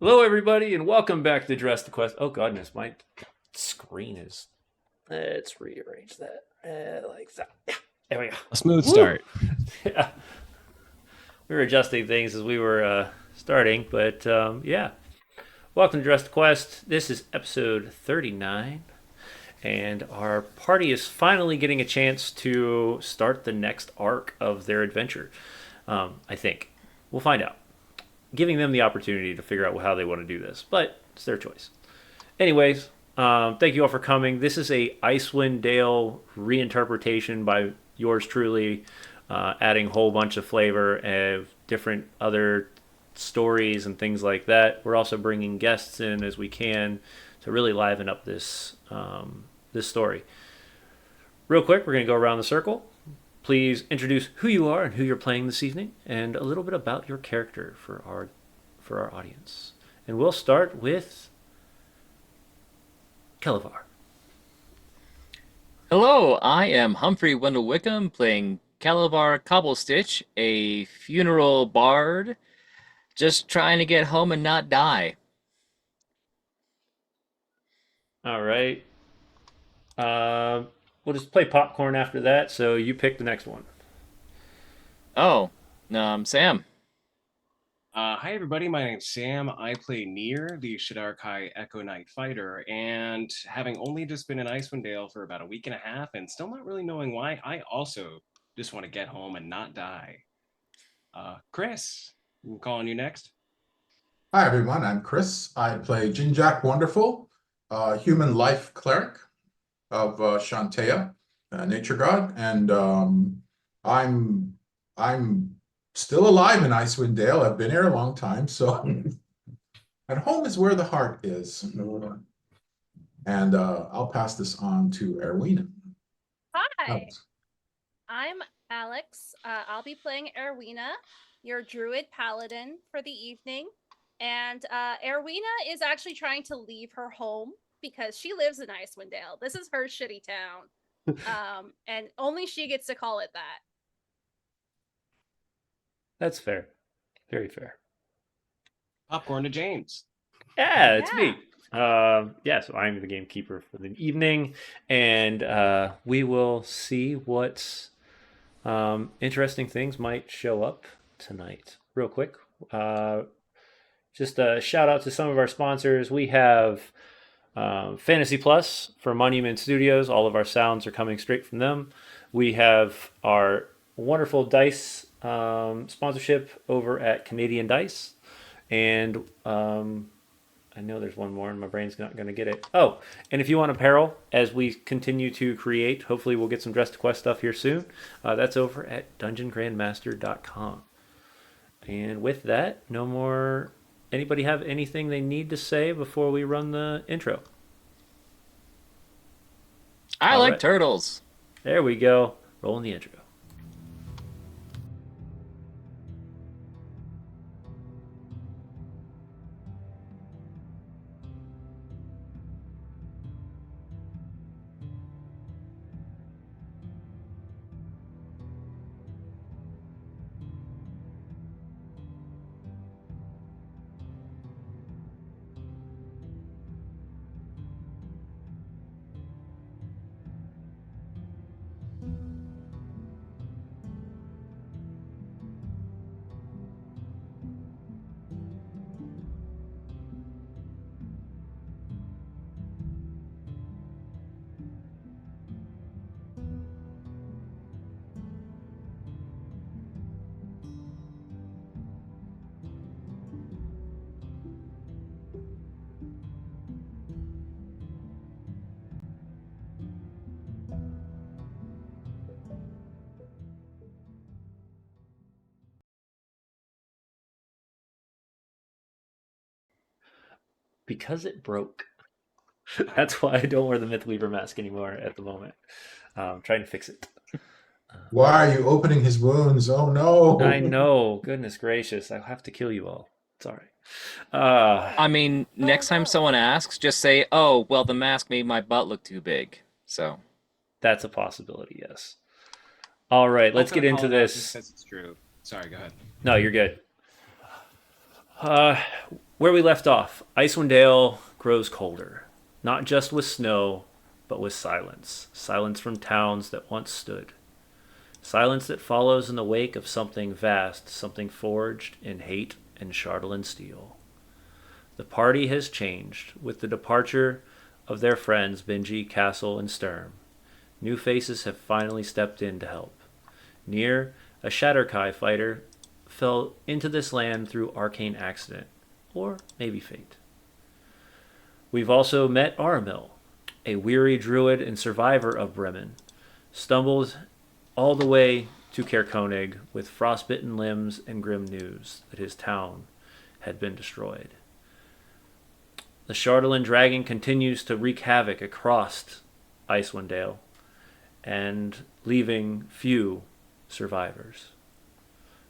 Hello, everybody, and welcome back to Dress to Quest. Oh, goodness, my screen is. Let's rearrange that like that. Yeah, there we go. A smooth Woo! start. Yeah, we were adjusting things as we were starting, but yeah. Welcome to Dress to Quest. This is episode 39, and our party is finally getting a chance to start the next arc of their adventure. I think. We'll find out. Giving them the opportunity to figure out how they want to do this, but it's their choice. Anyways, thank you all for coming. This is a Icewind Dale reinterpretation by yours truly, adding a whole bunch of flavor and different other stories and things like that. We're also bringing guests in as we can to really liven up this story. Real quick, we're going to go around the circle. Please introduce who you are and who you're playing this evening, and a little bit about your character for our audience. And we'll start with Kelevar. Hello, I am Humphrey Wendell Wickham playing Calabar Cobblestitch, a funeral bard, just trying to get home and not die. All right. We'll just play popcorn after that. So you pick the next one. Oh, Sam. Hi, everybody. My name's Sam. I play Nier, the Shadar-kai Echo Knight fighter, and having only just been in Icewind Dale for about a week and a half and still not really knowing why, I also just want to get home and not die. Chris, I'm calling you next. Hi everyone, I'm Chris. I play Ginjack Wonderful, human life cleric of Shantaea, nature god, and I'm I'm still alive in Icewind Dale. I've been here a long time, so at home is where the heart is. And I'll pass this on to Aerwyna. Hi, I'm Alix. I'll be playing Aerwyna, your Druid paladin for the evening. And Aerwyna is actually trying to leave her home because she lives in Icewind Dale. This is her shitty town. And only she gets to call it that. That's fair. Very fair. Popcorn to James. Yeah, it's Yeah. me. Yeah, so I'm the gamekeeper for the evening, and we will see what interesting things might show up tonight. Real quick, just a shout out to some of our sponsors. We have Fantasy Plus for Monument Studios. All of our sounds are coming straight from them. We have our wonderful dice sponsorship over at Canadian Dice. And I know there's one more, and my brain's not going to get it. Oh, and if you want apparel, as we continue to create, hopefully we'll get some Dress to Quest stuff here soon. That's over at dungeongrandmaster.com. And with that, no more. Anybody have anything they need to say before we run the intro? I All like right. turtles. There we go. Rolling the intro. Because it broke. That's why I don't wear the Mythweaver mask anymore at the moment. I'm trying to fix it. Why are you opening his wounds? Oh no! I know. Goodness gracious. I'll have to kill you all. It's all right. I mean, next time someone asks, just say, "Oh, well, the mask made my butt look too big." So, That's a possibility, yes. All right, let's Don't get into call it out just this. because it's true. Sorry, go ahead. No, you're good. Uh, Where we left off, Icewind Dale grows colder, not just with snow, but with silence. Silence from towns that once stood. Silence that follows in the wake of something vast, something forged in hate and Chardalyn steel. The party has changed with the departure of their friends Benji, Castle, and Sturm. New faces have finally stepped in to help. Nier, a Shatterkai fighter, fell into this land through arcane accident, or maybe fate. We've also met Aramil, a weary druid and survivor of Bremen, stumbled all the way to Kerkonig with frostbitten limbs and grim news that his town had been destroyed. The Chardalyn dragon continues to wreak havoc across Icewind Dale and leaving few survivors.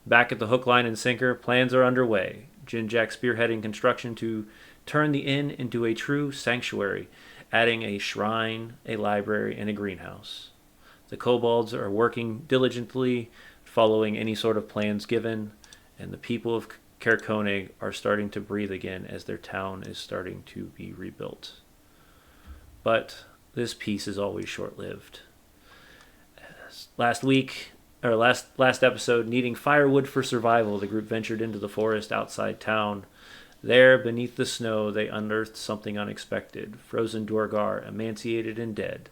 Back at the hook, line, and sinker, plans are underway. Ginjack spearheading construction to turn the inn into a true sanctuary, adding a shrine, a library, and a greenhouse. The kobolds are working diligently, following any sort of plans given, and the people of Kerkonig are starting to breathe again as their town is starting to be rebuilt. But this peace is always short-lived. Last episode, needing firewood for survival, the group ventured into the forest outside town. There, beneath the snow, they unearthed something unexpected. Frozen Duergar, emaciated and dead.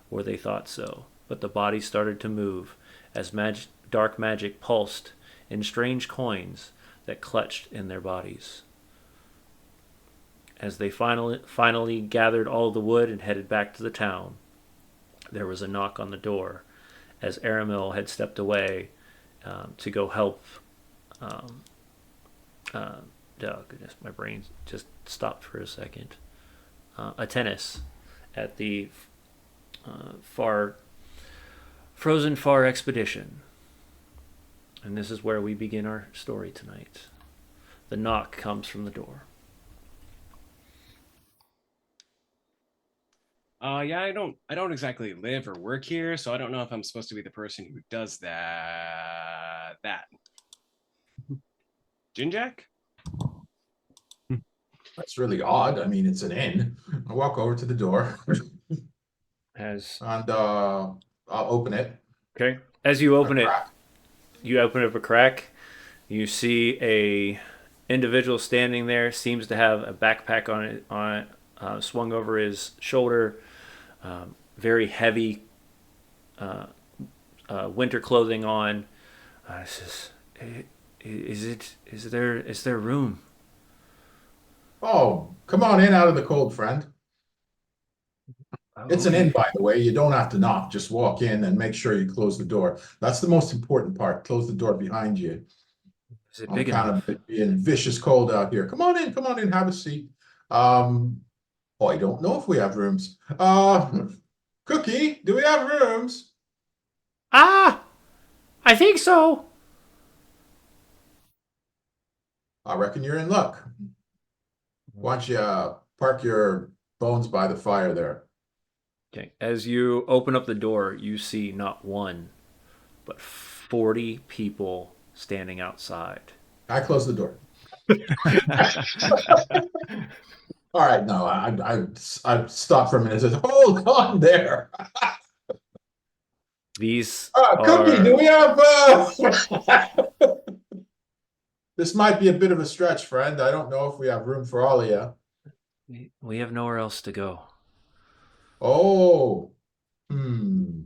Or they thought so. But the body started to move as dark magic pulsed in strange coins that clutched in their bodies. As they finally gathered all the wood and headed back to the town, there was a knock on the door as Aramil had stepped away to go help. Oh, goodness, my brain just stopped for a second. A tennis at the Frozen Far expedition. And this is where we begin our story tonight. The knock comes from the door. Yeah, I don't exactly live or work here, so I don't know if I'm supposed to be the person who does that. Ginjack? That's really odd. I mean, it's an inn. I walk over to the door As and I'll open it. Okay. As you open A it, crack. you open up a crack. You see a individual standing there. Seems to have a backpack swung over his shoulder. Very heavy winter clothing on. Says, is there room? Oh, come on in out of the cold, friend. It's an Okay. inn, by the way. You don't have to knock. Just walk in and make sure you close the door. That's the most important part. Close the door behind you. Is it I'm big kind enough? of being vicious cold out here. Come on in, have a seat. Oh, I don't know if we have rooms. Cookie, do we have rooms? Ah, I think so. I reckon you're in luck. Why don't you park your bones by the fire there? Okay. As you open up the door, you see not one, but 40 people standing outside. I close the door. All right, no, I stopped for a minute and said, hold on there. These Cookie, do are we have this might be a bit of a stretch, friend. I don't know if we have room for all of you. we have nowhere else to go. Oh, hmm.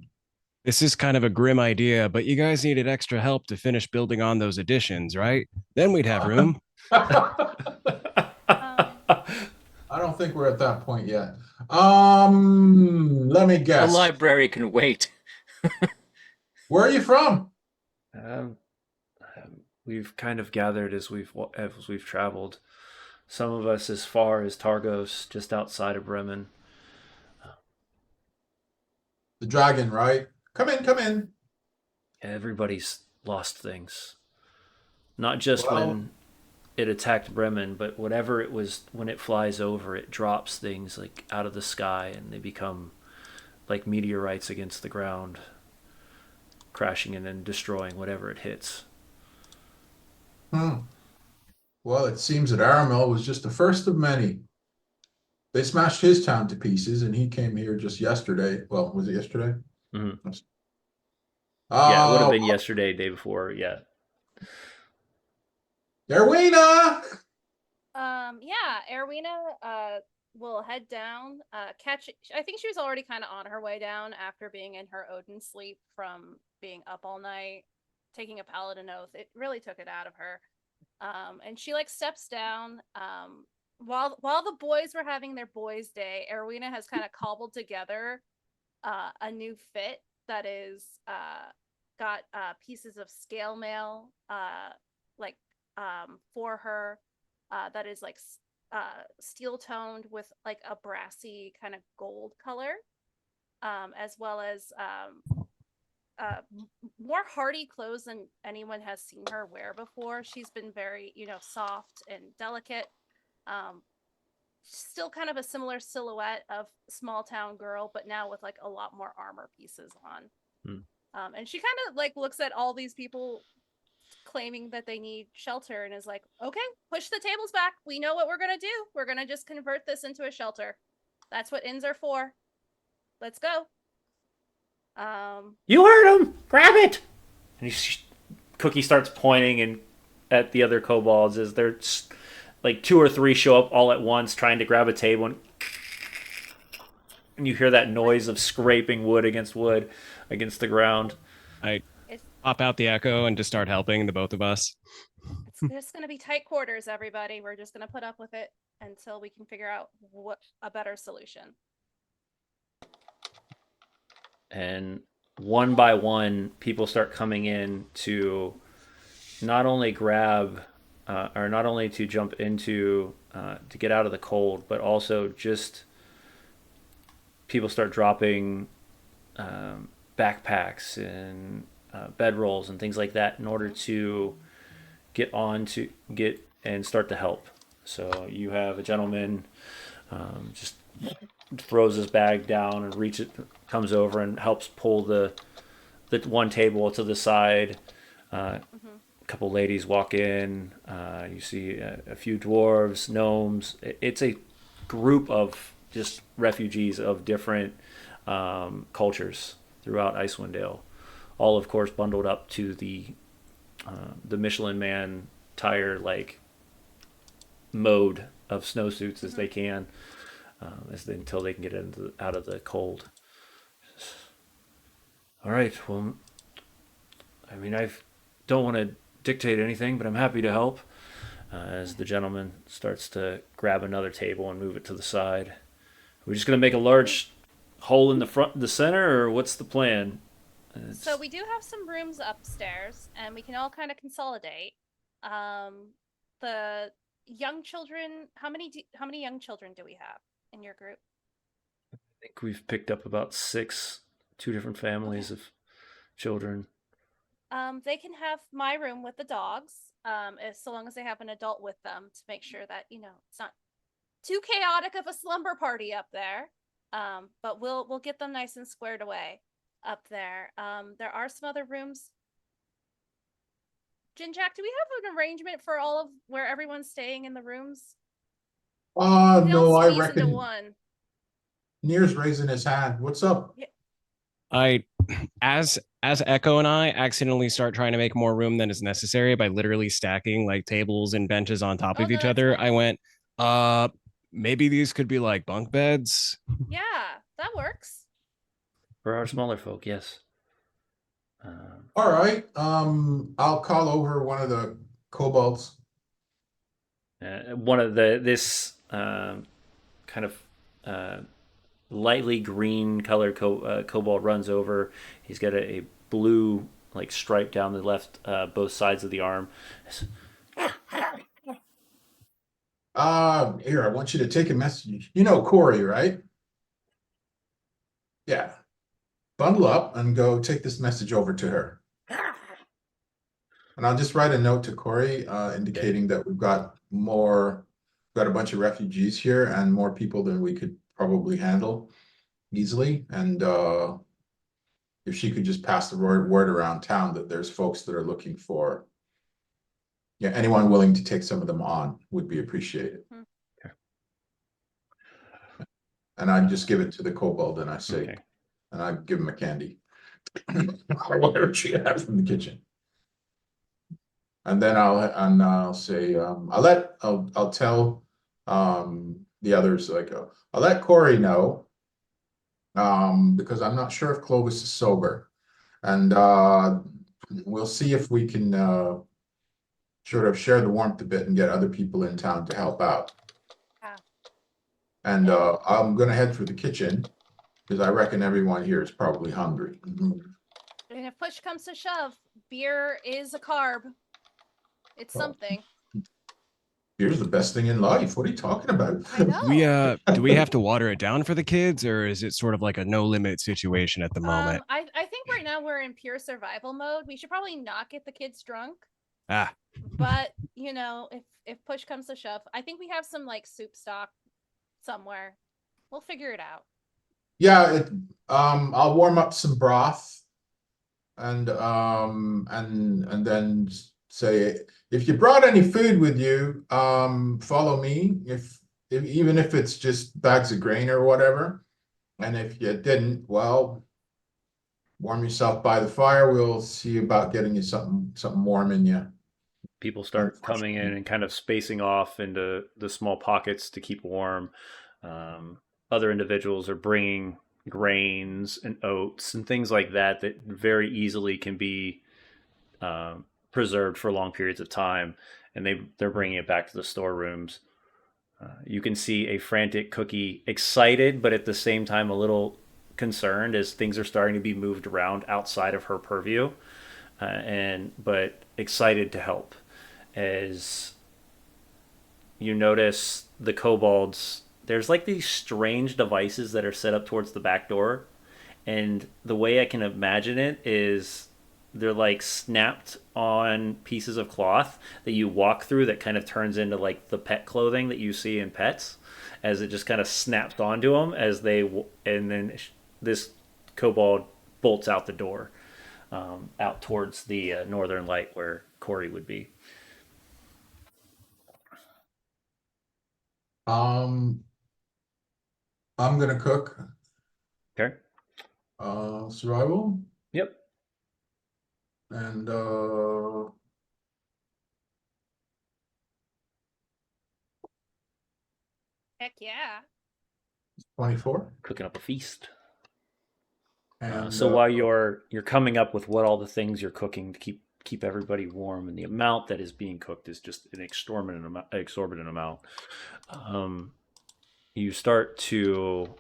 This is kind of a grim idea, but you guys needed extra help to finish building on those additions, right? Then we'd have room. I don't think we're at that point yet. Let me The guess. library can wait. Where are you from? Um, we've kind of gathered as we've traveled. Some of us as far as Targos, just outside of Bremen. The dragon, right? Come in, come in. Everybody's lost things. Not just Well, when it attacked Bremen, but whatever it was when it flies over, it drops things like out of the sky and they become like meteorites against the ground, crashing in and destroying whatever it hits. hmm. Well, it seems that Aramel was just the first of many. They smashed his town to pieces, and he came here just yesterday. Well, was it yesterday? Mhm. Yes. Yeah, it would have Oh, been yesterday, day before. Yeah. Aerwyna! Yeah, Aerwyna will head down, catch I think she was already kind of on her way down after being in her Odin sleep from being up all night, taking a paladin oath. It really took it out of her. And she like steps down. While the boys were having their boys' day, Aerwyna has kind of cobbled together a new fit that is got pieces of scale mail like for her that is like steel toned with like a brassy kind of gold color, as well as more hardy clothes than anyone has seen her wear before. She's been very, soft and delicate. Um, Still kind of a similar silhouette of small town girl, but now with like a lot more armor pieces on. Hmm. And she kind of like looks at all these people claiming that they need shelter and is like, okay, push the tables back. We know what we're going to do. We're going to just convert this into a shelter. That's what inns are for. Let's go. You heard him! Grab it! And Cookie starts pointing and at the other kobolds as they're like 2 or 3 show up all at once trying to grab a table, and you hear that noise of scraping wood against the ground. I It's, pop out the echo and just start helping the both of us. it's just going to be tight quarters, everybody. We're just going to put up with it until we can figure out what a better solution. And one by one, people start coming in to not only grab or not only to jump into to get out of the cold, but also just people start dropping backpacks and bedrolls and things like that in order to get and start to help. So you have a gentleman just throws his bag down and comes over and helps pull the one table to the side. A couple ladies walk in. You see a few dwarves, gnomes. It's a group of just refugees of different cultures throughout Icewind Dale, all of course bundled up to the Michelin Man tire like mode of snowsuits as they can, until they can get out of the cold. All right. Well, I mean, I don't want to dictate anything, but I'm happy to help. As the gentleman starts to grab another table and move it to the side. Are we just going to make a large hole in the center, or what's the plan? So we do have some rooms upstairs, and we can all kind of consolidate. The young children. How many young children do we have in your group? I think we've picked up about 2 different families of children. They can have my room with the dogs, so long as they have an adult with them to make sure that it's not too chaotic of a slumber party up there. But we'll get them nice and squared away up there. There are some other rooms. Ginjack, do we have an arrangement for all of where everyone's staying in the rooms? No, I Into reckon one. Nier's raising his hand. What's up? As Echo and I accidentally start trying to make more room than is necessary by literally stacking like tables and benches on top of each other, I went, maybe these could be like bunk beds. Yeah, that works. For our smaller folk, yes. All right. I'll call over one of the kobolds. One of this kind of lightly green colored kobold runs over. He's got a blue like stripe down the left both sides of the arm. Here, I want you to take a message. You know Corey, right? Yeah. Bundle up and go take this message over to her. And I'll just write a note to Corey indicating that we've got a bunch of refugees here and more people than we could probably handle easily. And if she could just pass the word around town that there's folks that are looking for yeah, anyone willing to take some of them on would be appreciated. Okay. And I just give it to the kobold and I say, Okay. and I give him a candy. Or whatever she has from the kitchen. And then I'll say, I'll tell the others, like, I'll let Corey know, because I'm not sure if Clovis is sober. And we'll see if we can sort of share the warmth a bit and get other people in town to help out. Yeah. And I'm gonna head for the kitchen because I reckon everyone here is probably hungry. And if push comes to shove, beer is a carb. It's Well, something. Beer's the best thing in life. What are you talking about? I know. Do we have to water it down for the kids, or is it sort of like a no limit situation at the moment? I think right now we're in pure survival mode. We should probably not get the kids drunk. Ah, But you know, if push comes to shove, I think we have some like soup stock somewhere. We'll figure it out. Yeah, I'll warm up some broth and then say, if you brought any food with you, follow me. If even if it's just bags of grain or whatever. And if you didn't, well, warm yourself by the fire. We'll see about getting you something warm in you. People start coming in and kind of spacing off into the small pockets to keep warm. Other individuals are bringing grains and oats and things like that that very easily can be preserved for long periods of time, and they're bringing it back to the storerooms. You can see a frantic Cookie, excited but at the same time a little concerned as things are starting to be moved around outside of her purview, but excited to help. As you notice the kobolds, there's like these strange devices that are set up towards the back door, and the way I can imagine it is they're like snapped on pieces of cloth that you walk through that kind of turns into like the pet clothing that you see in pets, as it just kind of snaps onto them as and then this kobold bolts out the door, out towards the northern light where Corey would be. I'm gonna cook Okay. survival Yep. and Heck yeah. 24. Cooking up a feast. And So while you're coming up with what all the things you're cooking to keep everybody warm, and the amount that is being cooked is just an exorbitant amount. You start to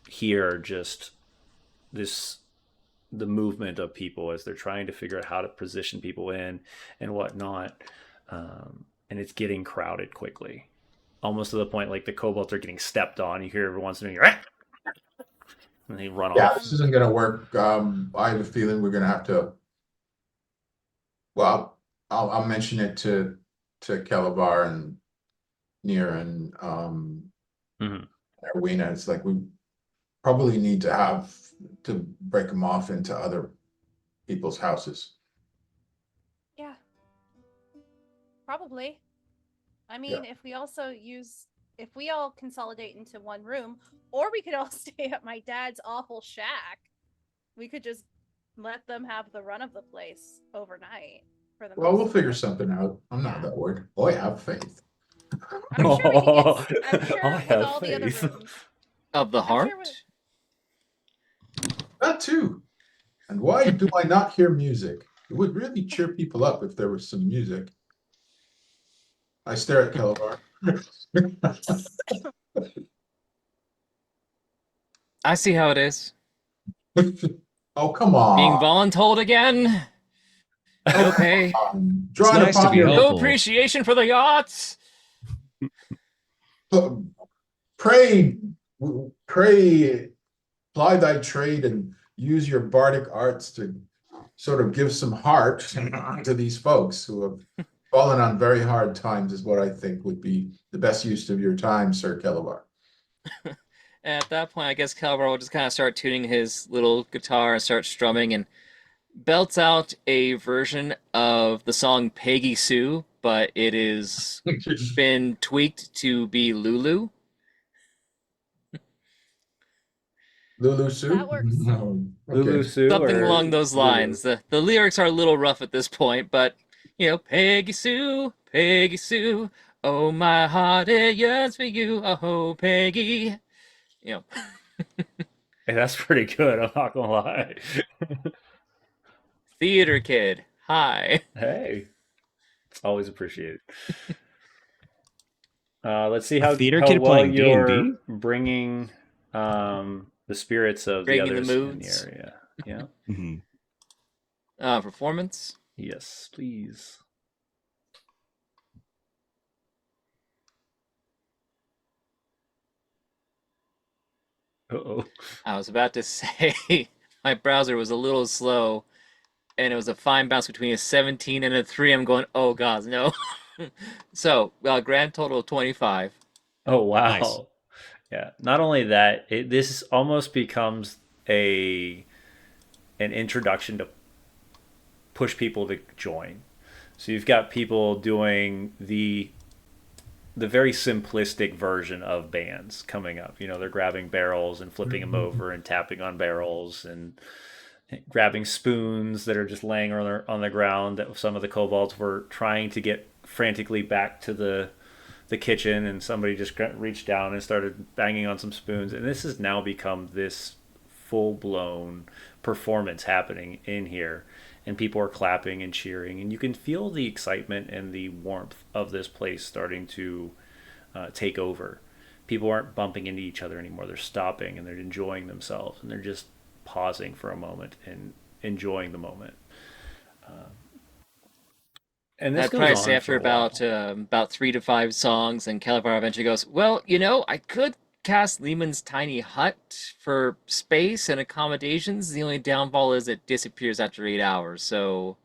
hear just the movement of people as they're trying to figure out how to position people in and whatnot, and it's getting crowded quickly, almost to the point like the kobolds are getting stepped on. You hear every once in a while, and they run yeah, off. this isn't gonna work. I have a feeling we're gonna have to. Well, I'll mention it to Kelevar and Nier and Aerwyna. It's like we probably need to break them off into other people's houses. Yeah. Probably. I mean, if we all consolidate into one room, or we could all stay at my dad's awful shack. We could just let them have the run of the place overnight for the Well, most we'll figure part. something out. I'm not that worried. Boy, have faith. I'm sure we can get. I'm sure I with have all the other faith. rooms. Of the I'm sure heart? That too. And why do I not hear music? It would really cheer people up if there was some music. I stare at Kelevar. I see how it is. Oh, come Being on. voluntold again? Okay. Drawing nice to upon be your helpful. No appreciation for the yachts? pray, pray, ply thy trade and use your bardic arts to sort of give some heart to these folks who have fallen on very hard times, is what I think would be the best use of your time, Sir Kelevar. At that point, I guess Kelevar will just kind of start tuning his little guitar and start strumming, and belts out a version of the song Peggy Sue, but it is been tweaked to be Lulu. Lulu Sue? That works. No. Lulu Okay. Sue Something or along those Lulu? lines. The lyrics are a little rough at this point, but Peggy Sue, oh my heart it yearns for you, oh Peggy. You know, Hey, that's pretty good. I'm not gonna lie. theater kid. Hi. Hey, always appreciate it. Let's see A how theater how kid well playing D&D? you're bringing the spirits of the Bringing the others in the moods. area. Yeah. Hmm. Performance. Yes, please. Uh-oh. I was about to say my browser was a little slow, and it was a fine bounce between a 17 and a 3. I'm going, oh god, no. So, grand total of 25. Oh Nice. wow. Yeah. Not only that, this almost becomes a an introduction to push people to join. So you've got people doing the very simplistic version of bands coming up. You know, they're grabbing barrels and flipping them over and tapping on barrels and grabbing spoons that are just laying on the ground that some of the kobolds were trying to get frantically back to the kitchen, and somebody just reached down and started banging on some spoons, and this has now become this full-blown performance happening in here, and people are clapping and cheering, and you can feel the excitement and the warmth of this place starting to take over. People aren't bumping into each other anymore. They're stopping and they're enjoying themselves, and they're just pausing for a moment and enjoying the moment. And this I'd goes probably say on for after a while. about 3 to 5 songs, and Kelevar eventually goes, "Well, I could cast Lehman's tiny hut for space and accommodations. The only downfall is it disappears after 8 hours, so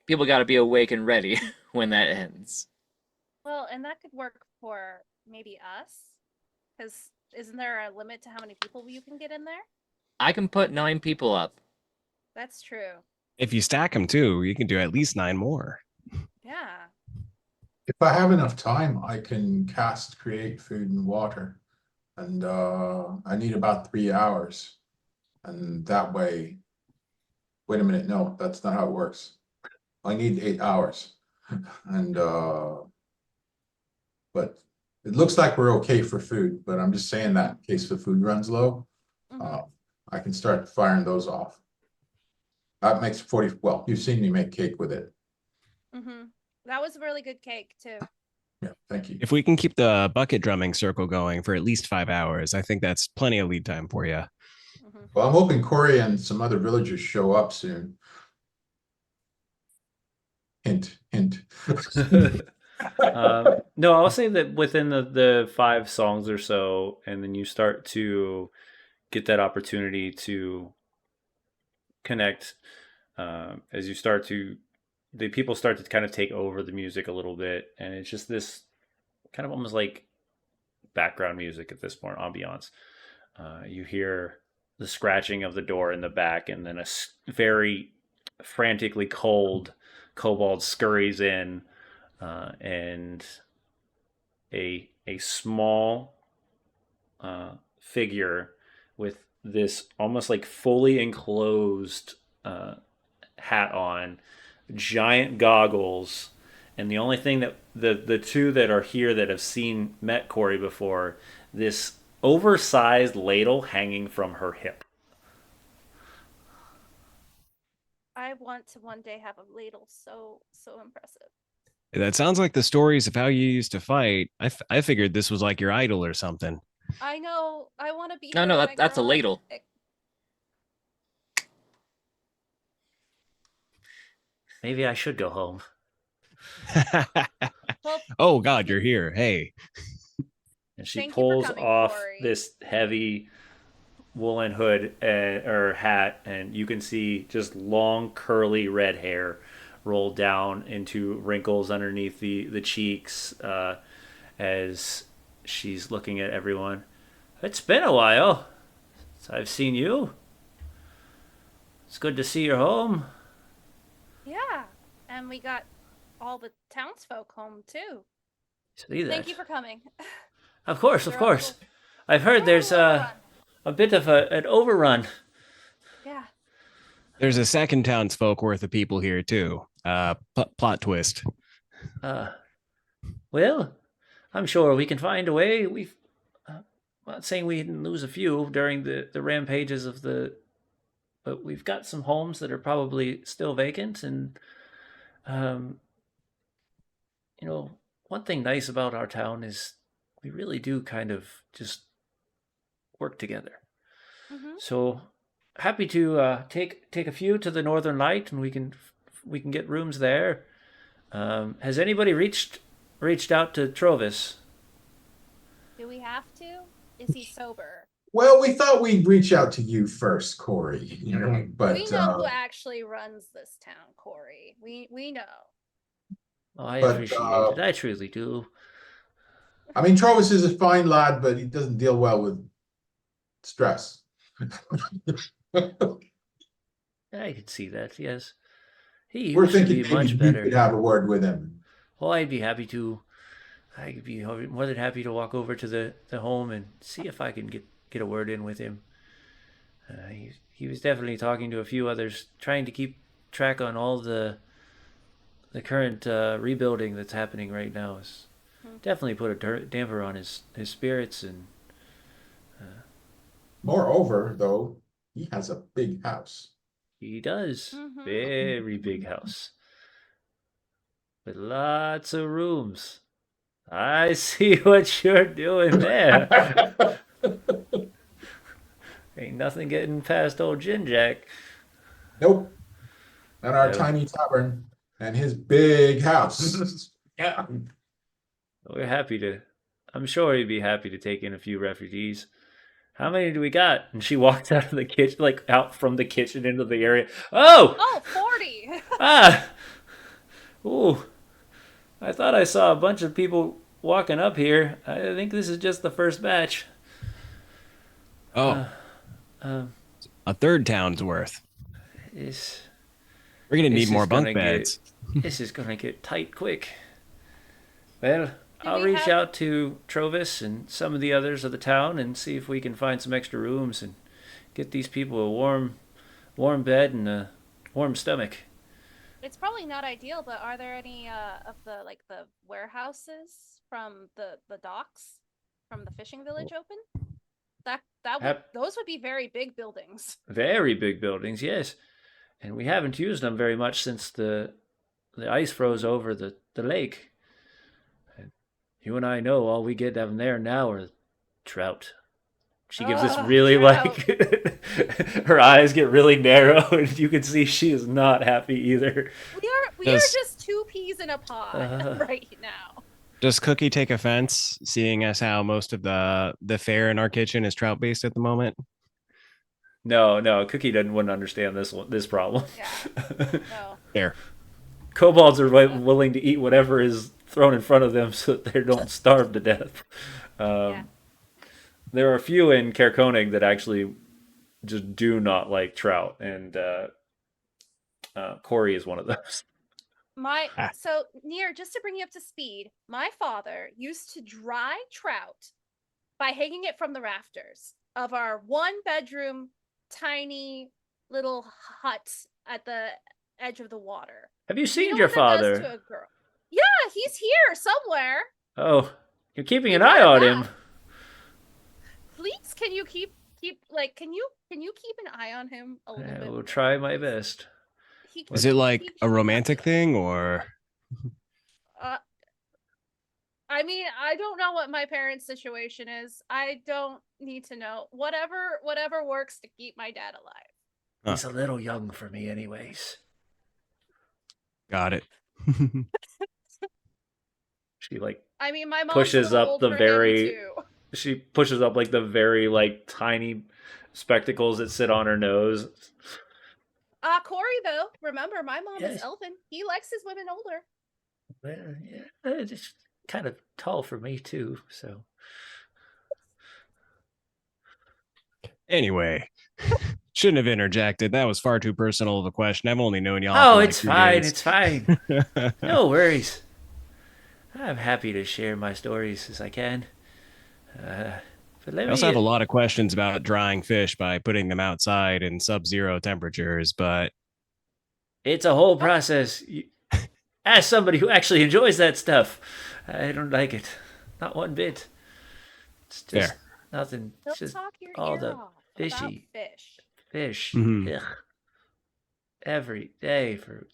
people got to be awake and ready when that ends." Well, and that could work for maybe us, because isn't there a limit to how many people you can get in there? I can put 9 people up. That's true. If you stack them too, you can do at least 9 more. Yeah. If I have enough time, I can cast Create Food and Water. And I need about 3 hours. And that way, wait a minute, no, that's not how it works. I need 8 hours. And but it looks like we're okay for food, but I'm just saying that in case the food runs low, Mhm. I can start firing those off. That makes 40, well, you've seen me make cake with it. Mhm. That was a really good cake too. Yeah, thank you. If we can keep the bucket drumming circle going for at least 5 hours, I think that's plenty of lead time for you. Mhm. Well, I'm hoping Corey and some other villagers show up soon. Hint, hint. No, I'll say that within the 5 songs or so, and then you start to get that opportunity to connect as you start to the people start to kind of take over the music a little bit, and it's just this kind of almost like background music at this point, ambiance. You hear the scratching of the door in the back, and then a very frantically cold kobold scurries in, and a small figure with this almost like fully enclosed hat on, giant goggles, and the only thing that the two that are here that have met Corey before, this oversized ladle hanging from her hip. I want to one day have a ladle so impressive. That sounds like the stories of how you used to fight. I figured this was like your idol or something. I know. I want to be No, her no, when I that's a grow up. ladle. Maybe I should go home. Well, Oh God, you're here. Hey. And she thank you for pulls coming, off Corey. this heavy woolen hood or hat, and you can see just long curly red hair roll down into wrinkles underneath the cheeks as she's looking at everyone. It's been a while since I've seen you. It's good to see you're home. Yeah, and we got all the townsfolk home too. See that? Thank you for coming. Of course, of They're a course. little- I've heard they're a there's little a bit of an overrun. Yeah. There's a second townsfolk worth of people here too. Plot twist. Well, I'm sure we can find a way. We've I'm not saying we didn't lose a few during the rampages of the, but we've got some homes that are probably still vacant. And um, one thing nice about our town is we really do kind of just work together. Mm-hmm. So happy to take a few to the Northern Light, and we can get rooms there. Has anybody reached out to Trovis? Do we have to? Is he sober? Well, we thought we'd reach out to you first, Corey. But We know who actually runs this town, Corey. We know. Oh, I But, appreciate it. I truly do. I mean, Trovis is a fine lad, but he doesn't deal well with stress. I could see that. Yes, he We're used to thinking be maybe much you better. could have a word with him. Oh, I'd be happy to. I'd be more than happy to walk over to the home and see if I can get a word in with him. He was definitely talking to a few others, trying to keep track on all the current rebuilding that's happening right now. Is definitely put a damper on his spirits. And Moreover, though, he has a big house. he does. Mhm. Very big house with lots of rooms. I see what you're doing there. Ain't nothing getting past old Ginjack. Nope. And our Yeah. tiny tavern and his big house. Yeah. We're happy to. I'm sure he'd be happy to take in a few refugees. How many do we got? And she walked out of the kitchen, like out from the kitchen into the area. Oh! Oh, 40! Ah! Ooh. I thought I saw a bunch of people walking up here. I think this is just the first batch. Oh, a third town's worth. This We're gonna need is more bunk gonna beds. This is gonna get tight quick. Well, Do I'll we reach have- out to Trovis and some of the others of the town and see if we can find some extra rooms and get these people a warm bed and a warm stomach. It's probably not ideal, but are there any of the warehouses from the docks from the fishing village open? Those would be very big buildings. Very big buildings, yes. And we haven't used them very much since the ice froze over the lake. And you and I know all we get down there now are trout. She gives this really trout. her eyes get really narrow, and you can see she is not happy either. We are Does- just two peas in a pod right now. Does Cookie take offense, seeing as how most of the fare in our kitchen is trout based at the moment? No, Cookie wouldn't understand this problem. Yeah. No. There. Kobolds are willing to eat whatever is thrown in front of them so that they don't starve to death. Yeah. There are a few in Kerkonig that actually just do not like trout, and Corey is one of those. So Nier, just to bring you up to speed, my father used to dry trout by hanging it from the rafters of our 1-bedroom tiny little hut at the edge of the water. Have you You seen know your what that does father? to a girl? Yeah, he's here somewhere. Oh, you're keeping He an eye brought on it him. back. Please, can you keep like can you keep an eye on him a little I bit? will more? try my best. Is it like he a romantic thing or? I mean, I don't know what my parents' situation is. I don't need to know. Whatever works to keep my dad alive. He's a little young for me, anyways. Got it. She like I mean, my mom's pushes a little up old the for him, very. too. She pushes up like the very like tiny spectacles that sit on her nose. Corey, though, remember, my mom Yes. is elfin. He likes his women older. Well, yeah, it's just kind of tall for me too. So Anyway, Shouldn't have interjected. That was far too personal of a question. I've only known y'all Oh, for like it's 2 fine. days. It's fine. No worries. I'm happy to share my stories as I can. But let I also have a me. lot of questions about drying fish by putting them outside in sub-zero temperatures, but It's a whole process. As somebody who actually enjoys that stuff, I don't like it. Not one bit. It's just fair. nothing. He'll It's just talk your all ear the off about fishy fish. fish. Mhm. Ugh. Every day for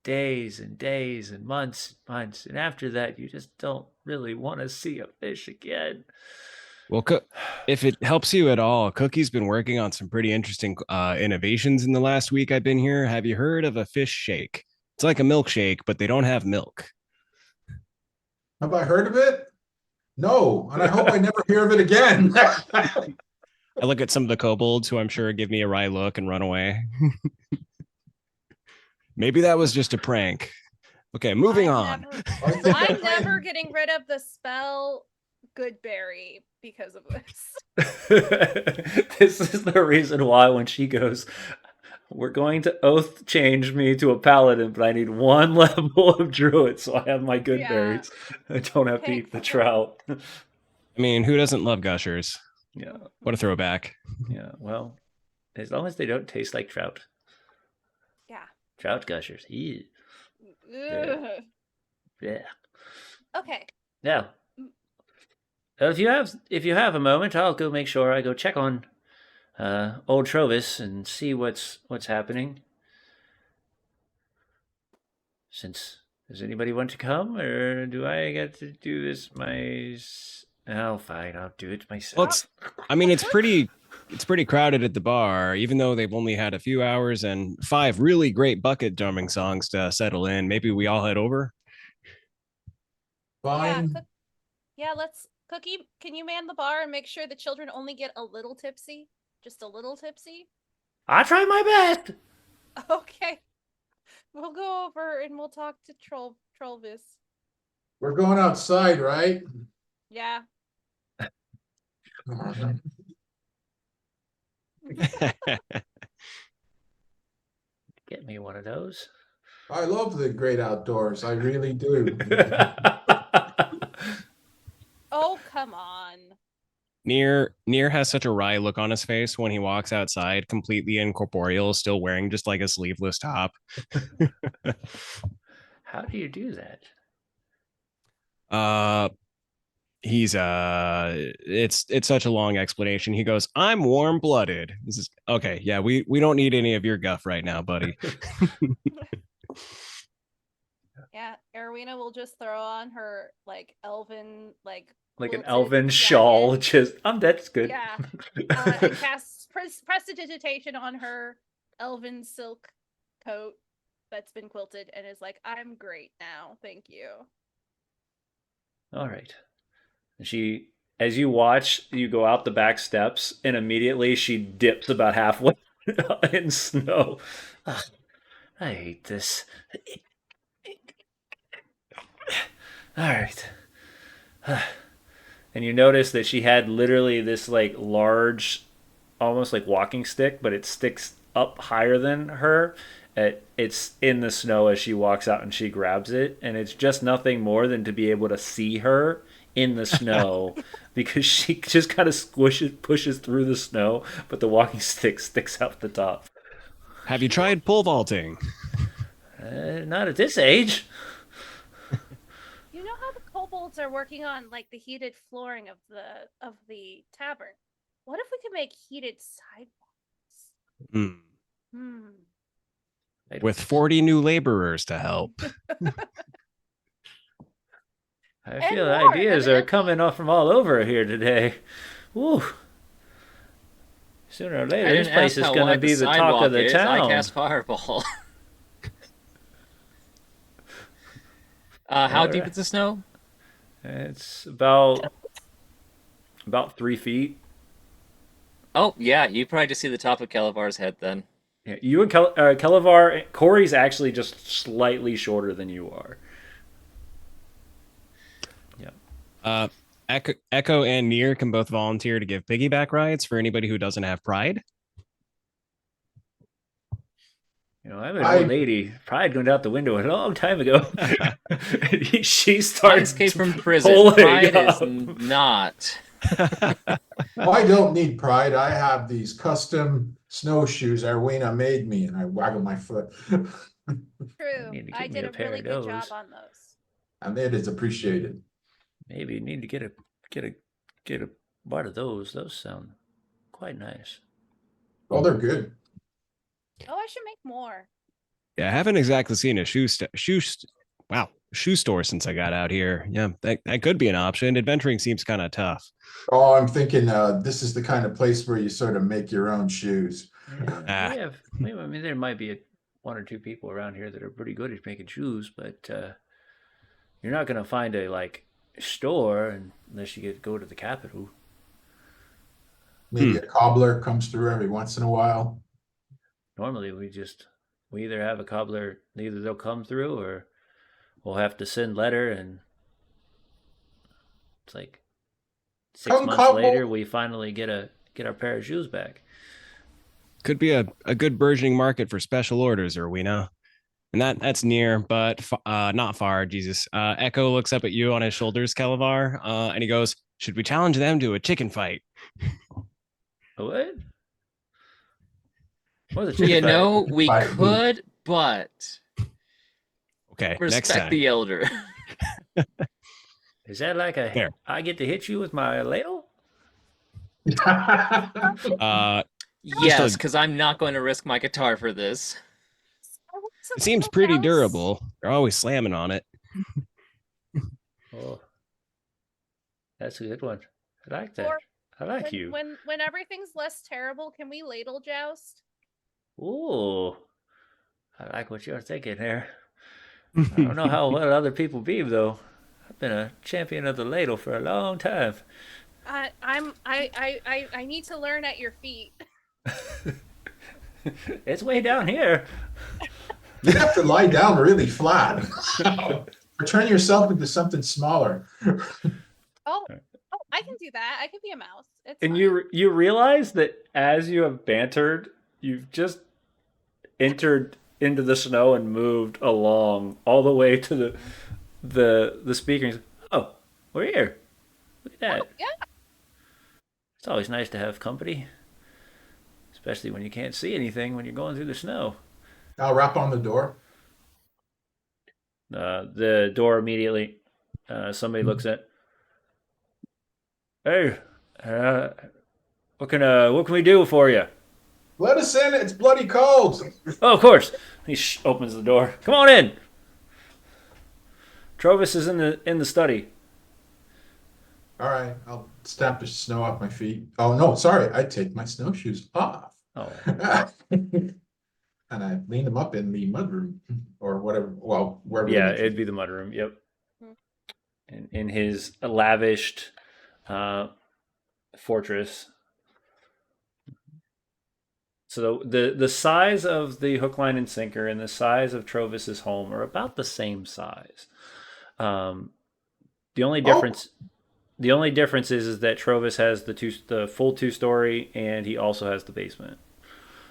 days and days and months and months. And after that, you just don't really want to see a fish again. Well, if it helps you at all, Cookie's been working on some pretty interesting innovations in the last week I've been here. Have you heard of a fish shake? It's like a milkshake, but they don't have milk. Have I heard of it? No, and I hope I never hear of it again. I look at some of the kobolds who I'm sure give me a wry look and run away. Maybe that was just a prank. Okay, moving on. I think I'm I never might- getting rid of the spell Goodberry because of this. This is the reason why when she goes, we're going to oath change me to a paladin, but I need one level of druid, so I have my good Yeah. berries. I don't have to eat the trout. I mean, who doesn't love gushers? Yeah, What a throwback. yeah. Well, as long as they don't taste like trout. Yeah. Trout gushers. Ew. Yeah. Ugh. Yeah. Okay. Now, if you have a moment, I'll go make sure I go check on old Trovis and see what's happening. Since does anybody want to come, or do I get to do this Oh, fine, I'll do it myself. Well, it's pretty crowded at the bar, even though they've only had a few hours and 5 really great bucket drumming songs to settle in. Maybe we all head over. Fine. Yeah, let's Cookie, can you man the bar and make sure the children only get a little tipsy? Just a little tipsy? I try my best. Okay. We'll go over and we'll talk to Trollvis. We're going outside, right? Yeah. Get me one of those. I love the great outdoors. I really do. Oh, come on. Nier has such a wry look on his face when he walks outside, completely incorporeal, still wearing just like a sleeveless top. How do you do that? He's it's such a long explanation. He goes, I'm warm-blooded. This is okay, yeah, we don't need any of your guff right now, buddy. Yeah, Aerwyna will just throw on her elven Like an quilted elven shawl, jacket. that's good. Yeah. And casts prestidigitation on her elven silk coat that's been quilted and is like, I'm great now. Thank you. All right. She, as you watch, you go out the back steps, and immediately she dips about halfway in snow. Ugh, I hate this. All right. And you notice that she had literally this large, almost like walking stick, but it sticks up higher than her. It's in the snow as she walks out and she grabs it, and it's just nothing more than to be able to see her in the snow because she just kind of pushes through the snow, but the walking stick sticks out the top. Have you tried pole vaulting? Not at this age. You know how the kobolds are working on the heated flooring of the tavern? What if we could make heated sidewalks? With 40 new laborers to help. I And feel more, ideas are evidently. coming off from all over here today. Woo. Sooner or I later, this didn't place ask is how going to wide be the talk sidewalk of the is. town. I cast Fireball. How deep Alright. is the snow? It's about 3 feet. Oh, yeah, you probably just see the top of Kelevar's head then. Yeah, you and Kelevar, Corey's actually just slightly shorter than you are. Yeah. Echo and Nier can both volunteer to give piggyback rides for anybody who doesn't have pride. I'm an I- old lady. Pride went out the window a long time ago. She I starts escaped from prison. pulling Pride up. is not. I don't need pride. I have these custom snowshoes Aerwyna made me, and I waggle my foot. True. need to I get me did a a pair really of good job those. on those. And it is appreciated. Maybe you need to get a bite of those. Those sound quite nice. Oh, they're good. Oh, I should make more. Yeah, I haven't exactly seen a shoe store since I got out here. Yeah, that could be an option. Adventuring seems kind of tough. Oh, I'm thinking this is the kind of place where you sort of make your own shoes. Yeah, I mean, there might be one or two people around here that are pretty good at making shoes, but you're not gonna find a store unless you go to the capital. Maybe a cobbler comes through every once in a while. Normally, we either have a cobbler, either they'll come through, or we'll have to send letter, and it's like 6 months Cobble. later we finally get our pair of shoes back. Could be a good burgeoning market for special orders, Aerwyna. And that's near, but not far. Jesus. Echo looks up at you on his shoulders, Kelevar, and he goes, "Should we challenge them to a chicken fight?" What? What's a chicken You fight? know, we Fight. could, but Okay, next respect time. the elder. Is that like There. I get to hit you with my ladle? Yes, because I'm not going to risk my guitar for this. I want some It seems little pretty mouse. durable. They're always slamming on it. Oh, that's a good one. I like that. Or I like you. When everything's less terrible, can we ladle joust? Ooh, I like what you're thinking there. I don't know how well other people be though. I've been a champion of the ladle for a long time. I need to learn at your feet. It's way down here. You have to lie down really flat. Or turn yourself into something smaller. Oh, I can do that. I can be a mouse. It's And fine. you realize that as you have bantered, you've just entered into the snow and moved along all the way to the speaker. Oh, we're here. Look at that. Yeah. It's always nice to have company, especially when you can't see anything when you're going through the snow. I'll rap on the door. The door immediately. Somebody looks at. Hey, what can we do for you? Let us in. It's bloody cold. Oh, of course. He opens the door. Come on in. Trovis is in the study. All right. I'll stamp the snow off my feet. Oh, no, sorry. I take my snowshoes off. Oh, And I lean them up in the mudroom or whatever. Well, wherever. yeah, they- it'd be the mudroom. Yep. In his lavished fortress. So the size of the hook, line, and sinker and the size of Trovis's home are about the same size. The only difference, is that Trovis has the full 2-story, and he also has the basement.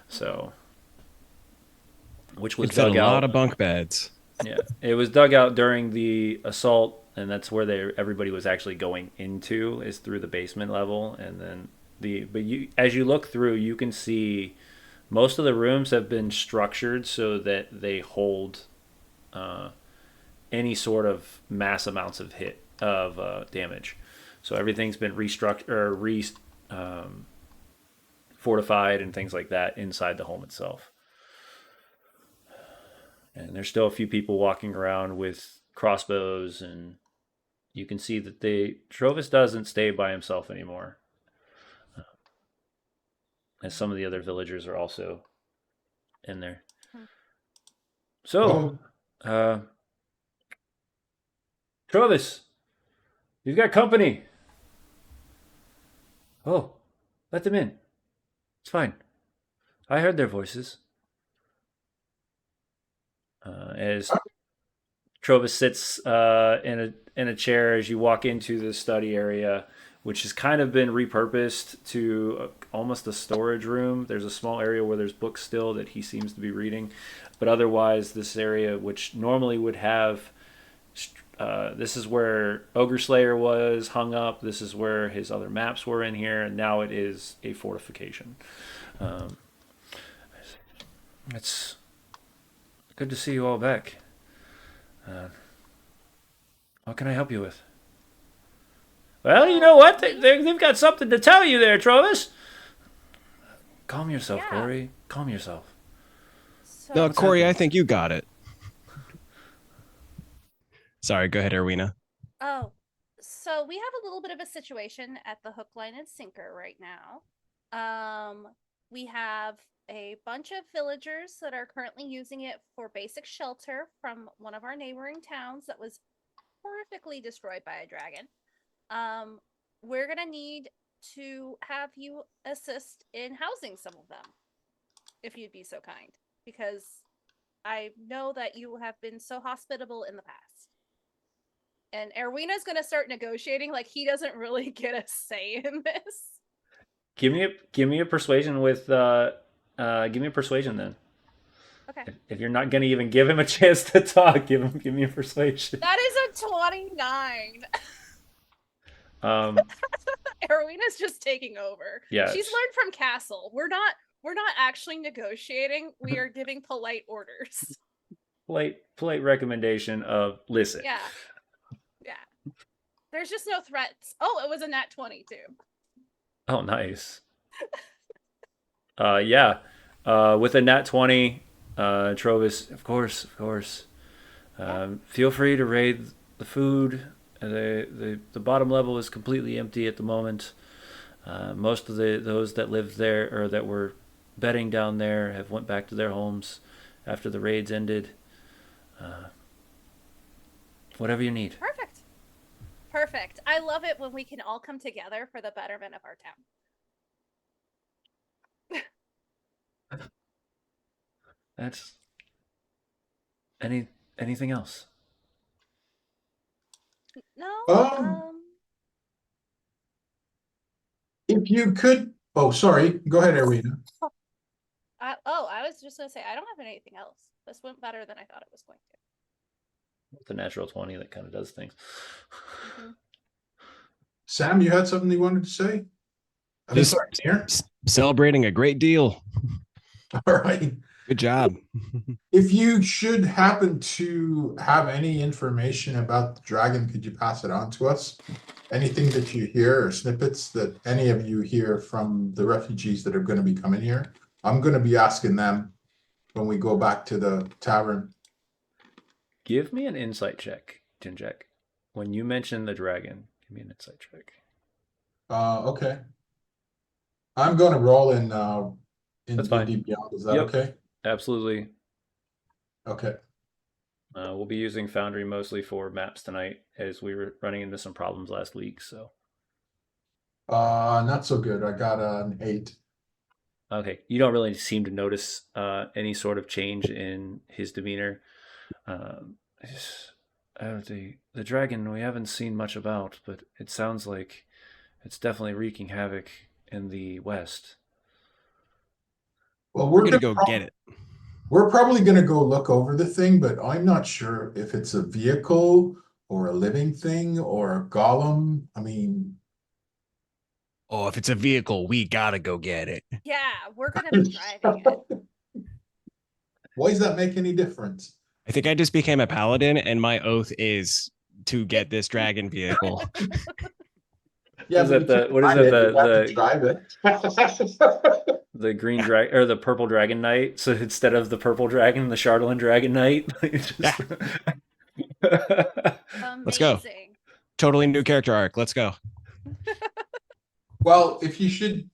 So, which was It's got a dug out. lot of bunk beds. Yeah, it was dug out during the assault, and that's where everybody was actually going into, is through the basement level, and then as you look through, you can see most of the rooms have been structured so that they hold any sort of mass amounts of damage. So everything's been restructured or fortified and things like that inside the home itself. And there's still a few people walking around with crossbows, and you can see that Trovis doesn't stay by himself anymore. As some of the other villagers are also in there. So, Trovis, you've got company. Oh, let them in. It's fine. I heard their voices. As Trovis sits in a chair as you walk into the study area which has kind of been repurposed to almost a storage room. There's a small area where there's books still that he seems to be reading, but otherwise this area, which normally would have this is where Ogre Slayer was hung up. This is where his other maps were in here, and now it is a fortification. It's good to see you all back. What can I help you with? Well, you know what? They've got something to tell you there, Trovis. Calm yourself, Yeah. Corey. Calm yourself. So, No, Corey, I think you got it. Sorry, go ahead, Aerwyna. oh, so we have a little bit of a situation at the Hook, Line, and Sinker right now. We have a bunch of villagers that are currently using it for basic shelter from one of our neighboring towns that was horrifically destroyed by a dragon. We're gonna need to have you assist in housing some of them, if you'd be so kind, because I know that you have been so hospitable in the past. And Aerwyna's gonna start negotiating like he doesn't really get a say in this. Give me a persuasion with give me a persuasion then. Okay. If you're not gonna even give him a chance to talk, give me a persuasion. That is a 29. Um, Aerwyna's just taking over. Yeah. She's learned from Castle. We're not actually negotiating. We are giving polite orders. polite recommendation of listen. Yeah. Yeah. There's just no threats. Oh, it was a nat 20 too. Oh, nice. Yeah. With a nat 20, Trovis, of course. Feel free to raid the food. The bottom level is completely empty at the moment. Most of those that lived there or that were bedding down there have went back to their homes after the raids ended. Whatever you need. Perfect. I love it when we can all come together for the betterment of our town. That's anything else? No. If you could, oh, sorry, go ahead, Aerwyna. I was just gonna say I don't have anything else. This went better than I thought it was going to. With the natural 20 that kind of does things. Mm-hmm. Sam, you had something you wanted to say? I mean, Just sorry, here. Celebrating a great deal. All right. Good job. If you should happen to have any information about the dragon, could you pass it on to us? Anything that you hear or snippets that any of you hear from the refugees that are going to be coming here? I'm going to be asking them when we go back to the tavern. Give me an insight check, Ginjack. When you mention the dragon, give me an insight check. Okay. I'm going to roll in That's fine. D&D Beyond. Is that Yep. okay? Absolutely. Okay. We'll be using Foundry mostly for maps tonight, as we were running into some problems last week. So. Not so good. I got an 8. Okay, you don't really seem to notice any sort of change in his demeanor. The dragon we haven't seen much about, but it sounds like it's definitely wreaking havoc in the west. Well, We're gonna go get it. We're probably going to go look over the thing, but I'm not sure if it's a vehicle or a living thing or a golem. I mean, Oh, if it's a vehicle, we gotta go get it. Yeah, we're gonna be driving it. why does that make any difference? I think I just became a paladin, and my oath is to get this dragon vehicle. Yeah, Is but it the- you can't what is ride it, you have to the- drive it. The green dragon or the purple dragon knight. So instead of the purple dragon, the Chardalyn dragon knight. Let's go. Amazing. Totally new character arc. Let's go. Well, if you should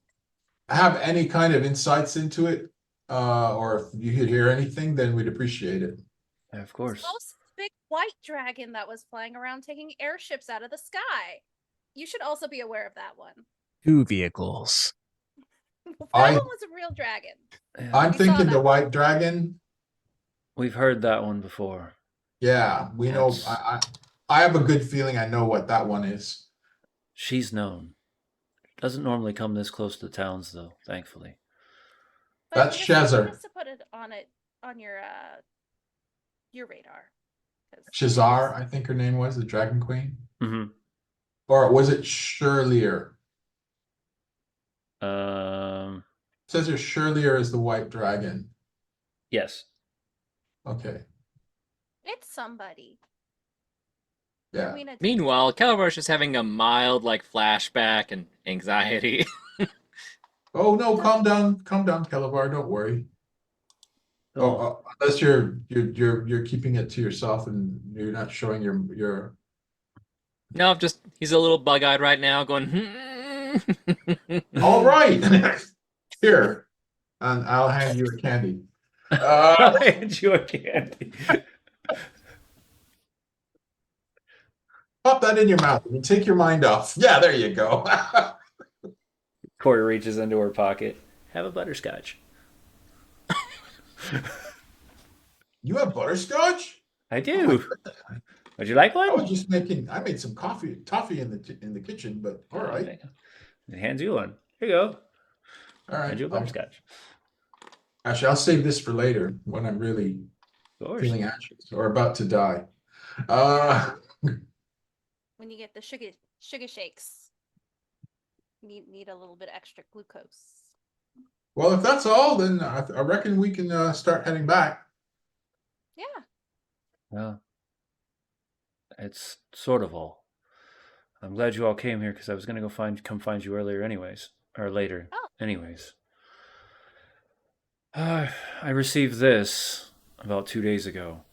have any kind of insights into it, or if you could hear anything, then we'd appreciate it. Of course. Also, the big white dragon that was flying around taking airships out of the sky. You should also be aware of that one. 2 vehicles. That one was a real dragon. I'm We saw thinking that the one. white dragon. We've heard that one before. Yeah, we know. Yes. I have a good feeling I know what that one is. She's known. Doesn't normally come this close to the towns, though, thankfully. But That's just Shazar. to put it on your radar. 'Cause Shazar, I think her name was, the Dragon Queen. Mm-hmm. Or was it Shirlier? It says here Shirlier is the white dragon. Yes. Okay. It's somebody. Yeah. Aerwyna did. Meanwhile, Kelevar's just having a mild like flashback and anxiety. Oh no, calm down, Kelevar. Don't worry. Unless you're keeping it to yourself and you're not showing your. No, he's a little bug-eyed right now, going. All right, here, and I'll hand you a candy. I'll hand you a candy. Pop that in your mouth and take your mind off. Yeah, there you go. Corey reaches into her pocket. Have a butterscotch. You have butterscotch? I Oh my do. goodness. Would you like I one? was just I made some toffee in the kitchen, but all right. It hands you one. Here you go. All right. Hand you a butterscotch. Actually, I'll save this for later when I'm really Of course. feeling anxious or about to die. When you get the sugar shakes, need a little bit extra glucose. Well, if that's all, then I reckon we can start heading back. Yeah. Well, it's sort of all. I'm glad you all came here because I was going to come find you earlier anyways. Or later. Oh. Anyways. I received this about 2 days ago.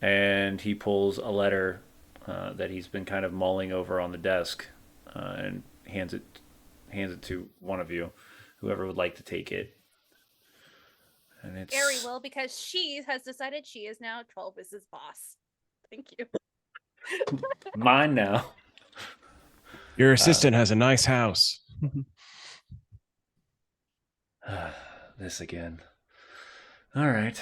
And he pulls a letter that he's been kind of mulling over on the desk and hands it to one of you, whoever would like to take it. And it's Gary will, because she has decided she is now Trollvis's boss. Thank you. mine now. Your assistant has a nice house. This again. All right.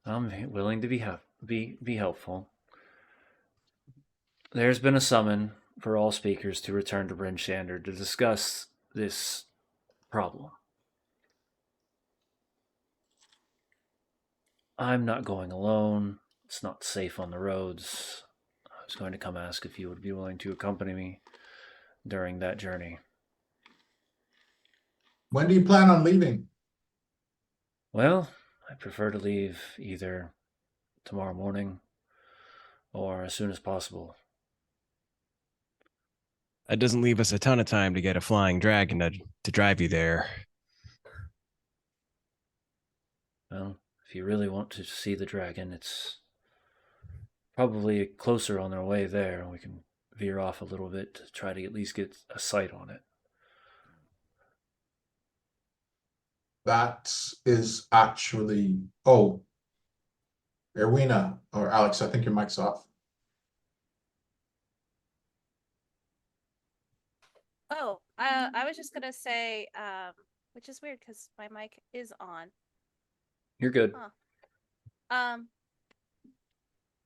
I'm willing to be helpful. There's been a summon for all speakers to return to Bryn Shander to discuss this problem. I'm not going alone. It's not safe on the roads. I was going to come ask if you would be willing to accompany me during that journey. When do you plan on leaving? Well, I prefer to leave either tomorrow morning or as soon as possible. That doesn't leave us a ton of time to get a flying dragon to drive you there. Well, if you really want to see the dragon, it's probably closer on their way there. We can veer off a little bit to try to at least get a sight on it. That is actually. Oh, Aerwyna or Alix, I think your mic's off. Oh, I was just gonna say, which is weird because my mic is on. You're good. Huh.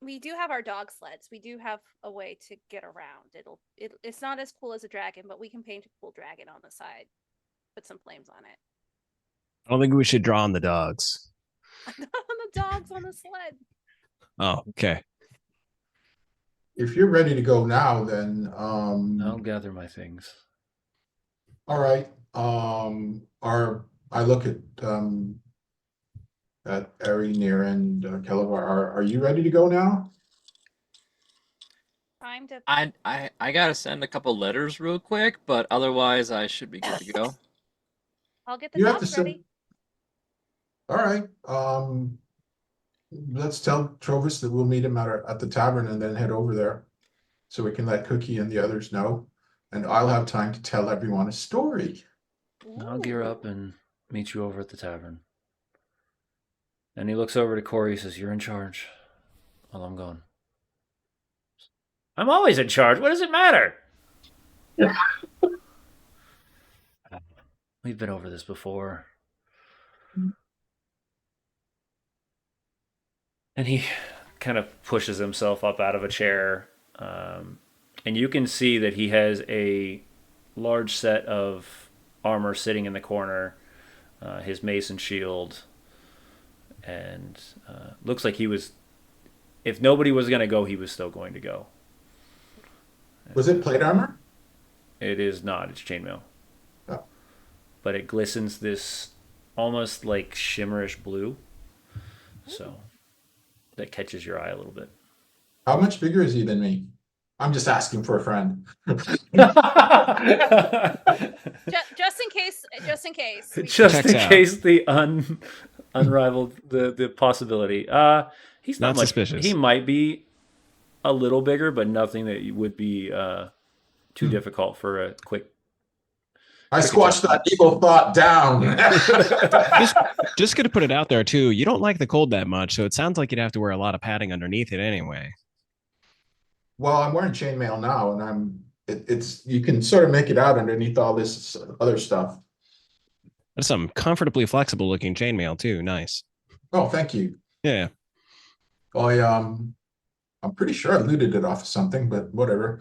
We do have our dog sleds. We do have a way to get around. It's not as cool as a dragon, but we can paint a cool dragon on the side. Put some flames on it. I don't think we should draw on the dogs. On the dogs on the sled. Oh, okay. If you're ready to go now, then I'll gather my things. all right. I look at Nier and Kelevar. Are you ready to go now? Time to. I gotta send a couple letters real quick, but otherwise I should be good to go. I'll get the You have to dogs send. ready. All right. Let's tell Trovis that we'll meet him at the tavern and then head over there, so we can let Cookie and the others know, and I'll have time to tell everyone a story. I'll gear up and meet you over at the tavern. And he looks over to Corey and says, "You're in charge while I'm gone." I'm always in charge. What does it matter? We've been over this before. And he kind of pushes himself up out of a chair. And you can see that he has a large set of armor sitting in the corner, his mace and shield, and looks like he was. If nobody was going to go, he was still going to go. Was it plate armor? It is not. It's chainmail, Oh. but it glistens this almost like shimmerish blue, so that catches your eye a little bit. How much bigger is he than me? I'm just asking for a friend. Just in case. Just in case. Just Checks in out. case the unrivaled the possibility. He's not Not much. suspicious. He might be a little bigger, but nothing that would be too difficult for a quick. I squashed that evil thought down. Just gonna put it out there too. You don't like the cold that much, so it sounds like you'd have to wear a lot of padding underneath it anyway. Well, I'm wearing chainmail now, and it's you can sort of make it out underneath all this other stuff. That's some comfortably flexible looking chainmail too. Nice. Oh, thank you. Yeah. I'm pretty sure I looted it off of something, but whatever.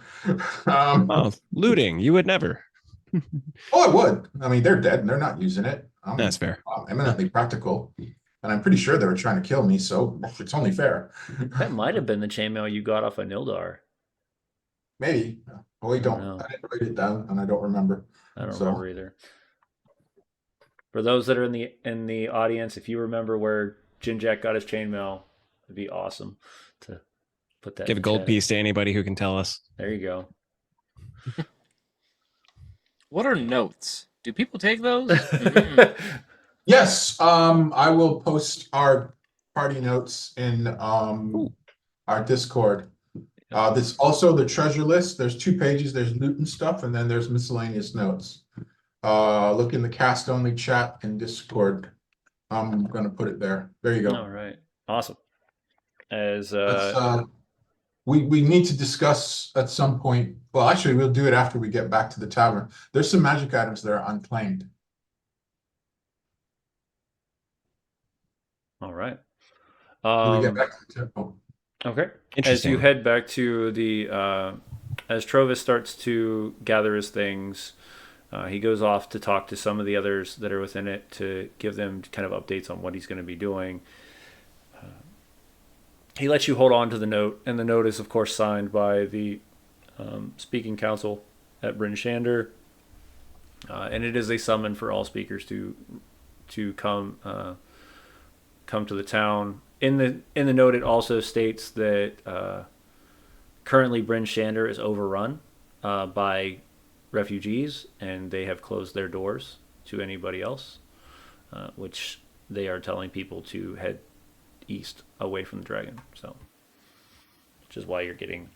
Oh, looting. You would never. I would. I mean, they're dead and they're not using it. That's fair. I'm eminently practical, and I'm pretty sure they were trying to kill me, so it's only fair. That might have been the chainmail you got off of Nildar. Maybe. Oh, we don't. know. I didn't write it down, and I don't remember. I don't So- remember either. For those that are in the audience, if you remember where Ginjack got his chainmail, it'd be awesome to put that. Give a in gold chat. piece to anybody who can tell us. There you go. What are notes? Do people take those? Mhm. Yes, I will post our party notes in our Discord. There's also the treasure list. There's 2 pages. There's loot and stuff, and then there's miscellaneous notes. Look in the cast only chat in Discord. I'm gonna put it there. There you go. All right. Awesome. As We need to discuss at some point. Well, actually, we'll do it after we get back to the tavern. There's some magic items that are unclaimed. all right. When we get back to the tavern. Okay. As Interesting. you head back to the, as Trovis starts to gather his things, he goes off to talk to some of the others that are within it to give them kind of updates on what he's going to be doing. He lets you hold on to the note, and the note is, of course, signed by the speaking council at Bryn Shander, and it is a summon for all speakers to come to the town. In the note, it also states that currently Bryn Shander is overrun by refugees, and they have closed their doors to anybody else, which they are telling people to head east away from the dragon. So, which is why you're getting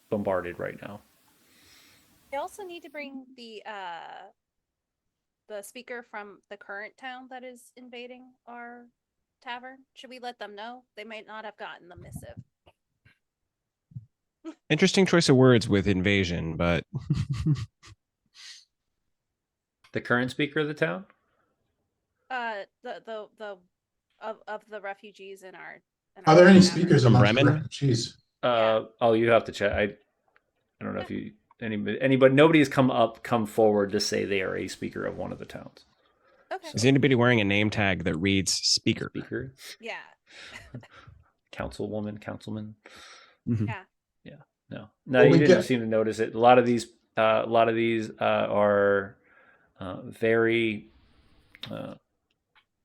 bombarded right now. They also need to bring the speaker from the current town that is invading our tavern. Should we let them know? They might not have gotten the missive. Interesting choice of words with invasion, but The current speaker of the town? The of the refugees in our. Are there any tavern. speakers From amongst the Bremen? refugees? Oh, you have to check. I don't know if you anybody. Nobody has come forward to say they are a speaker of one of the towns. Okay. is anybody wearing a name tag that reads speaker? Speaker, Yeah. councilwoman, councilman. Mhm. Yeah. No, Well, you we didn't get- seem to notice it. A lot of these are very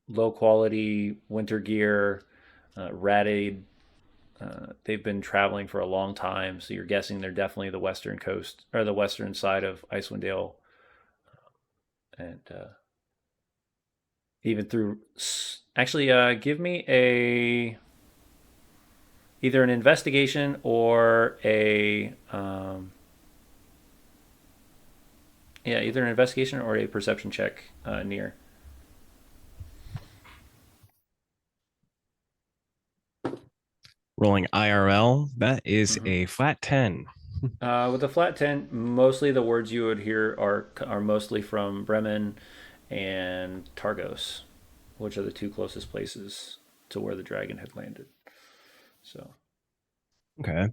low quality winter gear, ratted. They've been traveling for a long time, so you're guessing they're definitely the western coast or the western side of Icewind Dale, and even through. Actually, give me either an investigation or a either an investigation or a perception check, Nier. Rolling IRL, that is Mhm. a flat 10. With a flat 10, mostly the words you would hear are mostly from Bremen and Targos, which are the 2 closest places to where the dragon had landed. So, Okay.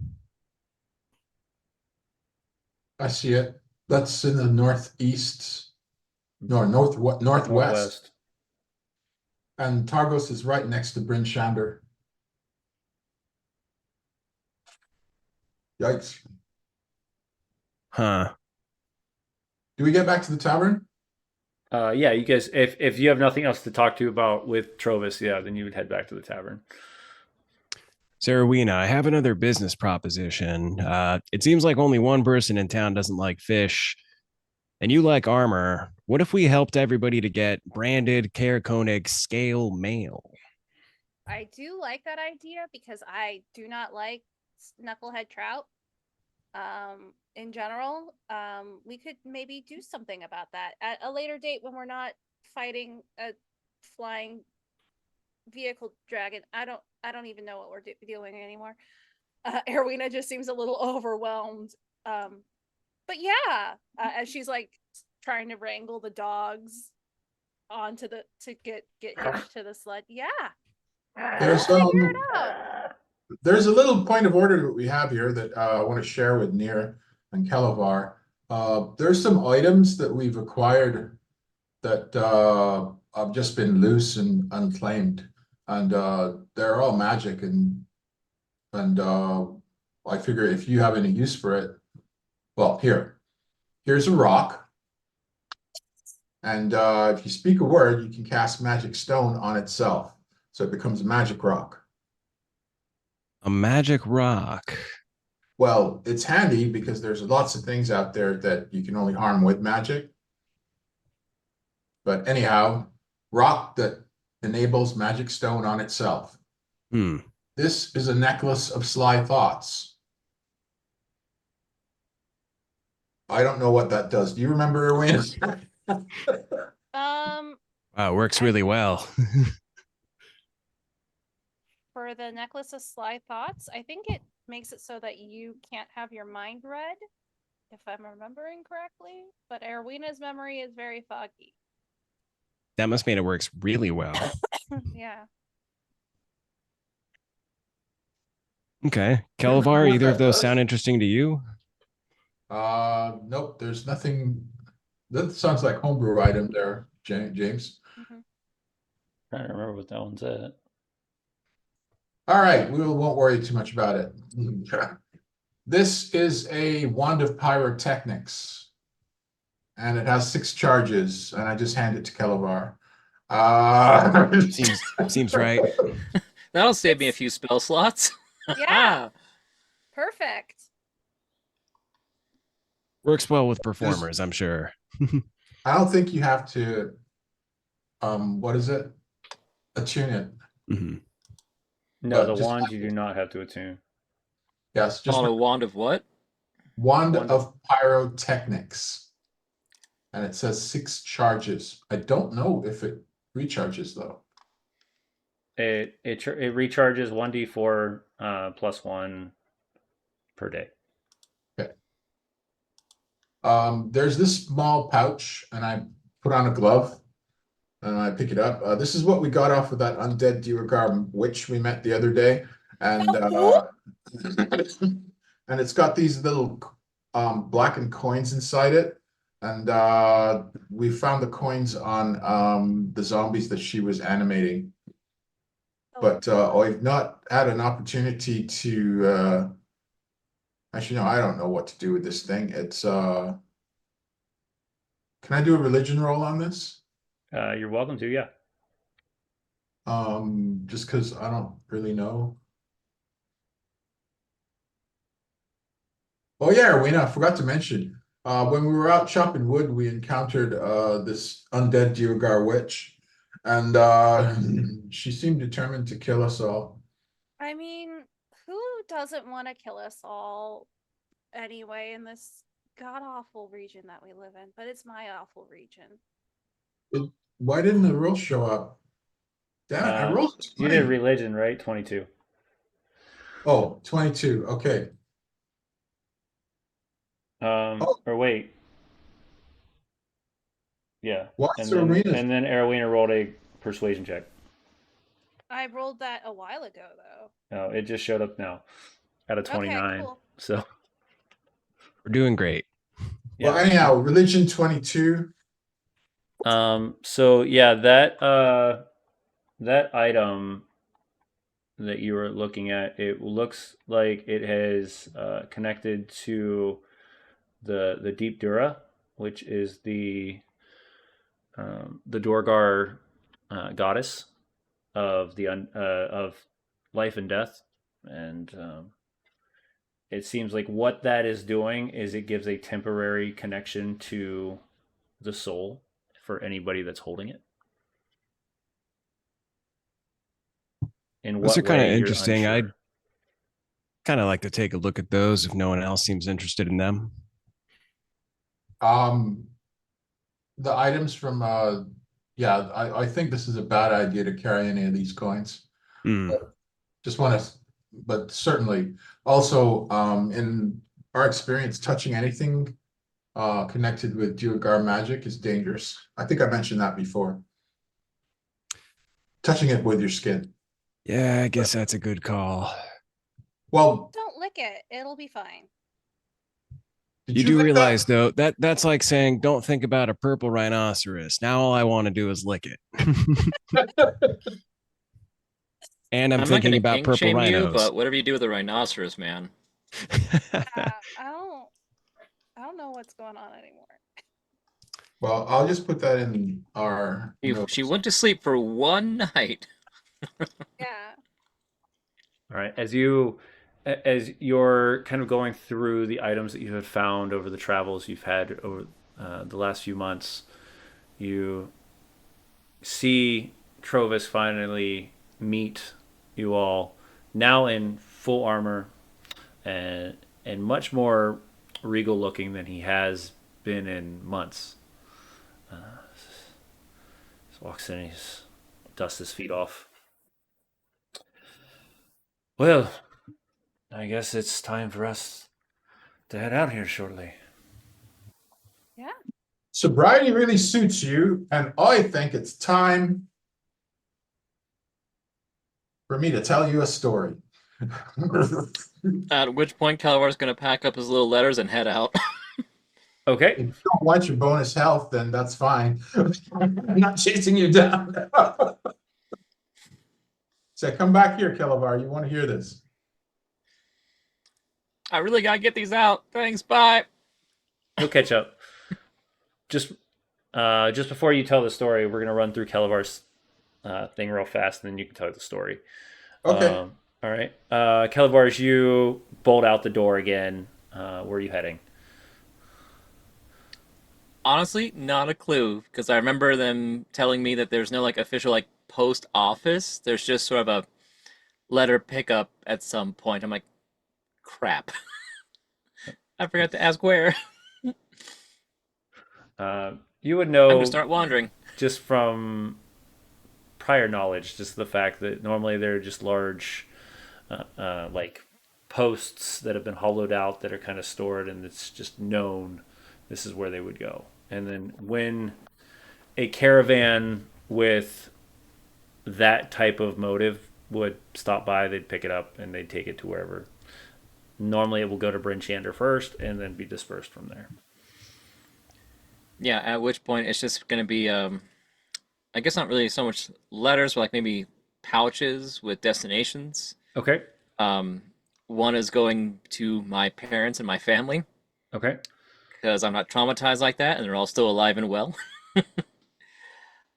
I see it. That's in the northeast, northwest, Northwest. and Targos is right next to Bryn Shander. Yikes. Huh. Do we get back to the tavern? Yeah, you guys, if you have nothing else to talk to about with Trovis, yeah, then you would head back to the tavern. Aerwyna, I have another business proposition. It seems like only one person in town doesn't like fish, and you like armor. What if we helped everybody to get branded Care Koenig scale mail? I do like that idea because I do not like knucklehead trout. In general, we could maybe do something about that at a later date when we're not fighting a flying vehicle dragon. I don't even know what we're doing anymore. Aerwyna just seems a little overwhelmed. But yeah, as she's like trying to wrangle the dogs onto the to get hitched to the sled. Yeah, There's figure it out. there's a little point of order that we have here that I want to share with Nier and Kelevar. There's some items that we've acquired that have just been loose and unclaimed, and they're all magic, and I figure if you have any use for it, well, here's a rock, and if you speak a word, you can cast magic stone on itself, so it becomes a magic rock. A magic rock. Well, it's handy because there's lots of things out there that you can only harm with magic. But anyhow, rock that enables magic stone on itself. This is a necklace of sly thoughts. I don't know what that does. Do you remember, Aerwyna? Wow, works really well. For the necklace of sly thoughts, I think it makes it so that you can't have your mind read, if I'm remembering correctly. But Aerwyna's memory is very foggy. That must mean it works really well. Yeah. Okay. Kelevar, either of those sound interesting to you? Nope, there's nothing. That sounds like homebrew item there, James. Mhm. I don't remember what that one said. All right, we won't worry too much about it. This is a wand of pyrotechnics, and it has 6 charges, and I just hand it to Kelevar. Seems right. That'll save me a few spell slots. Yeah. Perfect. Works well with performers, I'm sure. I don't think you have to, what is it? Attune it. No, But the just- wand you do not have to attune. Yes, just On a wand of what? wand of pyrotechnics. And it says 6 charges. I don't know if it recharges though. It recharges 1d4 plus 1 per day. Okay. There's this small pouch, and I put on a glove, and I pick it up. This is what we got off of that undead Duergar witch we met the other day, and and it's got these little blackened coins inside it, and we found the coins on the zombies that she was animating. But I've not had an opportunity to actually, no, I don't know what to do with this thing. It's can I do a religion roll on this? You're welcome to, yeah. Just because I don't really know. Oh yeah, Aerwyna, I forgot to mention. When we were out chopping wood, we encountered this undead Duergar witch, and she seemed determined to kill us all. I mean, who doesn't want to kill us all anyway in this god-awful region that we live in? But it's my awful region. Why didn't the roll show up? Damn it, I rolled You 20. did religion, right? 22. Oh, 22. Okay. Or wait. Yeah. Why And is then, Aerwyna- and then Aerwyna rolled a persuasion check. I rolled that a while ago, though. No, it just showed up now at a 29. Okay, cool. So We're doing great. Well, anyhow, religion 22. So yeah, that item that you were looking at, it looks like it has connected to the Deep Dura, which is the Dorgar goddess of of life and death, and it seems like what that is doing is it gives a temporary connection to the soul for anybody that's holding it. In Those what are kind of way you're interesting. unsure. I'd kind of like to take a look at those if no one else seems interested in them. Um, the items from yeah, I think this is a bad idea to carry any of these coins. Hmm. Just want to, but certainly also in our experience, touching anything connected with Duergar magic is dangerous. I think I mentioned that before. Touching it with your skin. Yeah, I guess that's a good call. Well, Don't lick it. It'll be fine. did You you do lick realize though that that's like saying don't think about a purple rhinoceros. Now all I want to do is lick it. that? And I'm I'm not thinking gonna about kink purple shame you, rhinos. but whatever you do with a rhinoceros, man. I don't know what's going on anymore. Well, I'll just put that in our notes. She went to sleep for one night. Yeah. All right, as you're kind of going through the items that you have found over the travels you've had over the last few months, you see Trovis finally meet you all, now in full armor and much more regal looking than he has been in months. Just walks in, he's dusts his feet off. Well, I guess it's time for us to head out here shortly. Yeah. Sobriety really suits you, and I think it's time for me to tell you a story. At which point, Kelevar's gonna pack up his little letters and head out. Okay. If you don't want your bonus health, then that's fine. I'm not chasing you down. So come back here, Kelevar. You want to hear this? I really gotta get these out. Thanks, bye. He'll catch up. Just before you tell the story, we're gonna run through Kelevar's thing real fast, and then you can tell the story. Okay. All right. Kelevar, as you bolt out the door again, where are you heading? Honestly, not a clue, because I remember them telling me that there's no like official like post office. There's just sort of a letter pickup at some point. I'm like, crap. I forgot to ask where. You would I'm know gonna start wandering. just from prior knowledge, just the fact that normally they're just large, like posts that have been hollowed out that are kind of stored, and it's just known this is where they would go. And then when a caravan with that type of motive would stop by, they'd pick it up and they'd take it to wherever. Normally, it will go to Bryn Shander first, and then be dispersed from there. Yeah, at which point it's just gonna be I guess not really so much letters, but like maybe pouches with destinations. Okay. Um, one is going to my parents and my family Okay. because I'm not traumatized like that, and they're all still alive and well.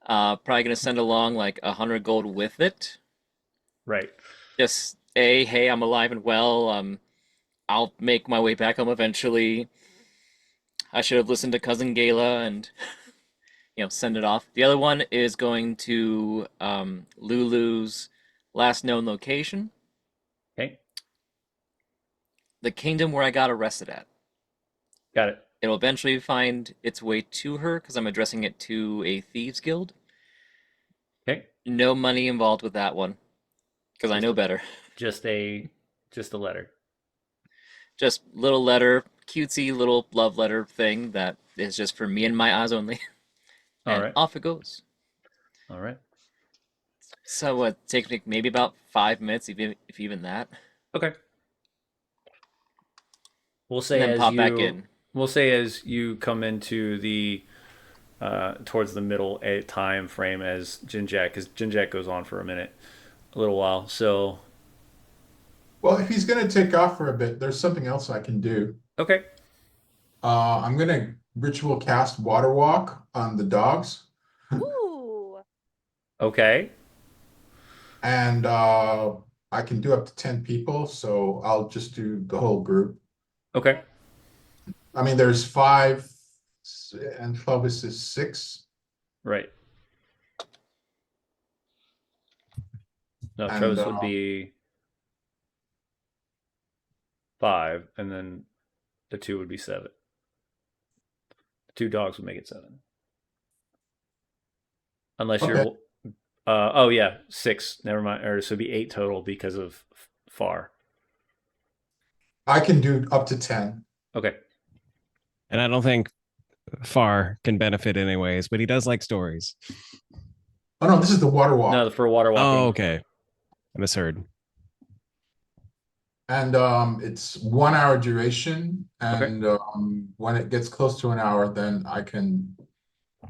Probably gonna send along like 100 gold with it. Right. Just a hey, I'm alive and well. I'll make my way back home eventually. I should have listened to Cousin Gala and send it off. The other one is going to Lulu's last known location, Okay. the kingdom where I got arrested at. Got it. It'll eventually find its way to her because I'm addressing it to a thieves guild. Okay. No money involved with that one because I know better. Just a letter. Just little letter, cutesy little love letter thing that is just for me and my eyes only. All And right. off it goes. All right. So what takes me maybe about 5 minutes, if even that. Okay. We'll And say then as pop you back in. we'll say as you come into the towards the middle time frame as Ginjack, because Ginjack goes on for a little while. So Well, if he's gonna take off for a bit, there's something else I can do. okay, I'm gonna ritual cast Water Walk on the dogs, Ooh. okay, and I can do up to 10 people, so I'll just do the whole group. okay. I mean, there's 5 and Clovis is 6. Right. No, And Travis would be 5, and then the 2 would be 7. The 2 dogs would make it 7. Unless Okay. you're oh yeah, 6. Never mind. Or so it'd be 8 total because of far. I can do up to 10. Okay. And I don't think Far can benefit anyways, but he does like stories. Oh no, this is the Water Walk. No, for water walking. Oh, okay. I misheard. And it's 1 hour duration, and when it gets close to an hour, then I can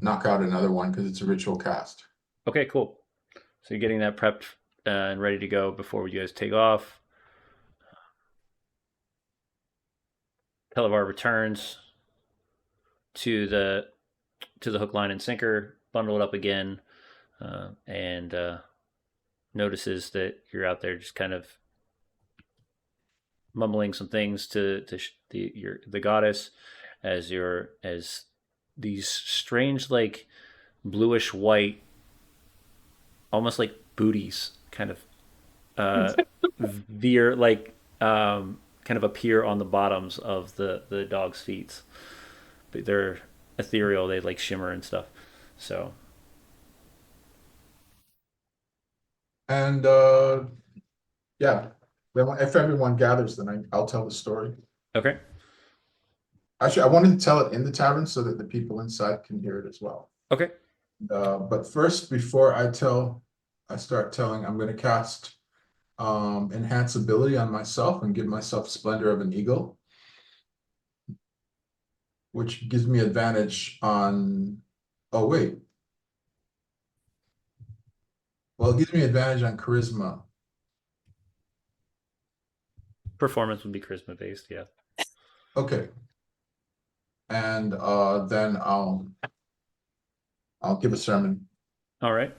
knock out another one because it's a ritual cast. Okay, cool. So you're getting that prepped and ready to go before you guys take off. Kelevar returns to the hook, line, and sinker, bundle it up again, and notices that you're out there just kind of mumbling some things to the goddess as these strange, like bluish white, almost like booties kind of veer, like kind of appear on the bottoms of the dog's feet. But they're ethereal, they like shimmer and stuff. So And yeah, if everyone gathers, then I'll tell the story. okay. Actually, I wanted to tell it in the tavern so that the people inside can hear it as well. Okay. But first, before I start telling, I'm going to cast enhance ability on myself and give myself Splendor of an Eagle, which gives me advantage on. Oh wait. Well, it gives me advantage on charisma. Performance would be charisma based, yeah. Okay. And then I'll give a sermon. All right.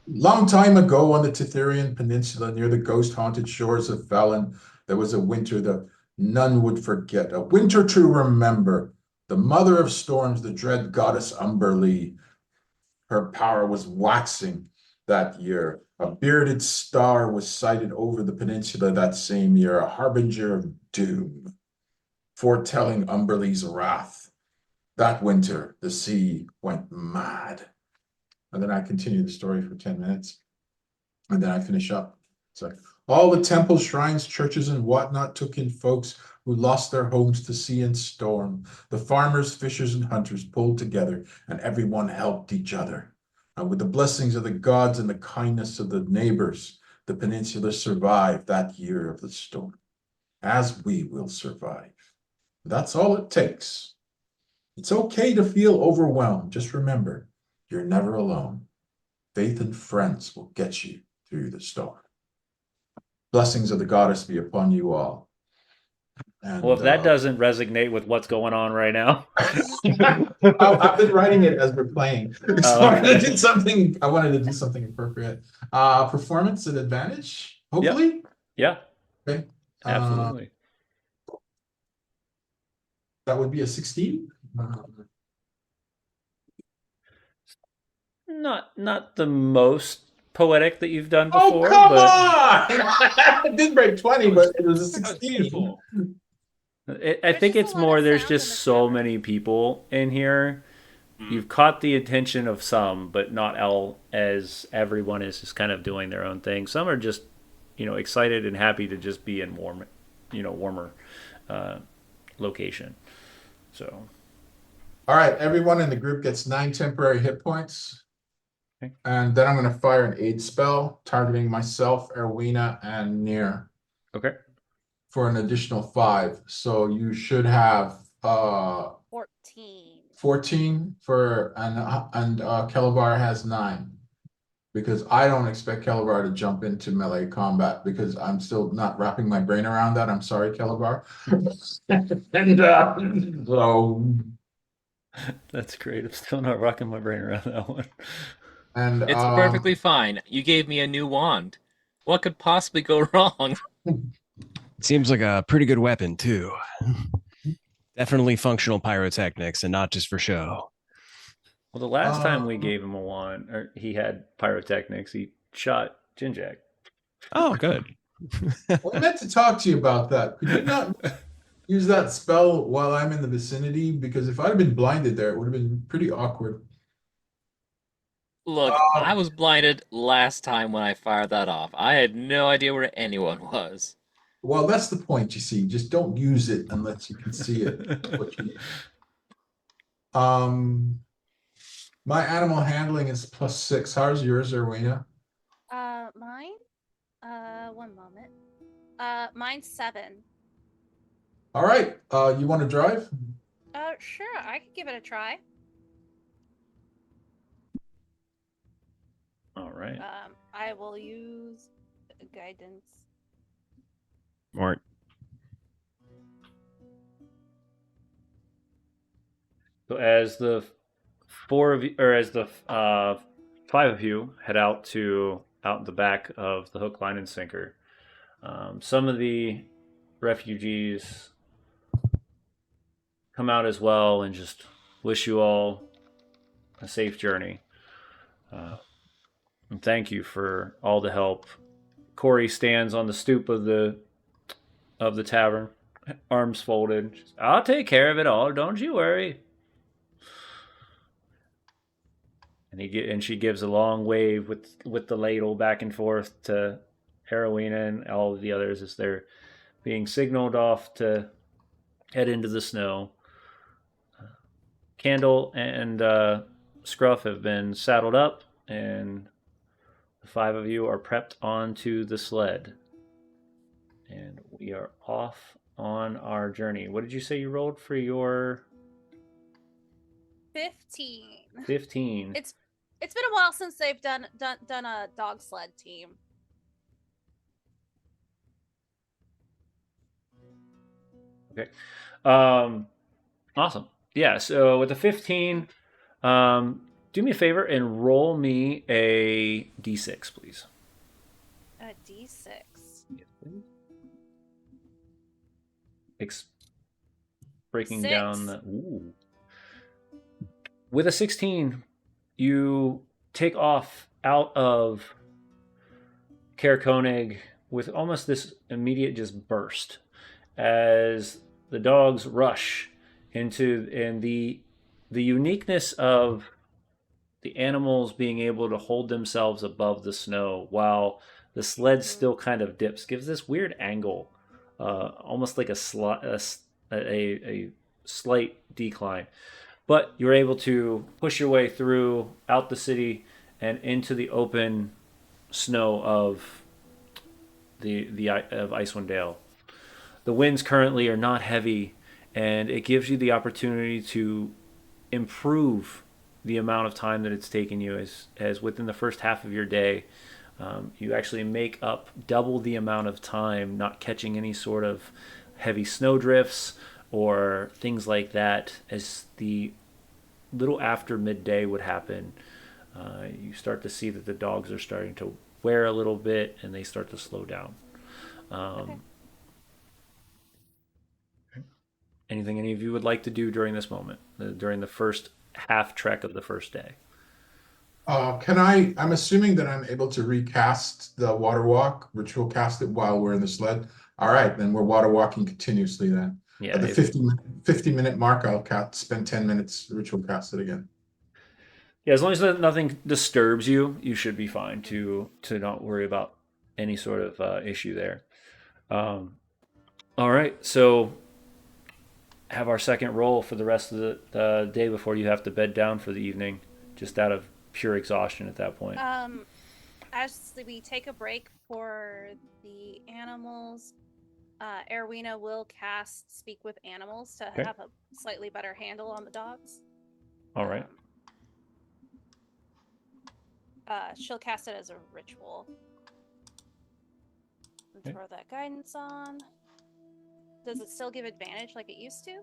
Long time ago on the Titherian Peninsula near the ghost-haunted shores of Valen, there was a winter that none would forget, a winter to remember. The mother of storms, the dread goddess Umberlee, her power was waxing that year. A bearded star was sighted over the peninsula that same year, a harbinger of doom, foretelling Umberlee's wrath. That winter, the sea went mad. And then I continue the story for 10 minutes. And then I finish up. So all the temples, shrines, churches, and whatnot took in folks who lost their homes to sea and storm. The farmers, fishers, and hunters pulled together, and everyone helped each other. And with the blessings of the gods and the kindness of the neighbors, the peninsula survived that year of the storm, as we will survive. That's all it takes. It's okay to feel overwhelmed. Just remember, you're never alone. Faith and friends will get you through the storm. Blessings of the goddess be upon you all. And, Well, if that doesn't resonate with what's going on right now. I've been writing it as we're playing. So I wanted to do something appropriate. Performance at advantage, hopefully. Yeah. Okay. Absolutely. That would be a 16. Not the most poetic that you've done Oh, before, come but on! It did break 20, but it was a 16. Beautiful. I think just it's a lot more of there's sound just in the so tavern. many people in here. You've caught the attention of some, but not all, as everyone is just kind of doing their own thing. Some are just, excited and happy to just be in warmer location. So, All right, everyone in the group gets 9 temporary hit points. Okay. And then I'm going to fire an aid spell targeting myself, Aerwyna, and Nier okay. for an additional 5. So you should have uh 14. 14 for and Kelevar has 9. Because I don't expect Kelevar to jump into melee combat because I'm still not wrapping my brain around that. I'm sorry, Kelevar. And so That's great. I'm still not rocking my brain around that one. and It's perfectly fine. You gave me a new wand. What could possibly go wrong? Seems like a pretty good weapon, too. Definitely functional pyrotechnics and not just for show. Well, the last time we um, gave him a wand, or he had pyrotechnics, he shot Ginjack. Oh, good. I meant to talk to you about that. Could you not use that spell while I'm in the vicinity? Because if I'd have been blinded there, it would have been pretty awkward. Look, I Um, was blinded last time when I fired that off. I had no idea where anyone was. well, that's the point, you see. Just don't use it unless you can see it. What you need. My animal handling is +6. How's yours, Aerwyna? Mine? One moment. Mine's 7. All right. You want to drive? Sure, I could give it a try. All right. I will use guidance. Mort. So as the four of you, or as the 5 of you head out the back of the hook, line, and sinker, some of the refugees come out as well and just wish you all a safe journey. And thank you for all the help. Corey stands on the stoop of the tavern, arms folded. I'll take care of it all. Don't you worry. And she gives a long wave with the ladle back and forth to Aerwyna and all of the others as they're being signaled off to head into the snow. Candle and Scruff have been saddled up, and the 5 of you are prepped onto the sled. And we are off on our journey. What did you say you rolled for your 15. 15? It's been a while since they've done a dog sled team. Okay. Awesome. Yeah, so with the 15, do me a favor and roll me a d6, please. A D6. Yes, please. Breaking 6. down the... Ooh. With a 16, you take off out of Caer Konig with almost this immediate just burst as the dogs rush into, and the uniqueness of the animals being able to hold themselves above the snow while the sled still kind of dips gives this weird angle, almost like a slight decline. But you're able to push your way through out the city and into the open snow of of Icewind Dale. The winds currently are not heavy, and it gives you the opportunity to improve the amount of time that it's taken you as within the first half of your day. You actually make up double the amount of time not catching any sort of heavy snow drifts or things like that. As the little after midday would happen, you start to see that the dogs are starting to wear a little bit and they start to slow down. Okay. Anything any of you would like to do during this moment, during the first half trek of the first day? I'm assuming that I'm able to recast the water walk, ritual cast it while we're in the sled. All right, then we're water walking continuously then. Yeah, At the 50-minute mark, I'll spend 10 minutes ritual cast it again. yeah. As long as nothing disturbs you, you should be fine to not worry about any sort of issue there. All right, so have our second roll for the rest of the day before you have to bed down for the evening, just out of pure exhaustion at that point. As we take a break for the animals, Aerwyna will cast Speak with Animals to Okay. have a slightly better handle on the dogs. All right. She'll cast it as a ritual. And Okay. throw that guidance on. Does it still give advantage like it used to?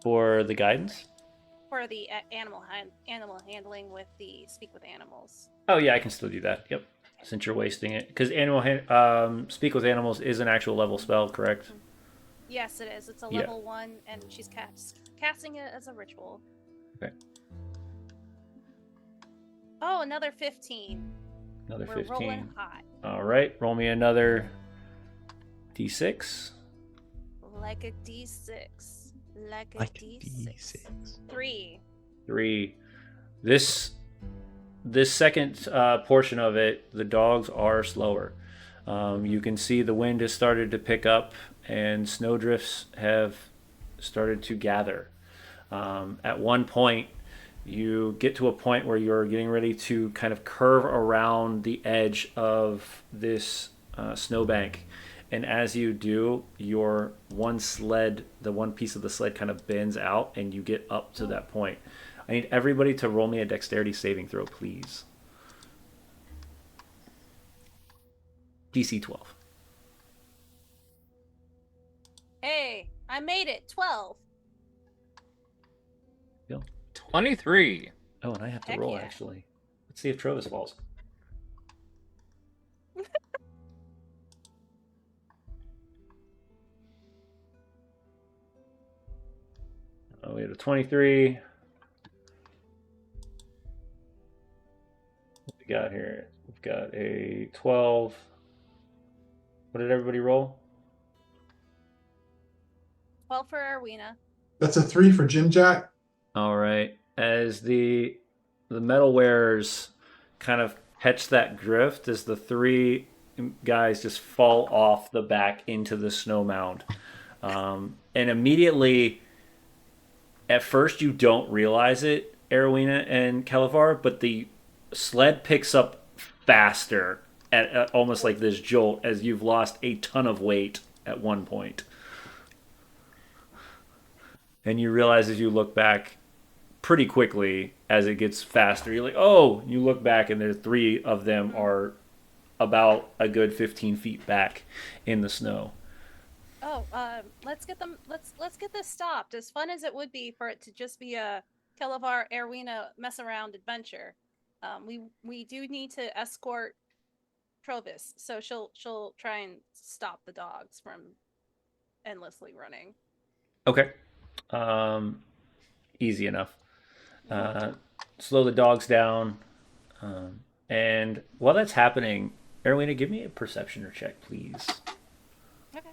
For the guidance? For the animal handling with the Speak with Animals. Oh yeah, I can still do that. Yep. Since you're wasting it, because Speak with Animals is an actual level spell, correct? Mm-hmm. Yes, it is. It's a Yeah. level 1, and she's casting it as a ritual. Okay. Oh, another 15. Another We're 15. rolling hot. All right, roll me another d6. Like a D6. Like a Like a D6. D6. 3. 3. This second portion of it, the dogs are slower. You can see the wind has started to pick up, and snowdrifts have started to gather. At one point, you get to a point where you're getting ready to kind of curve around the edge of this snowbank. And as you do, your the one piece of the sled kind of bends out, and you get up to that point. I need everybody to roll me a dexterity saving throw, please. DC 12. Hey, I made it. 12. 23. Oh, and I have to Heck roll, yeah. actually. Let's see if Trovis falls. Oh, we had a 23. What we got here? We've got a 12. What did everybody roll? 12 for Aerwyna. That's a 3 for Ginjack. All right. As the metal wearers kind of catch that drift, as the 3 guys just fall off the back into the snow mound, and immediately, at first you don't realize it, Aerwyna and Kelevar, but the sled picks up faster at almost like this jolt as you've lost a ton of weight at one point. And you realize as you look back pretty quickly as it gets faster, you're like, oh, you look back and there's 3 of them are about a good 15 feet back in the snow. Oh, let's get them. Let's get this stopped. As fun as it would be for it to just be a Kelevar Aerwyna mess around adventure, we do need to escort Trovis, so she'll try and stop the dogs from endlessly running. Okay. Easy enough. Slow the dogs down. And while that's happening, Aerwyna, give me a perception check, please. Okay.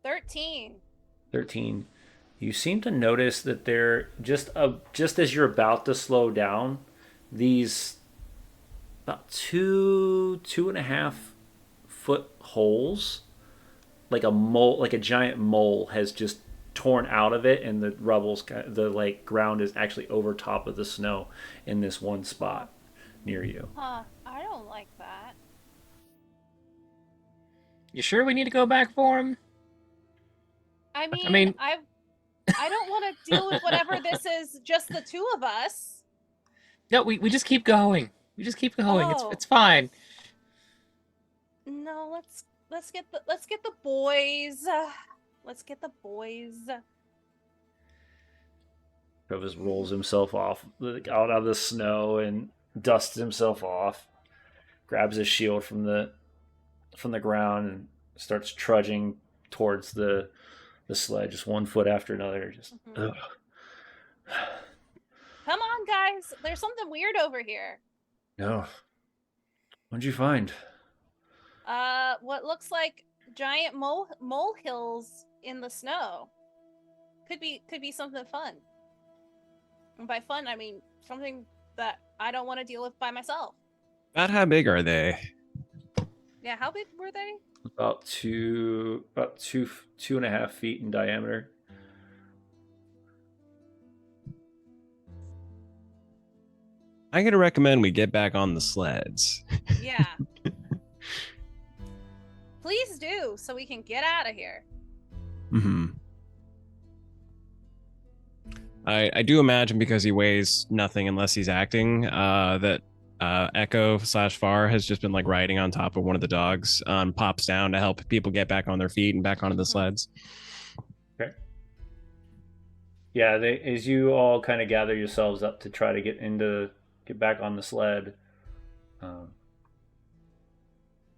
13. 13. You seem to notice that they're just as you're about to slow down, these about 2.5 foot holes, like a giant mole has just torn out of it, and the ground is actually over top of the snow in this one spot near you. Huh. I don't like that. You sure we need to go back for him? I mean- mean, I don't want to deal with whatever this is. Just the 2 of us. No, we just keep going. We just keep going. Oh. It's fine. No, let's get the boys. Let's get the boys. Travis rolls himself off out of the snow and dusts himself off, grabs his shield from the ground, and starts trudging towards the sled, just one foot after another. Just ugh. Come on, guys. There's something weird over here. No. What'd you find? What looks like giant molehills in the snow. Could be something fun. And by fun, I mean something that I don't want to deal with by myself. About how big are they? Yeah, how big were they? About 2.5 feet in diameter. I'm gonna recommend we get back on the sleds. Yeah. Please do, so we can get out of here. Mm-hmm. I do imagine, because he weighs nothing unless he's acting, that Echo / Far has just been like riding on top of one of the dogs, pops down to help people get back on their feet and back onto the sleds. Okay. Yeah, as you all kind of gather yourselves up to try to get back on the sled,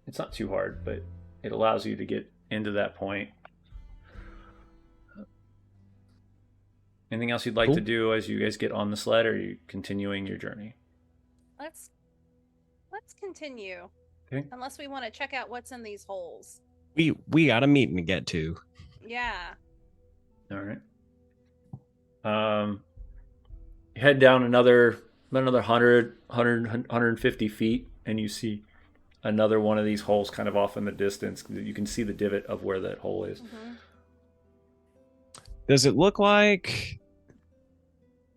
it's not too hard, but it allows you to get into that point. Anything else you'd like to do as you guys get on the sled, or are you continuing your journey? Let's continue. Okay. Unless we want to check out what's in these holes. We got a meeting to get to. Yeah. All right. Head down another 150 feet, and you see another one of these holes kind of off in the distance. You can see the divot of where that hole is. Mm-hmm. Does it look like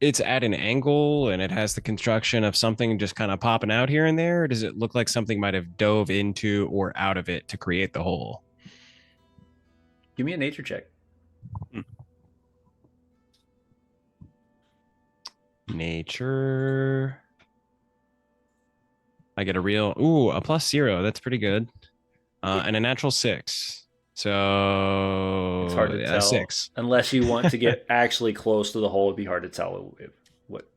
it's at an angle and it has the construction of something just kind of popping out here and there? Or does it look like something might have dove into or out of it to create the hole? Give me a nature check. Nature. I get a +0. That's pretty good. And a natural 6. So It's hard to tell. 6. Unless you want to get actually close to the hole, it'd be hard to tell what.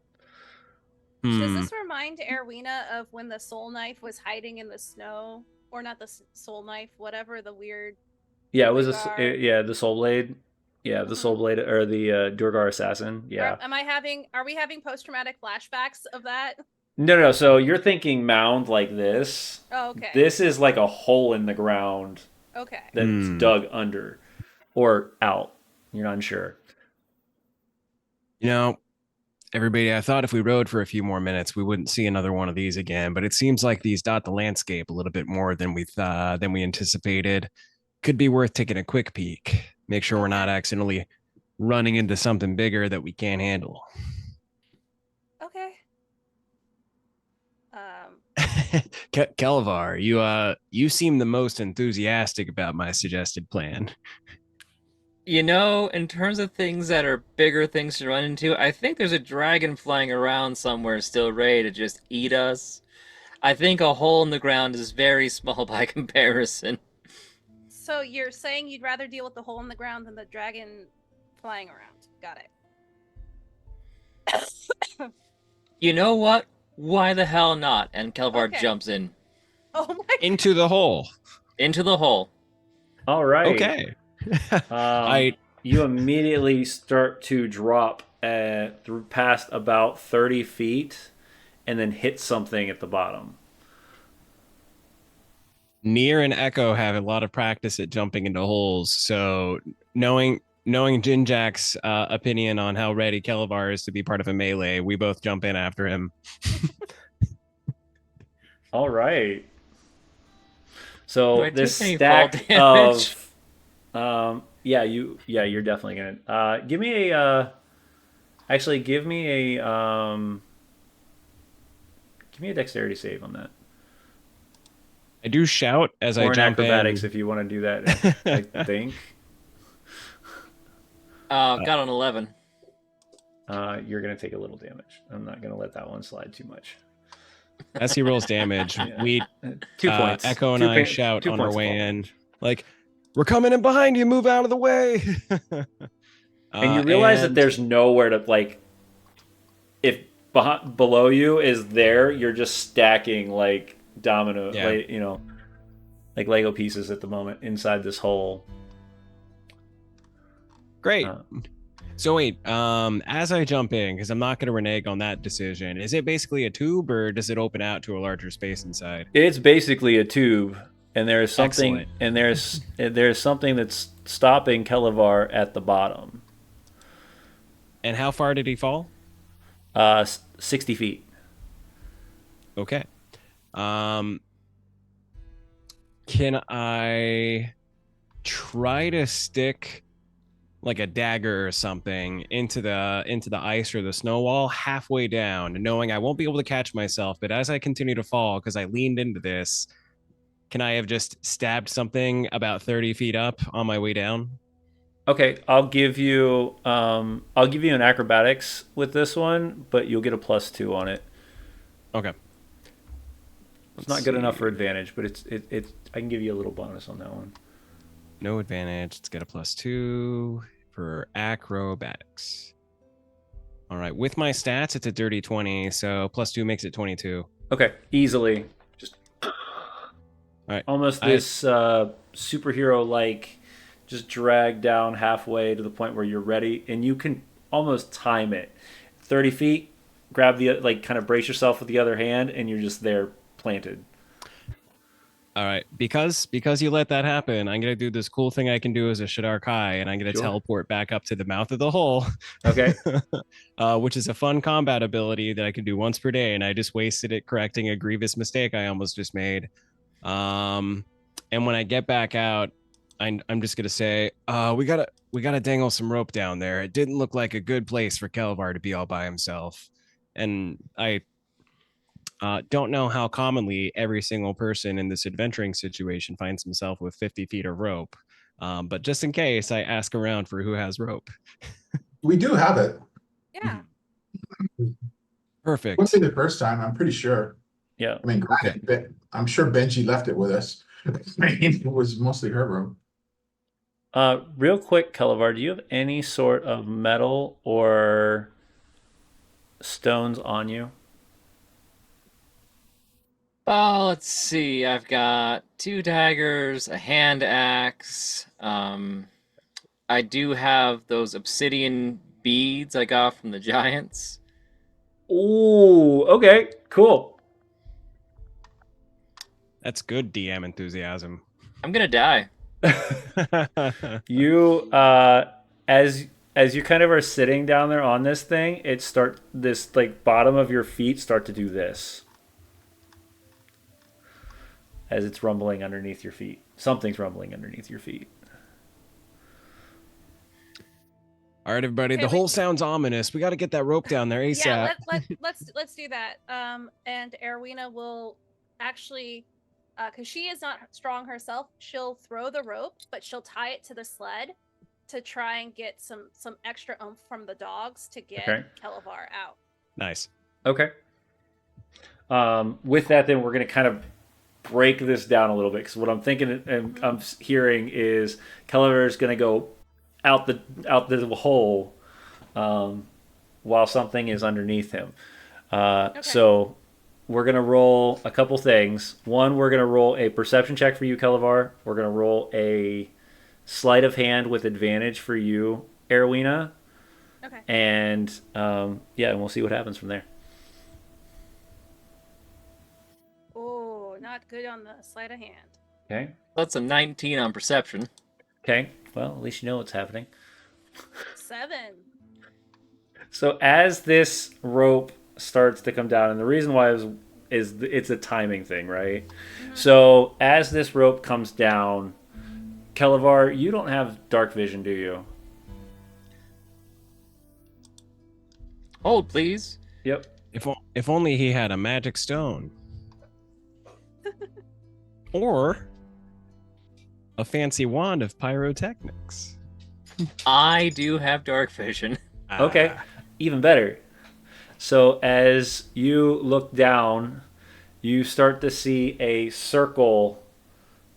Does this remind Aerwyna of when the soul knife was hiding in the snow? Or not the soul knife, whatever the weird... Yeah, it was the soul blade. Yeah, the soul blade, or the Durgar assassin. Yeah. Are we having post-traumatic flashbacks of that? No. So you're thinking mound like this. Oh, okay. This is like a hole in the ground. Okay. That's dug under or out. You're not sure. You know, everybody, I thought if we rode for a few more minutes, we wouldn't see another one of these again. But it seems like these dot the landscape a little bit more than we anticipated. Could be worth taking a quick peek. Make sure we're not accidentally running into something bigger that we can't handle. Okay. Kelevar, you seem the most enthusiastic about my suggested plan. You know, in terms of things that are bigger things to run into, I think there's a dragon flying around somewhere still ready to just eat us. I think a hole in the ground is very small by comparison. So you're saying you'd rather deal with the hole in the ground than the dragon flying around. Got it. You know what? Why the hell not? And Kelevar jumps in. Oh my God. Into the hole. Into the hole. All right. Okay. You immediately start to drop through past about 30 feet and then hit something at the bottom. Nier and Echo have a lot of practice at jumping into holes, so knowing Ginjack's opinion on how ready Kelevar is to be part of a melee, we both jump in after him. All right. So this any stack fall of, you're definitely gonna give me a dexterity save on that. I do shout as I jump acrobatics in. if you want to do that. I think. Got an 11. You're gonna take a little damage. I'm not gonna let that one slide too much. As he rolls damage, we 2 points. Echo and I shout on our way in, like, "We're coming in behind you! Move out of the way!" And you realize that there's nowhere to, like, if below you is there, you're just stacking like domino, like Lego pieces at the moment inside this hole. Great. So wait, as I jump in, because I'm not going to renege on that decision, is it basically a tube or does it open out to a larger space inside? It's basically a tube, and there's something, Excellent. and there's something that's stopping Kelevar at the bottom. And how far did he fall? 60 feet. Okay. Can I try to stick like a dagger or something into the ice or the snow wall halfway down, knowing I won't be able to catch myself, but as I continue to fall, because I leaned into this, can I have just stabbed something about 30 feet up on my way down? Okay, I'll give you an acrobatics with this one, but you'll get a +2 on it. Okay. It's not good enough for advantage, but it's I can give you a little bonus on that one. No advantage. Let's get a +2 for acrobatics. All right. With my stats, it's a dirty 20, so +2 makes it 22. Okay, easily. Just All right. almost this superhero like just drag down halfway to the point where you're ready, and you can almost time it. 30 feet, grab the like kind of brace yourself with the other hand, and you're just there planted. All right, because you let that happen, I'm gonna do this cool thing I can do as a Shadar Kai, and I'm gonna Sure. teleport back up to the mouth of the hole. Okay. Which is a fun combat ability that I can do once per day, and I just wasted it correcting a grievous mistake I almost just made. And when I get back out, I'm just gonna say, we gotta dangle some rope down there. It didn't look like a good place for Kelevar to be all by himself, and I don't know how commonly every single person in this adventuring situation finds himself with 50 feet of rope. But just in case, I ask around for who has rope. We do have it. Yeah. Perfect. Wouldn't say the first time, I'm pretty sure. Yeah. I mean, granted, I'm sure Benji left it with us. I mean, it was mostly her room. Real quick, Kelevar, do you have any sort of metal or stones on you? Oh, let's see. I've got 2 daggers, a hand axe. I do have those obsidian beads I got from the giants. Ooh, okay, cool. That's good DM enthusiasm. I'm gonna die. You as you kind of are sitting down there on this thing, this like bottom of your feet start to do this as it's rumbling underneath your feet. Something's rumbling underneath your feet. All right, everybody. Okay, The hole sounds ominous. We got to get that rope down there ASAP. Yeah, let's do that. And Aerwyna will actually, because she is not strong herself, she'll throw the rope, but she'll tie it to the sled to try and get some extra oomph from the dogs to get Okay. Kelevar out. Nice. Okay. With that, then we're going to kind of break this down a little bit, because what I'm thinking and I'm hearing is Kelevar is going to go out the hole while something is underneath him. So we're going to roll a couple things. One, we're going to roll a perception check for you, Kelevar. We're going to roll a sleight of hand with advantage for you, Aerwyna. Okay. And and we'll see what happens from there. Oh, not good on the sleight of hand. Okay. That's a 19 on perception. Okay. Well, at least you know what's happening. 7. So as this rope starts to come down, and the reason why is it's a timing thing, right? Mm-hmm. So as this rope comes down, Kelevar, you don't have dark vision, do you? Hold, please. Yep. If only he had a magic stone. Or a fancy wand of pyrotechnics. I do have dark vision. Okay. Even better. So as you look down, you start to see a circle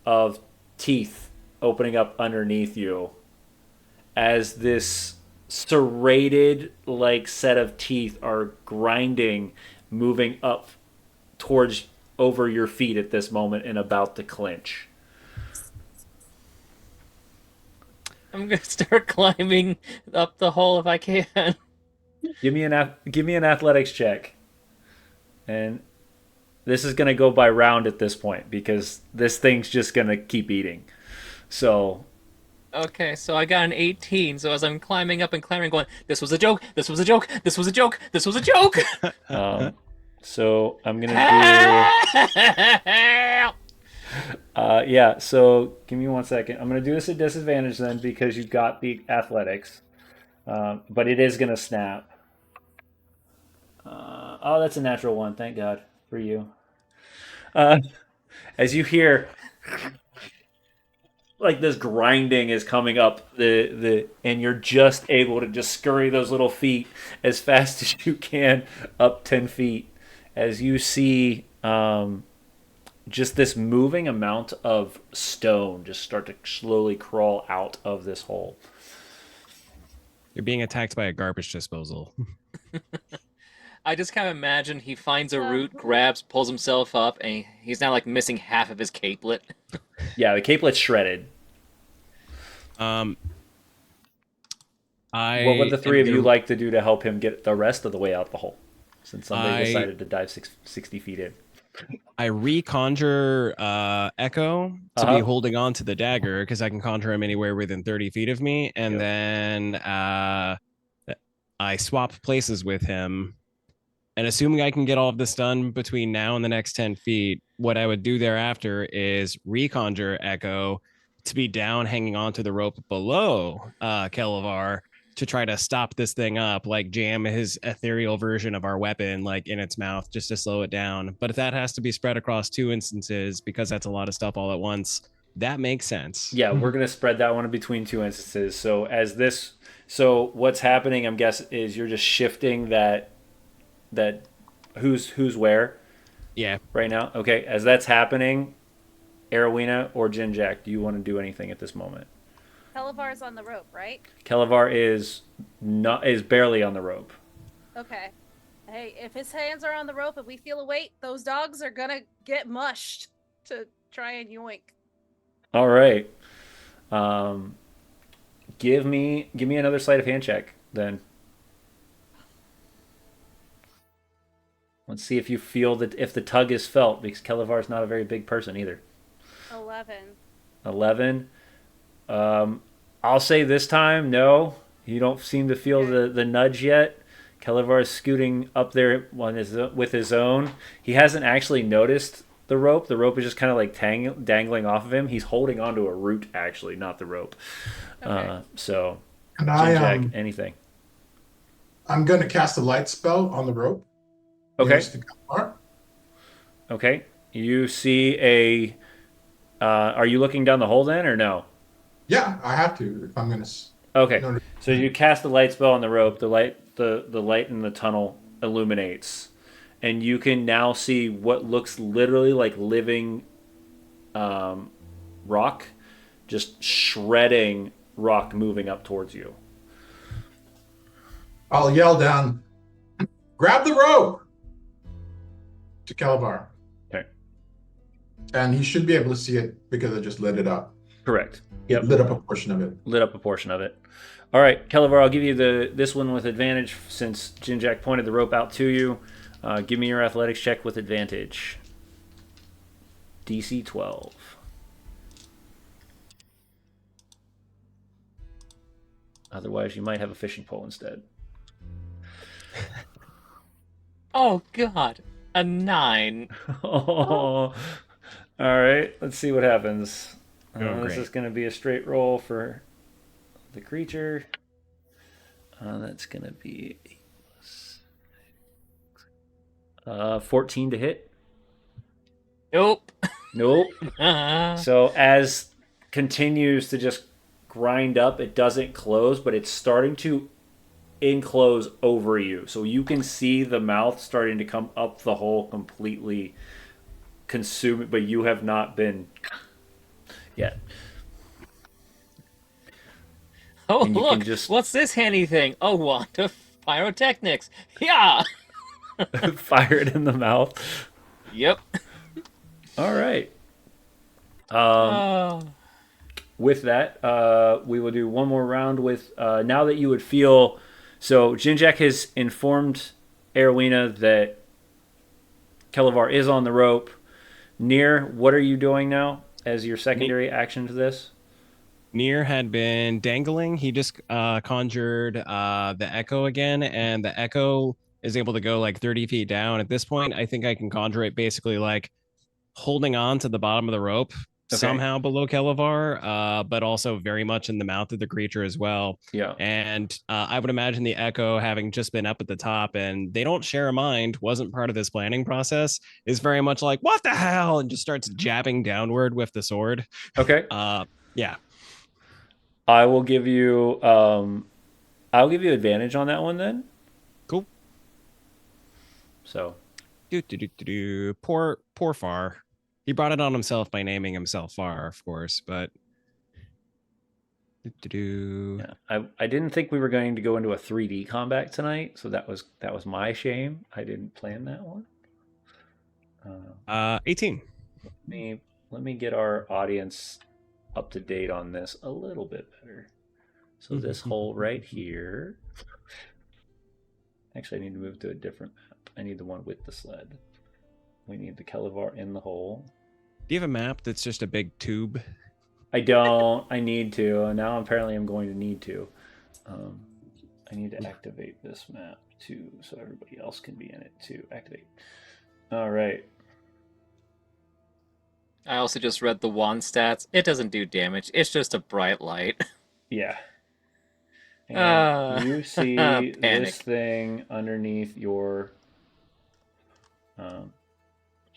of teeth opening up underneath you as this serrated like set of teeth are grinding, moving up towards over your feet at this moment and about to clinch. I'm gonna start climbing up the hole if I can. Give me an athletics check. And this is going to go by round at this point because this thing's just going to keep eating. So Okay, so I got an 18. So as I'm climbing up and clambering, going, "This was a joke. This was a joke. This was a joke. This was a joke." So I'm going to do so give me 1 second. I'm going to do this at disadvantage then because you got the athletics. But it is going to snap. That's a natural one. Thank God for you. as you hear like this grinding is coming up and you're just able to just scurry those little feet as fast as you can up 10 feet as you see just this moving amount of stone just start to slowly crawl out of this hole. You're being attacked by a garbage disposal. I just kind of imagine he finds a root, grabs, pulls himself up, and he's now like missing half of his capelet. Yeah, the capelet's shredded. What What would the three of you like to do to help him get the rest of the way out the hole? Since somebody decided to dive 60 feet in. I reconjure Echo to be holding on to the dagger because I can conjure him anywhere within 30 feet of me. And then I swap places with him. And assuming I can get all of this done between now and the next 10 feet, what I would do thereafter is reconjure Echo to be down hanging onto the rope below Kelevar to try to stop this thing up, like jam his ethereal version of our weapon like in its mouth just to slow it down. But if that has to be spread across 2 instances because that's a lot of stuff all at once, that makes sense. Yeah, we're gonna spread that one between 2 instances. So what's happening, I'm guessing, is you're just shifting that who's where. Yeah. Right now. Okay, as that's happening, Aerwyna or Ginjack, do you want to do anything at this moment? Kelevar's on the rope, right? Kelevar is barely on the rope. Okay. Hey, if his hands are on the rope and we feel a weight, those dogs are gonna get mushed to try and yoink. All right. Give me another sleight of hand check then. Let's see if you feel that if the tug is felt, because Kelevar's not a very big person either. 11. 11. I'll say this time, no. You don't seem to feel the nudge yet. Kelevar is scooting up there with his own. He hasn't actually noticed the rope. The rope is just kind of like dangling off of him. He's holding onto a root, actually, not the rope. Okay. So, And Ginjack, anything. I'm going to cast a light spell on the rope. Okay. Kelevar. Okay. You see are you looking down the hole then, or no? Yeah, I have to if I'm going to. Okay. So you cast the light spell on the rope. The light in the tunnel illuminates, and you can now see what looks literally like living rock, just shredding rock moving up towards you. I'll yell down, grab the rope to Kelevar. Okay. And he should be able to see it because I just lit it up. Correct. It lit up a portion of it. Lit up a portion of it. All right, Kelevar, I'll give you this one with advantage since Ginjack pointed the rope out to you. Give me your athletics check with advantage. DC 12. Otherwise, you might have a fishing pole instead. Oh God, a 9. All right, let's see what happens. This Great. is going to be a straight roll for the creature. That's going to be 14 to hit. Nope. Nope. So as continues to just grind up, it doesn't close, but it's starting to enclose over you. So you can see the mouth starting to come up the hole, completely consume it, but you have not been yet. Oh, And you look, can just- what's this handy thing? Oh, wand of pyrotechnics. Yeah. Fire it in the mouth. Yep. All right. Oh. With that, we will do one more round with now that you would feel. So Ginjack has informed Aerwyna that Kelevar is on the rope. Nier, what are you doing now as your secondary action to this? Nier had been dangling. He just conjured the echo again, and the echo is able to go like 30 feet down. At this point, I think I can conjure it basically like holding on to the bottom of the rope somehow below Kelevar, but also very much in the mouth of the creature as well. Yeah. And I would imagine the Echo, having just been up at the top and they don't share a mind, wasn't part of this planning process, is very much like, what the hell? And just starts jabbing downward with the sword. Okay. Yeah. I will give you I'll give you advantage on that one then. Cool. So Poor Far. He brought it on himself by naming himself Far, of course, but yeah, I didn't think we were going to go into a 3D combat tonight, so that was my shame. I didn't plan that one. 18. Let me get our audience up to date on this a little bit better. So this hole right here. Actually, I need to move to a different map. I need the one with the sled. We need the Kelevar in the hole. Do you have a map that's just a big tube? I don't. I need to. And now apparently I'm going to need to. I need to activate this map too, so everybody else can be in it too. Activate. All right. I also just read the wand stats. It doesn't do damage. It's just a bright light. Yeah. And you see Panic. this thing underneath your. So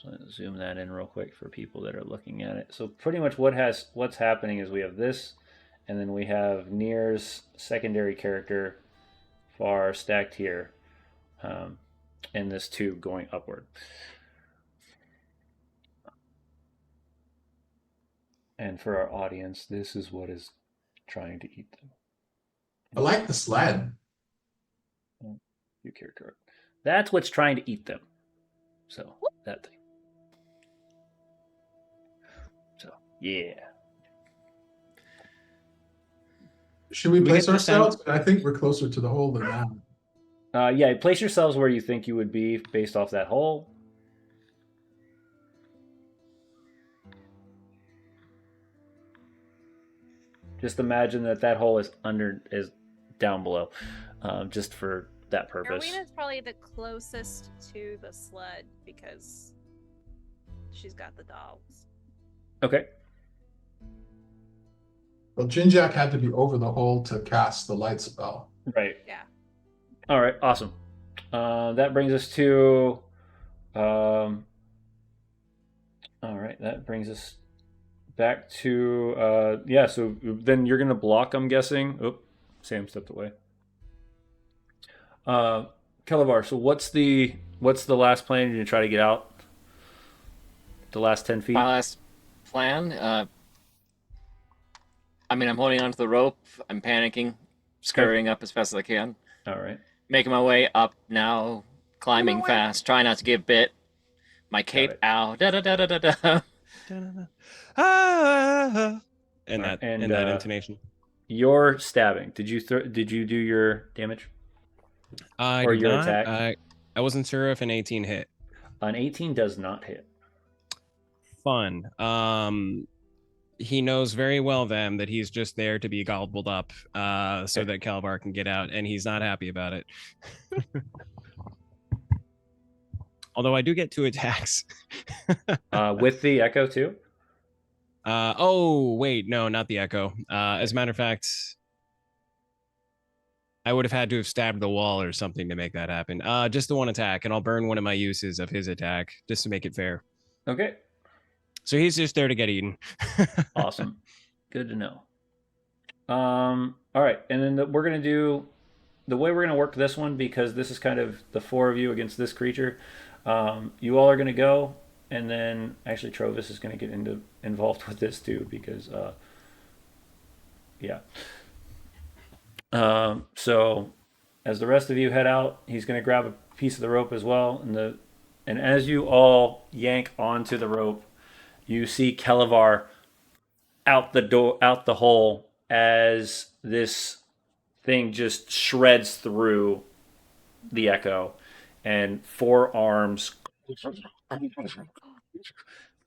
let's zoom that in real quick for people that are looking at it. So pretty much what's happening is we have this, and then we have Nier's secondary character, Far, stacked here, and this tube going upward. And for our audience, this is what is trying to eat them. I like the sled. Your character. That's what's trying to eat them. So that thing. So yeah. Should we We place get to send- ourselves? I think we're closer to the hole than that. Yeah, place yourselves where you think you would be based off that hole. Just imagine that hole is down below, just for that purpose. Aerwyna is probably the closest to the sled because she's got the dogs. Okay. Well, Ginjack had to be over the hole to cast the light spell. Right. Yeah. All right. Awesome. That brings us to. All right. That brings us back to. Yeah. So then you're gonna block. I'm guessing. Oh, Sam stepped away. Kelevar. So what's the last plan? You're gonna try to get out. The last 10 feet. My last plan. I mean, I'm holding onto the rope. I'm panicking, scurrying up as fast as I can. All right. Making my way up now, climbing fast, trying not to get bit. My cape, it. ow, da da da da da da. And Right, that and, that intonation. You're stabbing. Did you do your damage? I or did your not. attack? I wasn't sure if an 18 hit. An 18 does not hit. Fun. He knows very well then that he's just there to be gobbled up, so that Kelevar can get out, and he's not happy about it. Although I do get 2 attacks. With the echo too? Oh wait, no, not the echo. As a matter of fact, I would have had to have stabbed the wall or something to make that happen. Just the 1 attack, and I'll burn one of my uses of his attack just to make it fair. Okay. So he's just there to get eaten. Awesome. Good to know. All right, and then we're gonna do the way we're gonna work this one, because this is kind of the 4 of you against this creature. You all are gonna go, and then actually Trovis is gonna get involved with this too, because yeah. So as the rest of you head out, he's gonna grab a piece of the rope as well, and as you all yank onto the rope, you see Kelevar out the hole as this thing just shreds through the echo, and 4 arms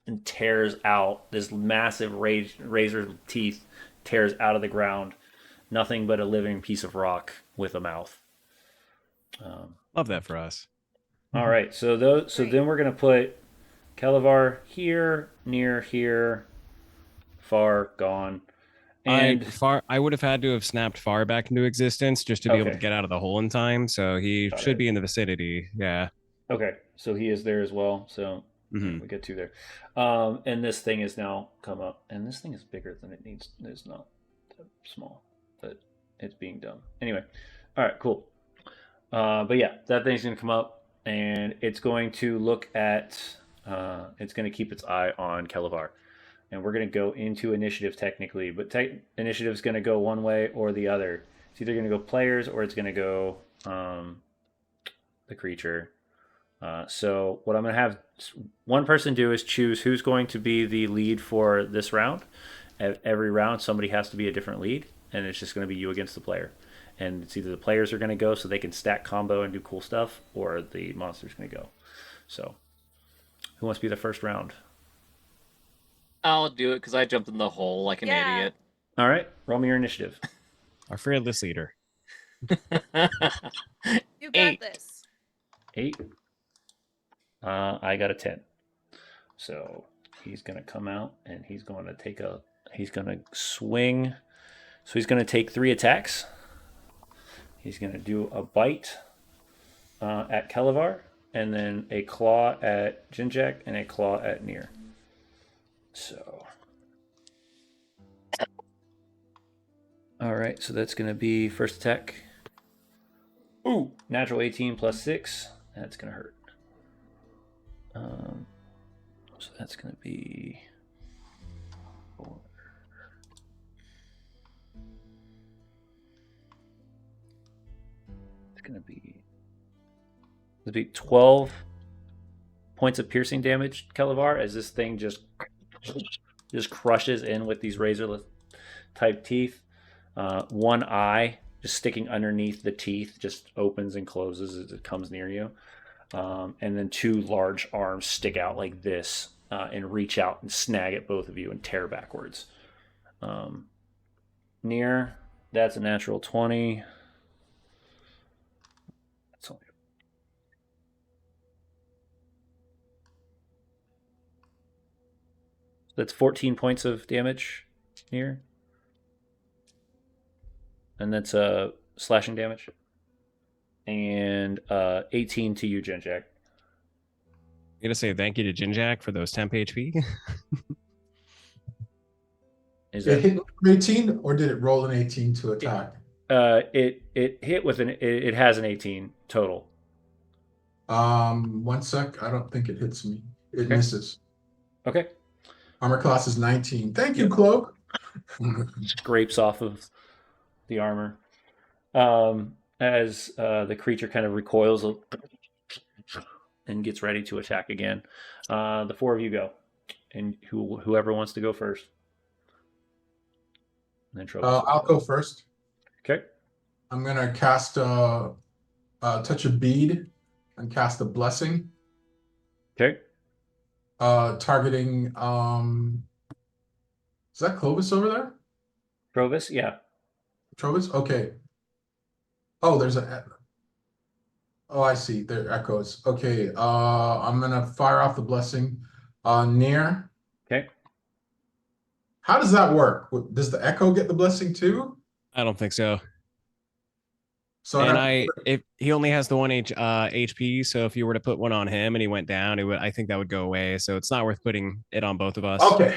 and tears out this massive razor teeth, tears out of the ground. Nothing but a living piece of rock with a mouth. Love that for us. All right, so then we're gonna put Kelevar here, Nier here, Far gone. And I would have had to have snapped Far back into existence just to be able to Okay. get out of the hole in time. So he Got should it. be in the vicinity. Yeah. Okay, so he is there as well. So Hmm. we get two there. And this thing is now come up, and this thing is bigger than it needs. It's not that small, but it's being dumb. Anyway, all right, cool. But yeah, that thing's gonna come up, and it's going to look at. It's going to keep its eye on Kelevar, and we're going to go into initiative technically. But initiative is going to go one way or the other. It's either going to go players or it's going to go the creature. So what I'm going to have one person do is choose who's going to be the lead for this round. Every round, somebody has to be a different lead, and it's just going to be you against the player. And it's either the players are going to go so they can stack combo and do cool stuff, or the monster's going to go. So, who wants to be the first round? I'll do it because I jumped in the hole like an Yeah. idiot. All right, roll me your initiative. Our fearless leader. You got 8. this. 8. I got a 10. So he's going to come out and he's going to swing. So he's going to take 3 attacks. He's going to do a bite at Kelevar, and then a claw at Ginjack, and a claw at Nier. So. All right, so that's going to be first attack. Ooh, natural 18 plus 6. That's going to hurt. So that's going to be 4. It's going to be 12 points of piercing damage, Kelevar, as this thing just crushes in with these razor type teeth. One eye just sticking underneath the teeth just opens and closes as it comes near you. And then 2 large arms stick out like this and reach out and snag at both of you and tear backwards. Nier, that's a natural 20. That's only... That's 14 points of damage, Nier. And that's slashing damage. And 18 to you, Ginjack. I'm gonna say thank you to Ginjack for those temp HP. Is It that hit for 18, or did it roll an 18 to attack? it hit with it has an 18 total. 1 sec. I don't think it hits me. It Okay. misses. Okay. Armor class is 19. Thank you, Yep. Cloak. Scrapes off of the armor. As the creature kind of recoils and gets ready to attack again. The 4 of you go, and whoever wants to go first. And then Tropus. I'll go first. Okay. I'm gonna cast touch a bead and cast a blessing. Okay. Targeting is that Clovis over there? Provis, yeah. Trovis? Okay. Oh, there's a oh, I see. There echoes. Okay, I'm gonna fire off the blessing. Nier. Okay. How does that work? Does the echo get the blessing too? I don't think so. So And if he only has the 1 HP, so if you were to put one on him and he went down, I think that would go away. So it's not worth putting it on both of us. okay.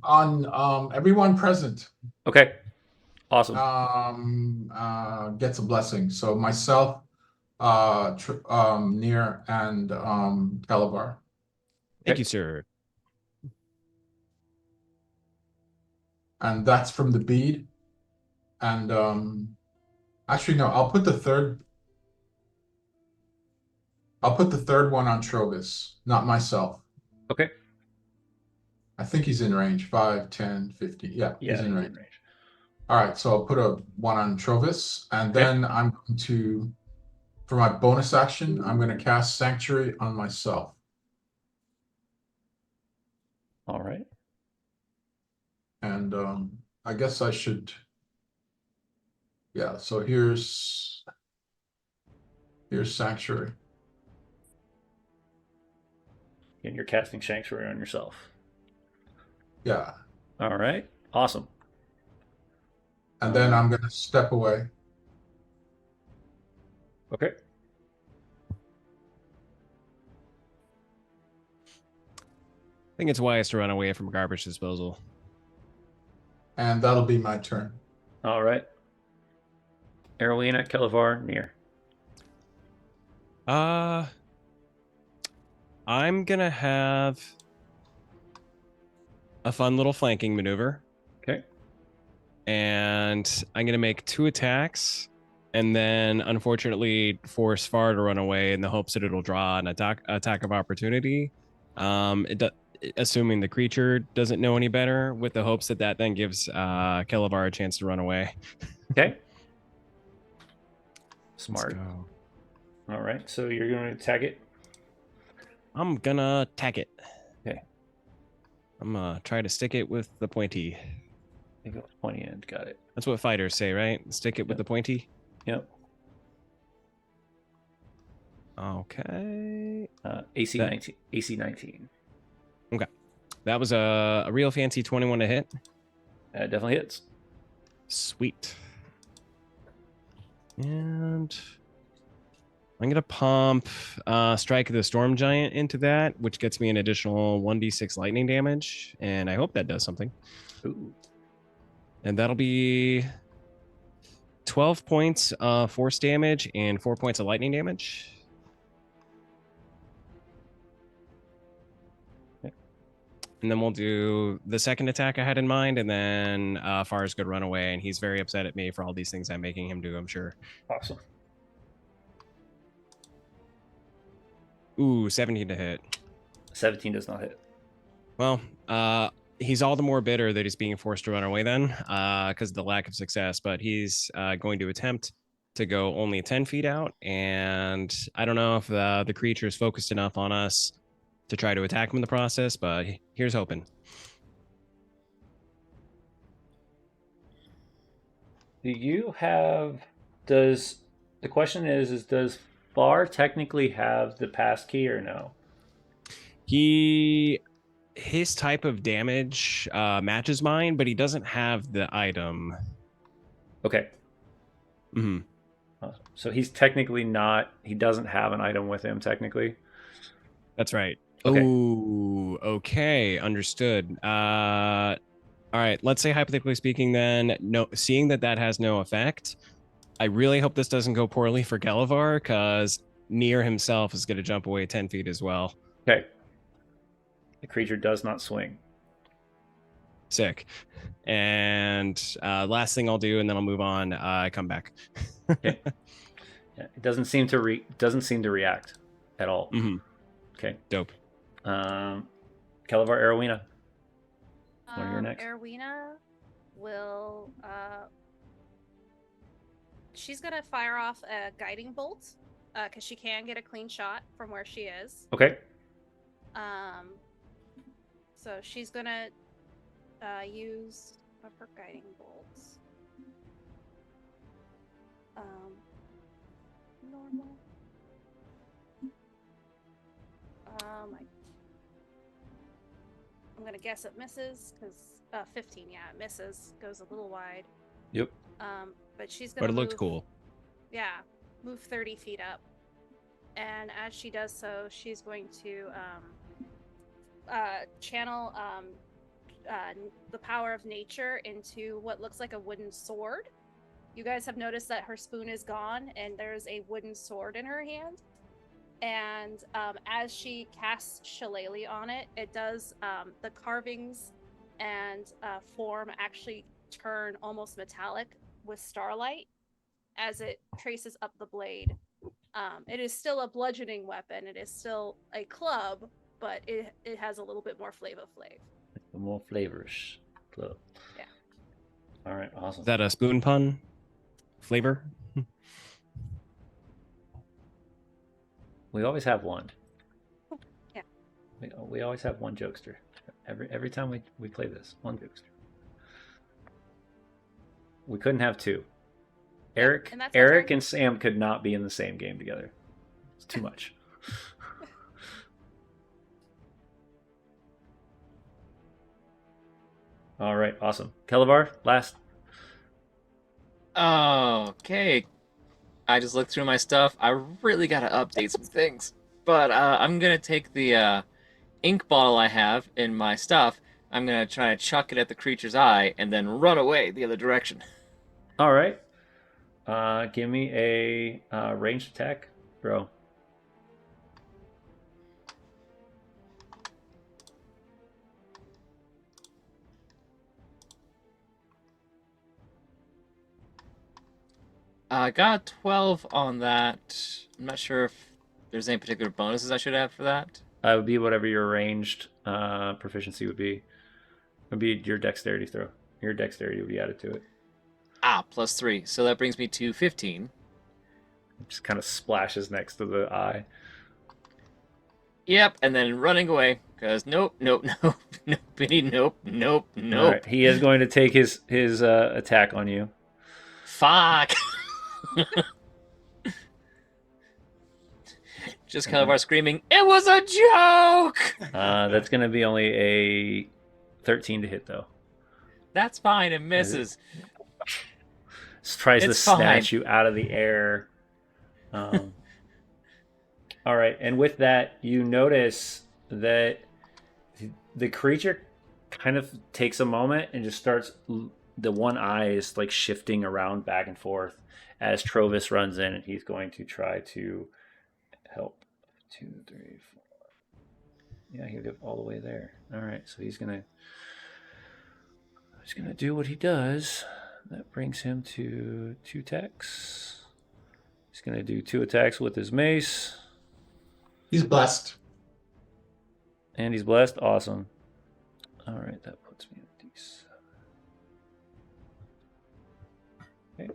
On everyone present Okay. Awesome. gets a blessing. So myself, Nier, and Kelevar. Thank you, sir. And that's from the bead. And actually no, I'll put the third one on Trovis, not myself. Okay. I think he's in range. 5, 10, 50. Yeah, Yeah, he's in range. All right, so I'll put a 1 on Trovis, and Okay. then I'm going to, for my bonus action, I'm going to cast Sanctuary on myself. All right. And I guess I should, yeah, so here's Sanctuary. And you're casting Sanctuary on yourself. Yeah. All right. Awesome. And then I'm going to step away. Okay. I think it's wise to run away from garbage disposal. And that'll be my turn. All right. Aerwyna, Kelevar, Nier. I'm gonna have a fun little flanking maneuver. Okay. And I'm gonna make 2 attacks, and then unfortunately force Far to run away in the hopes that it'll draw an attack of opportunity. Assuming the creature doesn't know any better, with the hopes that then gives Kelevar a chance to run away. Okay. Let's Smart. go. All right. So you're going to attack it? I'm gonna tack it. Okay. I'm gonna try to stick it with the pointy. You go pointy end. Got it. That's what fighters say, right? Stick it with Yep. the pointy. Yep. Okay. AC That- 19. AC 19. That was a real fancy 21 to hit. Definitely hits. Sweet. And I'm going to pump Strike of the Storm Giant into that, which gets me an additional 1d6 lightning damage. And I hope that does something. Ooh. And that'll be 12 points of force damage and 4 points of lightning damage. And then we'll do the second attack I had in mind, and then Far's good run away, and he's very upset at me for all these things I'm making him do, I'm sure. Awesome. Ooh, 17 to hit. 17 does not hit. Well, he's all the more bitter that he's being forced to run away then, because of the lack of success, but he's going to attempt to go only 10 feet out, and I don't know if the creature is focused enough on us to try to attack him in the process, but here's hoping. Does the question is does Far technically have the pass key or no? His type of damage matches mine, but he doesn't have the item. Okay. Mm-hmm. Awesome. So he's technically not, he doesn't have an item with him technically. That's right. Okay. Ooh, okay, understood. All right, let's say hypothetically speaking then, no, seeing that has no effect, I really hope this doesn't go poorly for Kelevar, because Nier himself is going to jump away 10 feet as well. Okay. The creature does not swing. Sick. And last thing I'll do, and then I'll move on, come back. Okay. Yeah, it doesn't seem to react at all. Mm-hmm. Okay. Dope. Kelevar, Aerwyna. What are your next? Aerwyna will she's gonna fire off a guiding bolt because she can get a clean shot from where she is. Okay. So she's gonna use one of her guiding bolts. Normal. I'm gonna guess it misses because 15. Yeah, it misses. Goes a little wide. Yep. But she's gonna. But it looked move- cool. Yeah, move 30 feet up, and as she does so, she's going to channel the power of nature into what looks like a wooden sword. You guys have noticed that her spoon is gone, and there's a wooden sword in her hand. And as she casts Shillelagh on it, it does the carvings and form actually turn almost metallic with starlight as it traces up the blade. It is still a bludgeoning weapon. It is still a club, but it has a little bit more flav. More flavors. Club. Yeah. All right. Awesome. Is that a spoon pun? Flavor? We always have one. Yeah. We always have one jokester. Every time we play this, one jokester. We couldn't have two. Eric and that's my Eric turn. and Sam could not be in the same game together. It's too much. All right, awesome. Kelevar, last. Okay. I just looked through my stuff. I really gotta update some things. But I'm gonna take the ink bottle I have in my stuff. I'm gonna try to chuck it at the creature's eye and then run away the other direction. All right. Give me a ranged attack, bro. I got 12 on that. I'm not sure if there's any particular bonuses I should have for that. Would be whatever your ranged proficiency would be. Would be your dexterity throw. Your dexterity would be added to it. +3. So that brings me to 15. It just kind of splashes next to the eye. Yep, and then running away. Because nope, nope, nope, nope, nope. All right, he is going to take his attack on you. Fuck. Just Kelevar screaming, "It was a joke!" That's going to be only a 13 to hit, though. That's fine, it misses. Tries to It's fine. snatch you out of the air. All right, and with that, you notice that the creature kind of takes a moment and just starts. The one eye is like shifting around back and forth as Trovis runs in, and he's going to try to help. 2, 3, 4. Yeah, he'll get all the way there. All right, so he's gonna do what he does. That brings him to 2 attacks. He's gonna do 2 attacks with his mace. He's blessed. And he's blessed. Awesome. All right, that puts me at D7. Okay.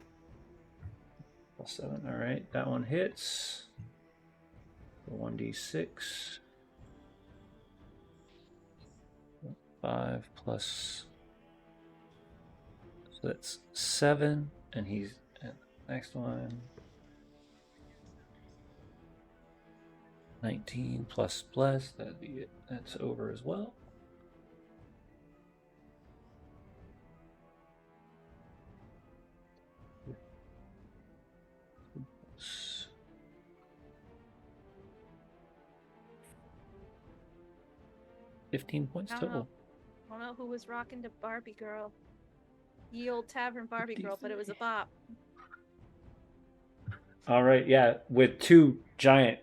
+7. All right, that one hits. 1d6. 5 plus. So that's 7, and he's at the next one. 19 plus bless. That'd be it. That's over as well. $15 points I don't total. know. I don't know who was rocking to Barbie Girl. Ye old tavern Barbie Girl, but it was a bop. All right, yeah, with 2 giant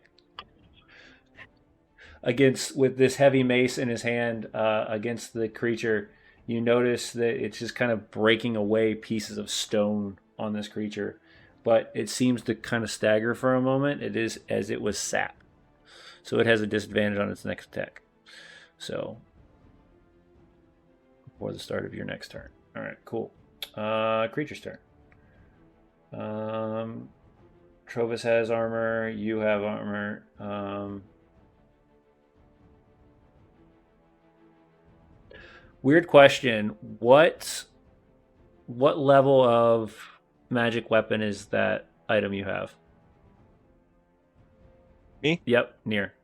with this heavy mace in his hand against the creature, you notice that it's just kind of breaking away pieces of stone on this creature, but it seems to kind of stagger for a moment. It is as it was sat, so it has a disadvantage on its next attack. So before the start of your next turn. All right, cool. Creature's turn. Trovis has armor. You have armor. Weird question. What level of magic weapon is that item you have? Me? Yep, Nier.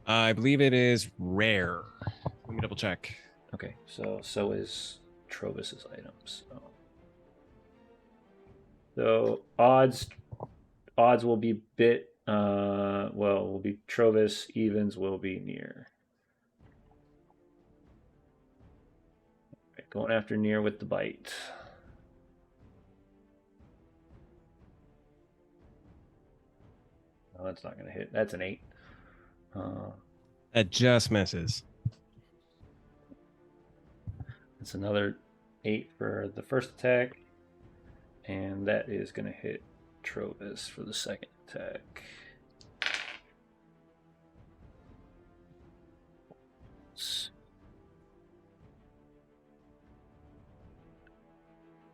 I believe it is rare. Let me double check. Okay, so is Trovis's items. So odds will be will be Trovis, evens will be Nier. Right, going after Nier with the bite. Oh, that's not going to hit. That's an 8. That just misses. It's another 8 for the first attack. And that is going to hit Trovis for the second attack.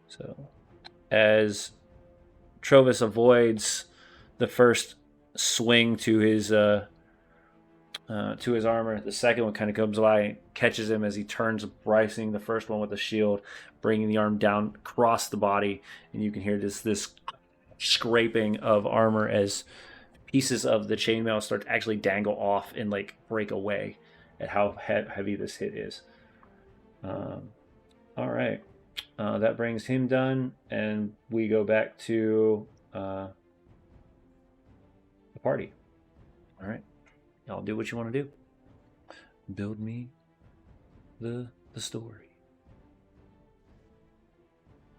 So, as Trovis avoids the first swing to his armor, the second one kind of comes by, catches him as he turns, bracing the first one with the shield, bringing the arm down across the body, and you can hear this scraping of armor as pieces of the chainmail start to actually dangle off and like break away at how heavy this hit is. All right. That brings him done, and we go back to the party. All right. Y'all do what you want to do. Build me the story.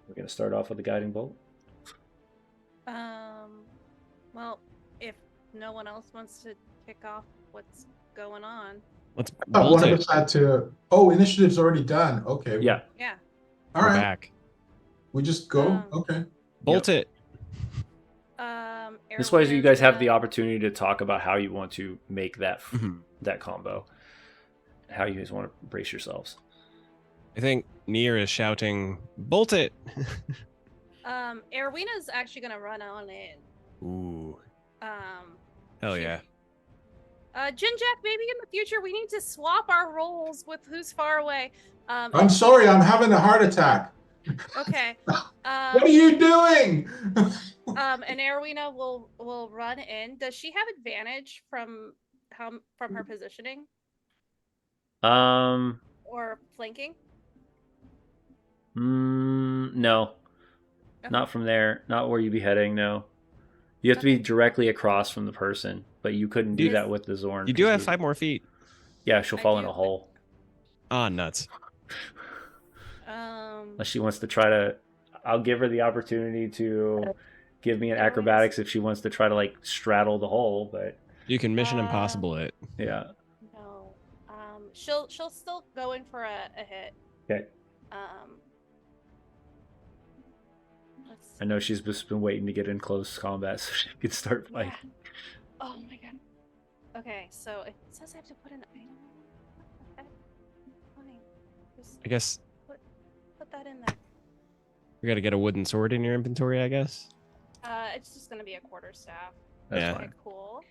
We're going to start off with the guiding bolt. Well, if no one else wants to kick off what's going on. Let's Oh, bolt one of it. us had to. Oh, initiative's already done. Okay. Yeah. Yeah. All We're right. back. We just go. Okay. Bolt it. This way, you guys have the Aerwyna's opportunity to talk about how you want to make that Mhm. that combo. How you guys want to brace yourselves. I think Nier is shouting, "Bolt it!" Aerwyna's actually gonna run on in. Ooh, Um, hell she- yeah! Ginjack, maybe in the future we need to swap our roles with who's far away. I'm sorry. I'm having a heart attack. Okay. What are you doing? And Aerwyna will run in. Does she have advantage from her positioning No. or flanking? Not Okay. from there. Not where you'd be heading. No, you have to be directly across from the person, but you couldn't do You- that with the Zorn. You do 'cause have 5 more feet. Yeah, she'll I fall in do, a but- hole Ah, nuts. unless she wants to try to. I'll give her the opportunity to give me an Aerwyna's- acrobatics if she wants to try to like straddle the hole, but You can Mission Impossible it. yeah. No. She'll still go in for a hit. Okay. Let's I know she's just been waiting to get in close combat so she can start Yeah. fighting. Oh my god. Okay, so it says I have to put an item. What the heck? Fine. Just I guess put that in there. we got to get a wooden sword in your inventory. I guess. It's just gonna be a quarterstaff. That's Yeah. Okay, fine. cool.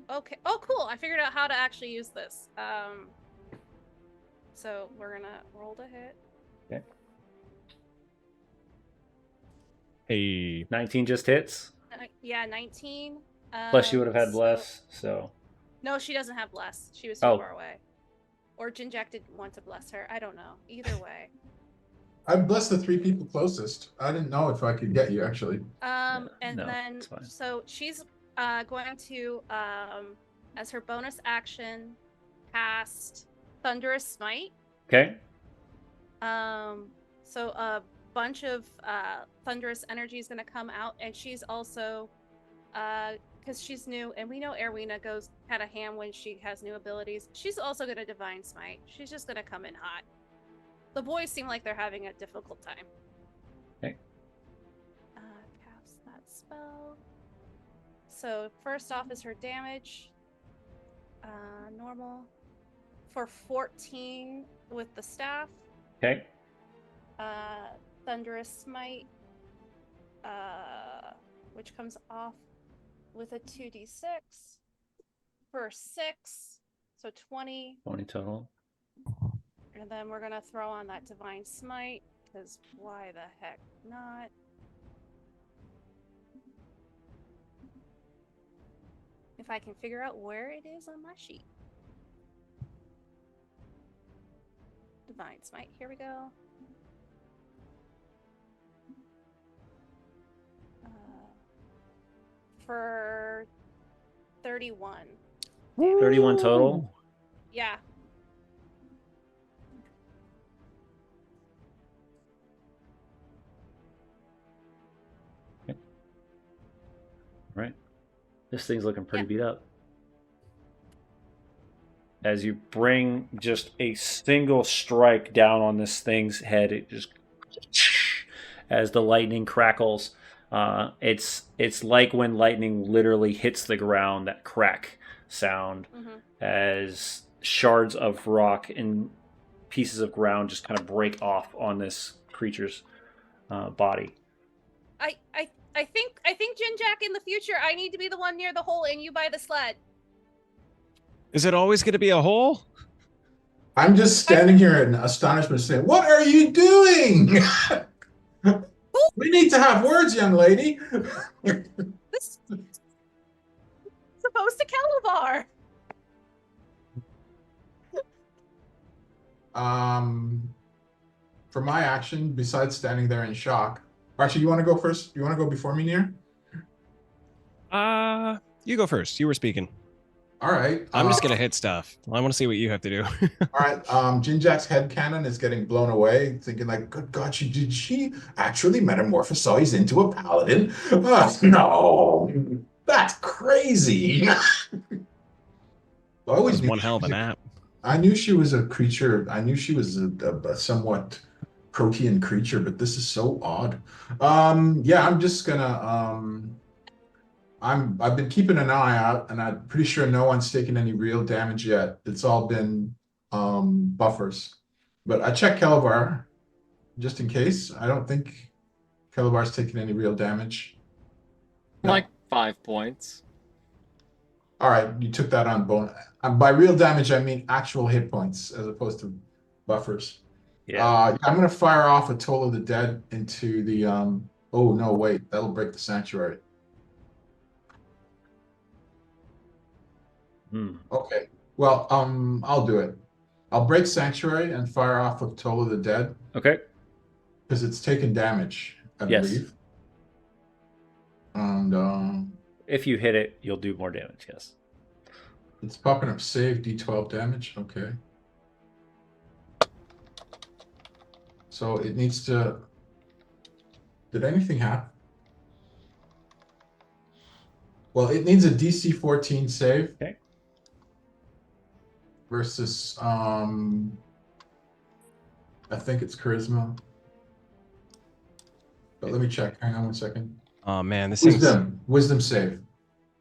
Okay. Oh, cool. I figured out how to actually use this. So we're gonna roll to hit. Okay. Hey, 19 just hits. Yeah, 19. Plus, she would have had so- bless. So No, she doesn't have bless. She was too Oh. far away. Or Ginjack didn't want to bless her. I don't know. Either way. I blessed the 3 people closest. I didn't know if I could get you actually. And no, then it's fine. so she's going to as her bonus action cast Thunderous Smite. okay. So a bunch of thunderous energy is going to come out, and she's also because she's new, and we know Aerwyna goes kind of ham when she has new abilities. She's also going to Divine Smite. She's just going to come in hot. The boys seem like they're having a difficult time. Okay. Cast that spell. So first off is her damage. Normal for 14 with the staff. Okay. Thunderous Smite, which comes off with a 2d6 for 6, so 20. 20 total. And then we're gonna throw on that Divine Smite, because why the heck not? If I can figure out where it is on my sheet. Divine Smite, here we go. For 31. 31 total. Yeah. Right. This thing's looking pretty Yeah. beat up. As you bring just a single strike down on this thing's head, it just as the lightning crackles. It's like when lightning literally hits the ground, that crack sound, as shards of rock and pieces of ground just kind of break off on this creature's body. I think Ginjack, in the future I need to be the one near the hole and you by the sled. is it always going to be a hole? I'm just standing here in astonishment saying, "What are you doing?" We need to have words, young lady. This supposed to Kelevar. for my action, besides standing there in shock, actually, you want to go first? You want to go before me, Nier? You go first. You were speaking. All right. I'm just gonna hit stuff. I want to see what you have to do. All right. Ginjack's head cannon is getting blown away, thinking like, "Good God, did she actually metamorphosize into a paladin? No, that's crazy." I That always was knew one she hell of was an a- app. I knew she was a creature. I knew she was a somewhat protean creature, but this is so odd. Yeah, I'm just gonna I've been keeping an eye out, and I'm pretty sure no one's taken any real damage yet. It's all been buffers. But I checked Kelevar just in case. I don't think Kelevar's taken any real damage. No. Like 5 points. All right, you took that on bone. By real damage, I mean actual hit points as opposed to buffers. Yeah. I'm gonna fire off a Toll of the Dead into the oh no, wait, that'll break the sanctuary. Okay. Well, I'll do it. I'll break Sanctuary and fire off with Toll of the Dead Okay. because it's taken damage, I Yes. believe. And If you hit it, you'll do more damage. Yes. it's popping up save D12 damage. Okay. So it needs to. Did anything happen? Well, it needs a DC 14 save. Okay. Versus I think it's charisma. But let me check. Hang on one second. Oh man, this thing's Wisdom save.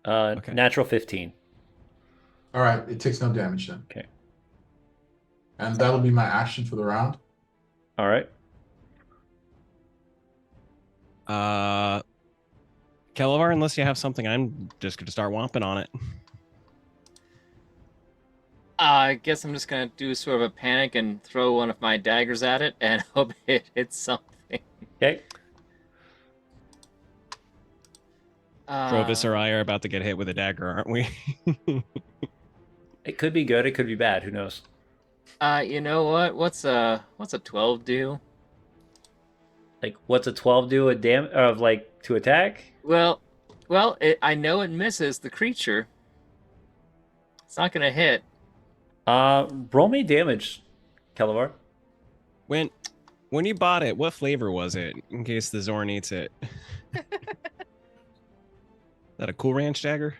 Okay. Natural 15. All right, it takes no damage then. Okay. And that'll be my action for the round. All right. Kelevar, unless you have something, I'm just gonna start whomping on it. I guess I'm just gonna do sort of a panic and throw one of my daggers at it and hope it hits something. Okay. Provis or I are about to get hit with a dagger, aren't we? It could be good. It could be bad. Who knows? You know what? What's a 12 do? Like, what's a 12 do to attack? Well, I know it misses the creature. It's not gonna hit. Roll me damage, Kelevar. When you bought it, what flavor was it? In case the Zorn eats it. Is that a Cool Ranch dagger?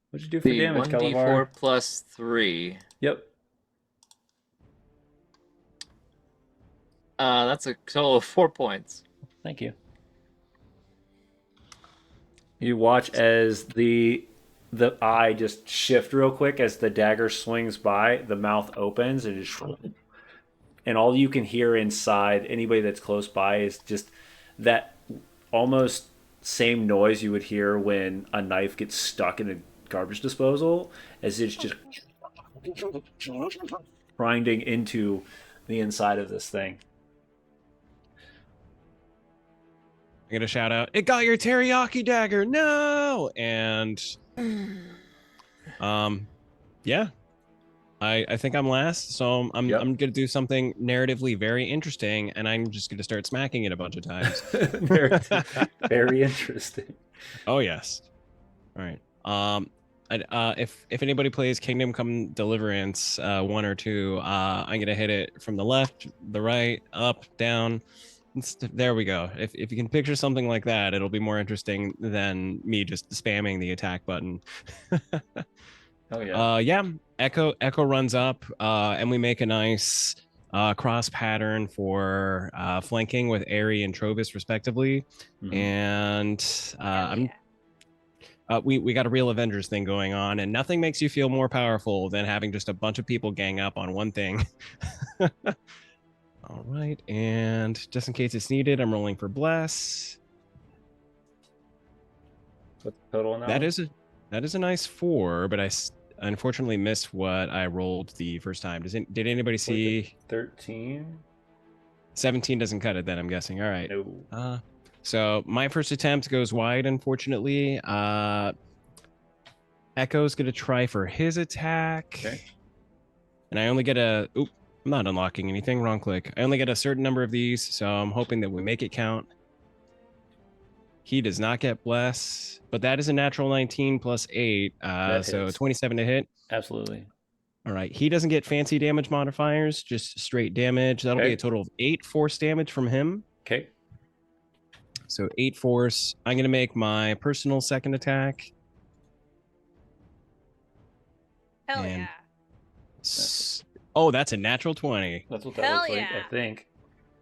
What'd you do for The damage, 1d4 Kelevar? plus 3. Yep. That's a total of 4 points. Thank you. You watch as the eye just shift real quick as the dagger swings by. The mouth opens and and all you can hear inside anybody that's close by is just that almost same noise you would hear when a knife gets stuck in a garbage disposal, as it's just grinding into the inside of this thing. I'm gonna shout out, "It got your teriyaki dagger, no!" And yeah, I think I'm last, so I'm gonna do something narratively very interesting, and I'm just gonna start smacking it a bunch of times. Very interesting. Oh yes. All right. If anybody plays Kingdom Come Deliverance 1 or 2, I'm gonna hit it from the left, the right, up, down. There we go. If you can picture something like that, it'll be more interesting than me just spamming the attack button. Oh yeah. Yeah. Echo runs up, and we make a nice cross pattern for flanking with Aery and Trovis respectively. Mhm. And we got a real Avengers thing going on, and nothing makes you feel more powerful than having just a bunch of people gang up on one thing. All right, and just in case it's needed, I'm rolling for bless. What's the total now? That is a nice 4, but I unfortunately missed what I rolled the first time. Did anybody see 13? 17? Doesn't cut it then, I'm guessing. All right. No. So my first attempt goes wide, unfortunately. Echo's gonna try for his attack. Okay. and I only get a. Oop, I'm not unlocking anything. Wrong click. I only get a certain number of these, so I'm hoping that we make it count. He does not get bless, but that is a natural 19 plus 8, That so hits. 27 to hit. Absolutely. All right, he doesn't get fancy damage modifiers, just straight damage. That'll be Okay. a total of 8 force damage from him. Okay. So 8 force. I'm gonna make my personal second attack. Hell And- yeah. Oh, that's a natural 20. That's what that Hell looks like, yeah. I think.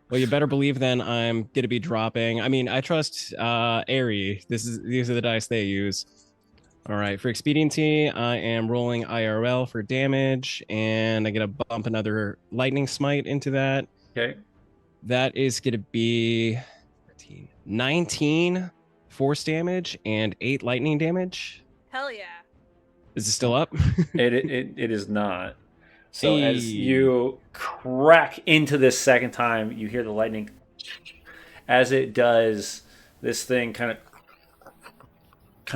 Well, you better believe then I'm gonna be dropping. I mean, I trust Aery. These are the dice they use. All right, for expediency, I am rolling IRL for damage, and I get to bump another lightning smite into that. Okay. That is gonna be 19 force damage and 8 lightning damage. Hell yeah. Is it still up? It is not. So as Hey. you crack into this second time, you hear the lightning. As it does, this thing kind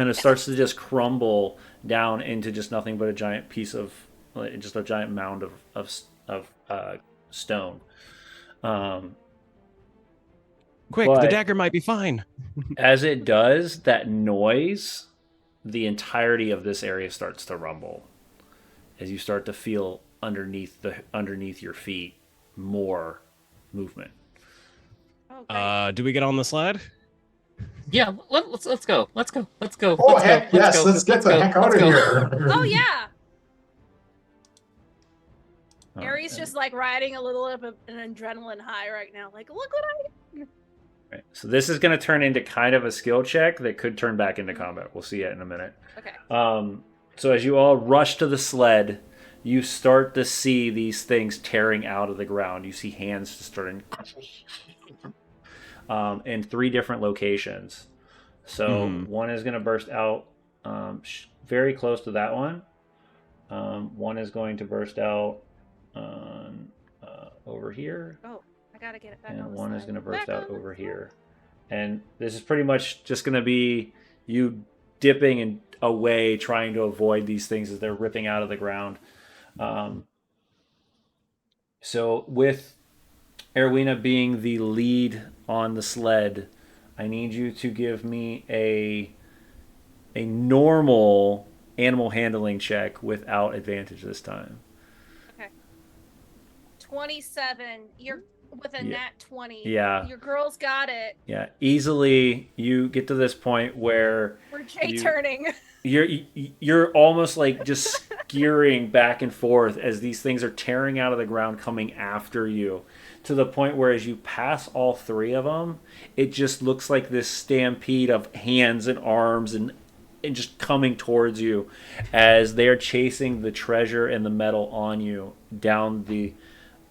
of starts to just crumble down into just nothing but a giant piece of, just a giant mound of stone. Quick, But- the dagger might be fine. As it does that noise, the entirety of this area starts to rumble as you start to feel underneath your feet more movement. Oh, great. Do we get on the sled? Yeah, let's go. Let's go. Oh, let's heck go. yes, let's get the heck out of here. Oh yeah. Aery's And- just like riding a little of an adrenaline high right now. Like, look what I. Right. So this is going to turn into kind of a skill check that could turn back into combat. We'll see it in a minute. Okay. So as you all rush to the sled, you start to see these things tearing out of the ground. You see hands just starting in 3 different locations. So one is going to burst out very close to that one. One is going to burst out over here. Oh, I gotta get it back. And on the one is slide. going to burst Back out on the over slide. here. And this is pretty much just going to be you dipping and away, trying to avoid these things as they're ripping out of the ground. So with Aerwyna being the lead on the sled, I need you to give me a normal animal handling check without advantage this time. 27. You're with a Yeah. nat 20. Yeah. Your girl's got it. Yeah, easily you get to this point where We're J-turning. you're almost like just gearing back and forth as these things are tearing out of the ground coming after you, to the point where as you pass all 3 of them, it just looks like this stampede of hands and arms and just coming towards you as they are chasing the treasure and the metal on you down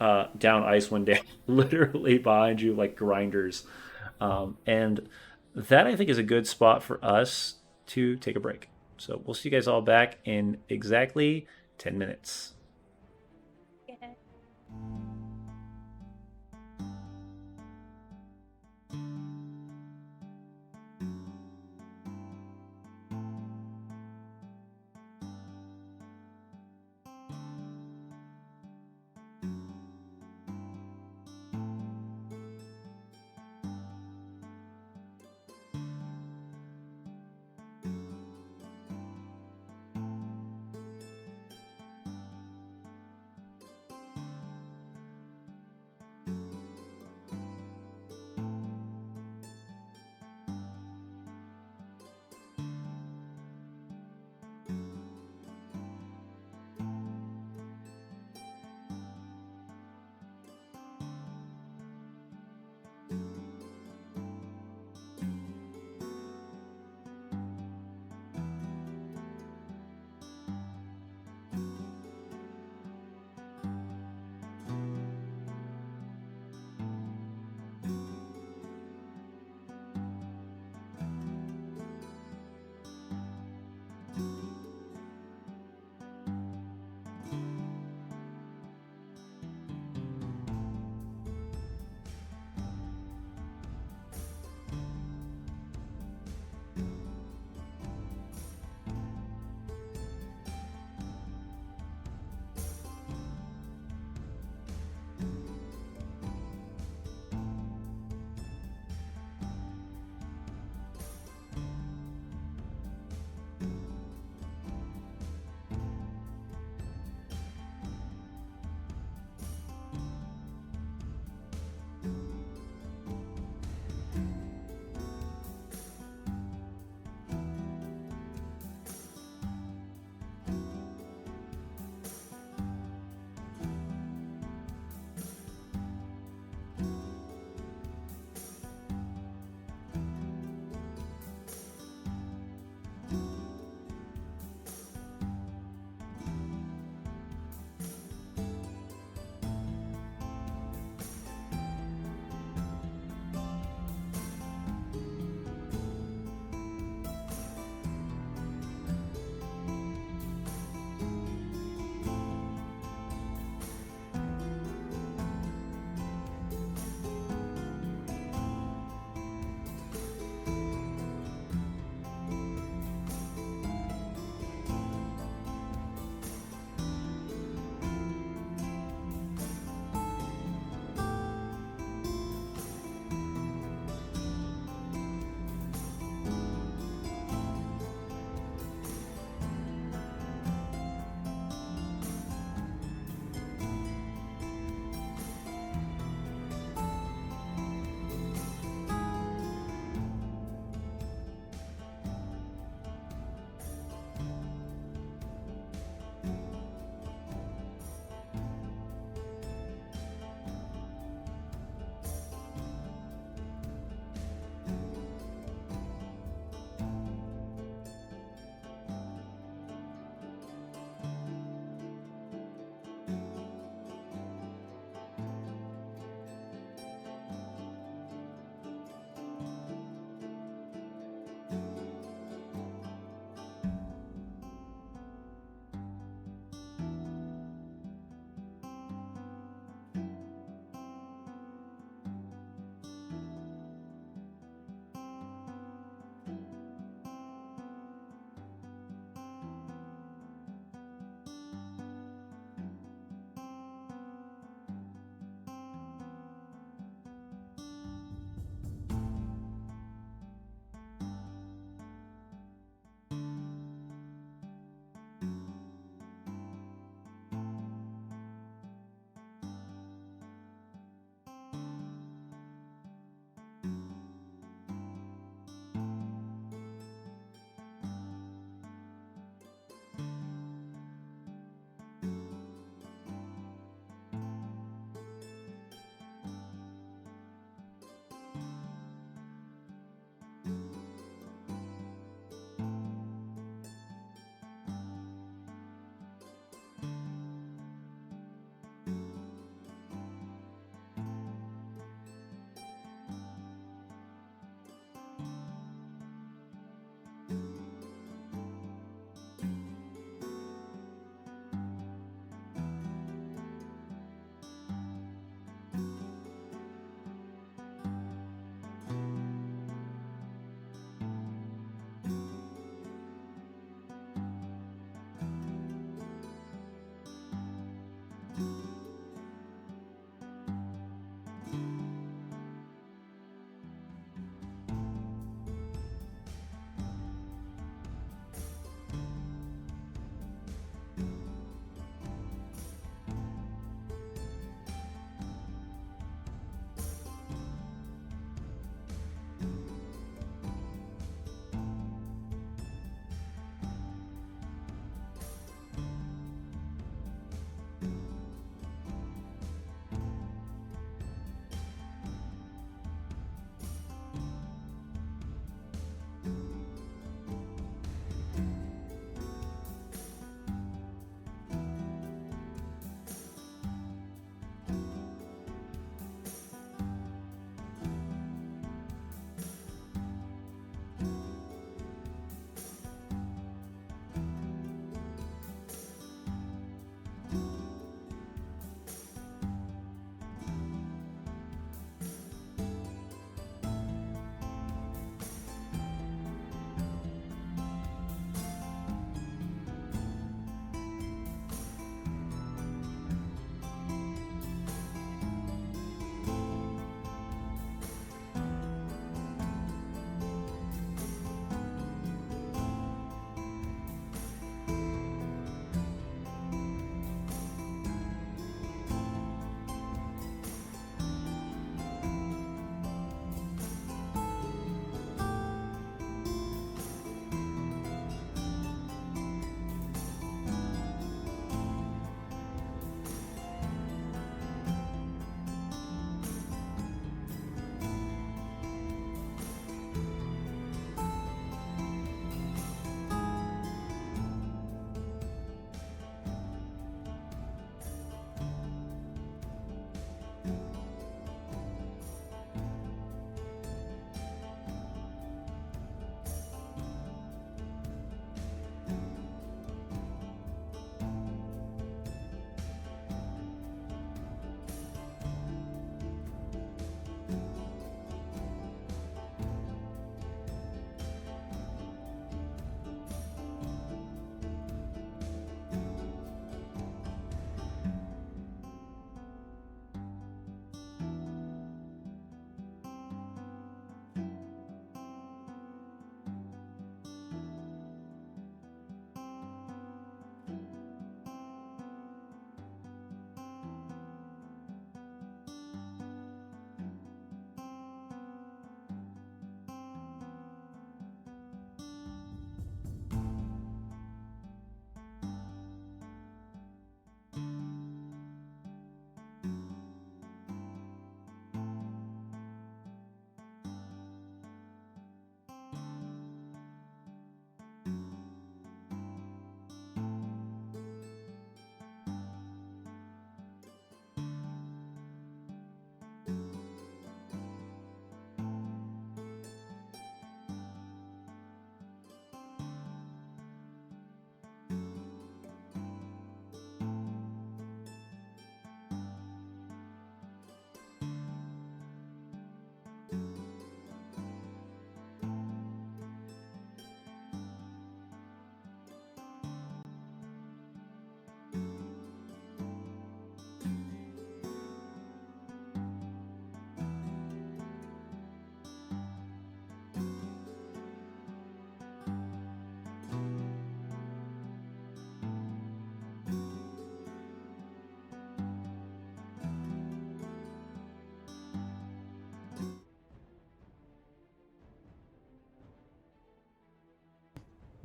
Icewind Dale, literally behind you like grinders. And that, I think, is a good spot for us to take a break. So we'll see you guys all back in exactly 10 minutes. Yeah.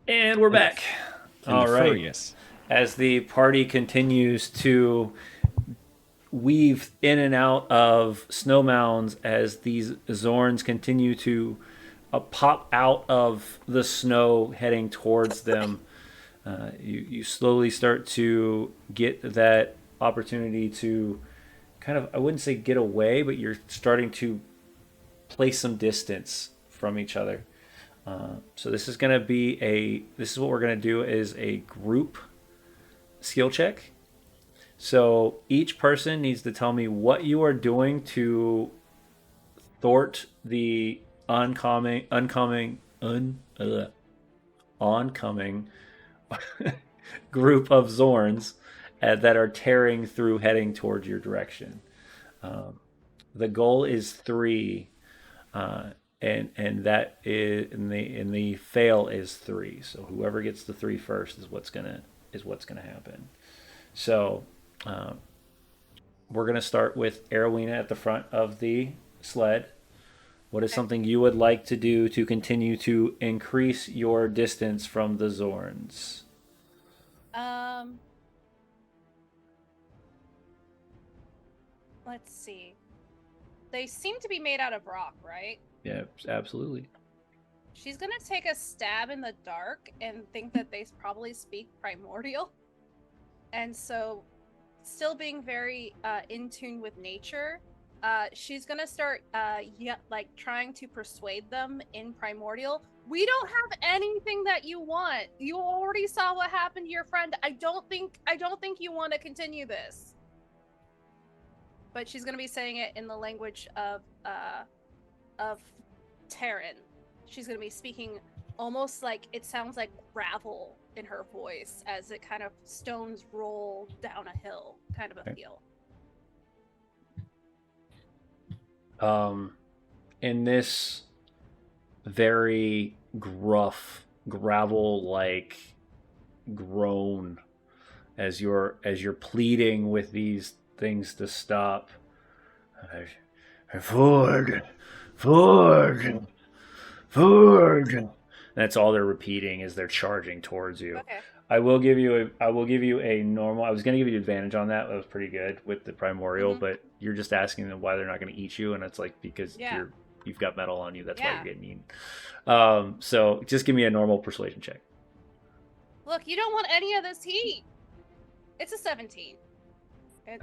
And we're back. And All right. furious. As the party continues to weave in and out of snow mounds, as these Zorns continue to pop out of the snow heading towards them, you slowly start to get that opportunity to kind of, I wouldn't say get away, but you're starting to place some distance from each other. So this is going to be this is what we're going to do is a group skill check. So each person needs to tell me what you are doing to thwart the oncoming group of Zorns that are tearing through, heading towards your direction. The goal is 3, and that is in the fail is 3. So whoever gets the 3 first is what's gonna happen. So we're gonna start with Aerwyna at the front of the sled. What is something you would like to do to continue to increase your distance from the Zorns? Let's see. They seem to be made out of rock, right? Yeah, absolutely. She's gonna take a stab in the dark and think that they probably speak primordial. And so, still being very in tune with nature, she's gonna start trying to persuade them in primordial. We don't have anything that you want. You already saw what happened to your friend. I don't think you want to continue this. But she's gonna be saying it in the language of Terran. She's gonna be speaking almost like it sounds like gravel in her voice as it kind of stones roll down a hill, kind of a feel. In this very gruff gravel-like groan, as you're pleading with these things to stop. Forward. That's all they're repeating as they're charging towards you. Okay. I will give you a normal. I was going to give you advantage on that. That was pretty good with the primordial, but you're just asking them why they're not going to eat you, and it's like because you've got metal on you. That's why you're getting eaten. So just give me a normal persuasion check. Look, you don't want any of this heat. It's a 17.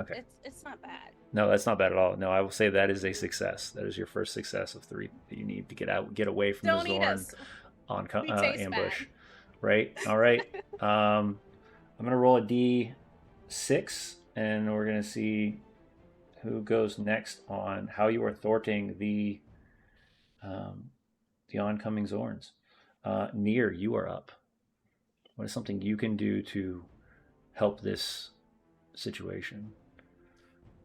Okay. It's not bad. No, that's not bad at all. No, I will say that is a success. That is your first success of 3 that you need to get away from Don't the eat Zorn us. ambush. Bad. Right? All right. I'm going to roll a D6, and we're going to see who goes next on how you are thwarting the oncoming Zorns. Nier, you are up. What is something you can do to help this situation?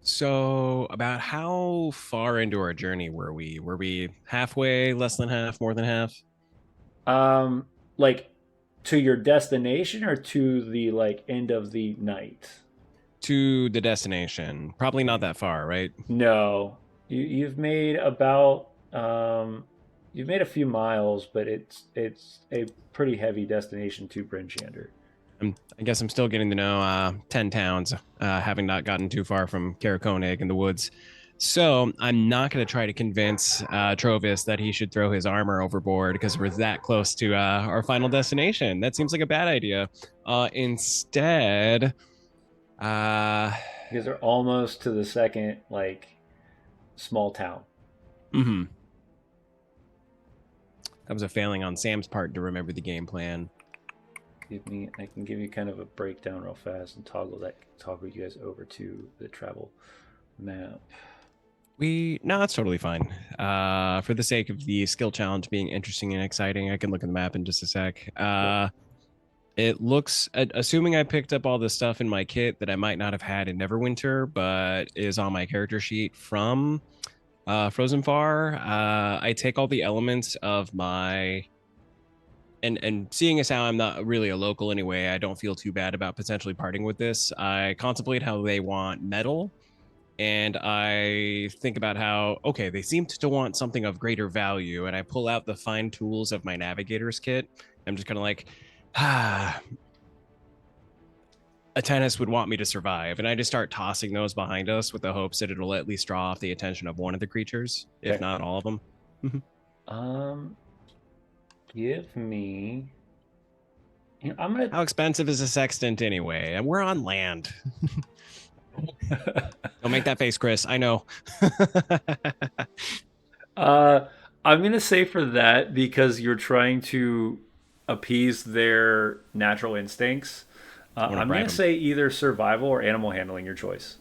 So, about how far into our journey were we? Were we halfway, less than half, more than half? Like to your destination or to the end of the night? To the destination. Probably not that far, right? No. You've made about you've made a few miles, but it's a pretty heavy destination to Bryn Shander. I guess I'm still getting to know 10 towns, having not gotten too far from Karakonig in the woods. So I'm not going to try to convince Trovis that he should throw his armor overboard because we're that close to our final destination. That seems like a bad idea. Instead, because they're almost to the second small town. Mm-hmm. That was a failing on Sam's part to remember the game plan. I can give you kind of a breakdown real fast and toggle you guys over to the travel map. No, that's totally fine. For the sake of the skill challenge being interesting and exciting, I can look at the map in just a sec. It looks, assuming I picked up all the stuff in my kit that I might not have had in Neverwinter, but is on my character sheet from Frozen Far. I take all the elements of my... And seeing as how I'm not really a local anyway, I don't feel too bad about potentially parting with this. I contemplate how they want metal, and I think about how, okay, they seem to want something of greater value, and I pull out the fine tools of my navigator's kit. I'm just kind of like, A tennis would want me to survive, and I just start tossing those behind us with the hopes that it'll at least draw off the attention of one of the creatures, if Okay. not all of them. Give me. I'm gonna. How expensive is a sextant anyway? And we're on land. Don't make that face, Chris. I know. I'm gonna say for that because you're trying to appease their natural instincts. Wanna I'm bribe gonna 'em. say either survival or animal handling. Your choice.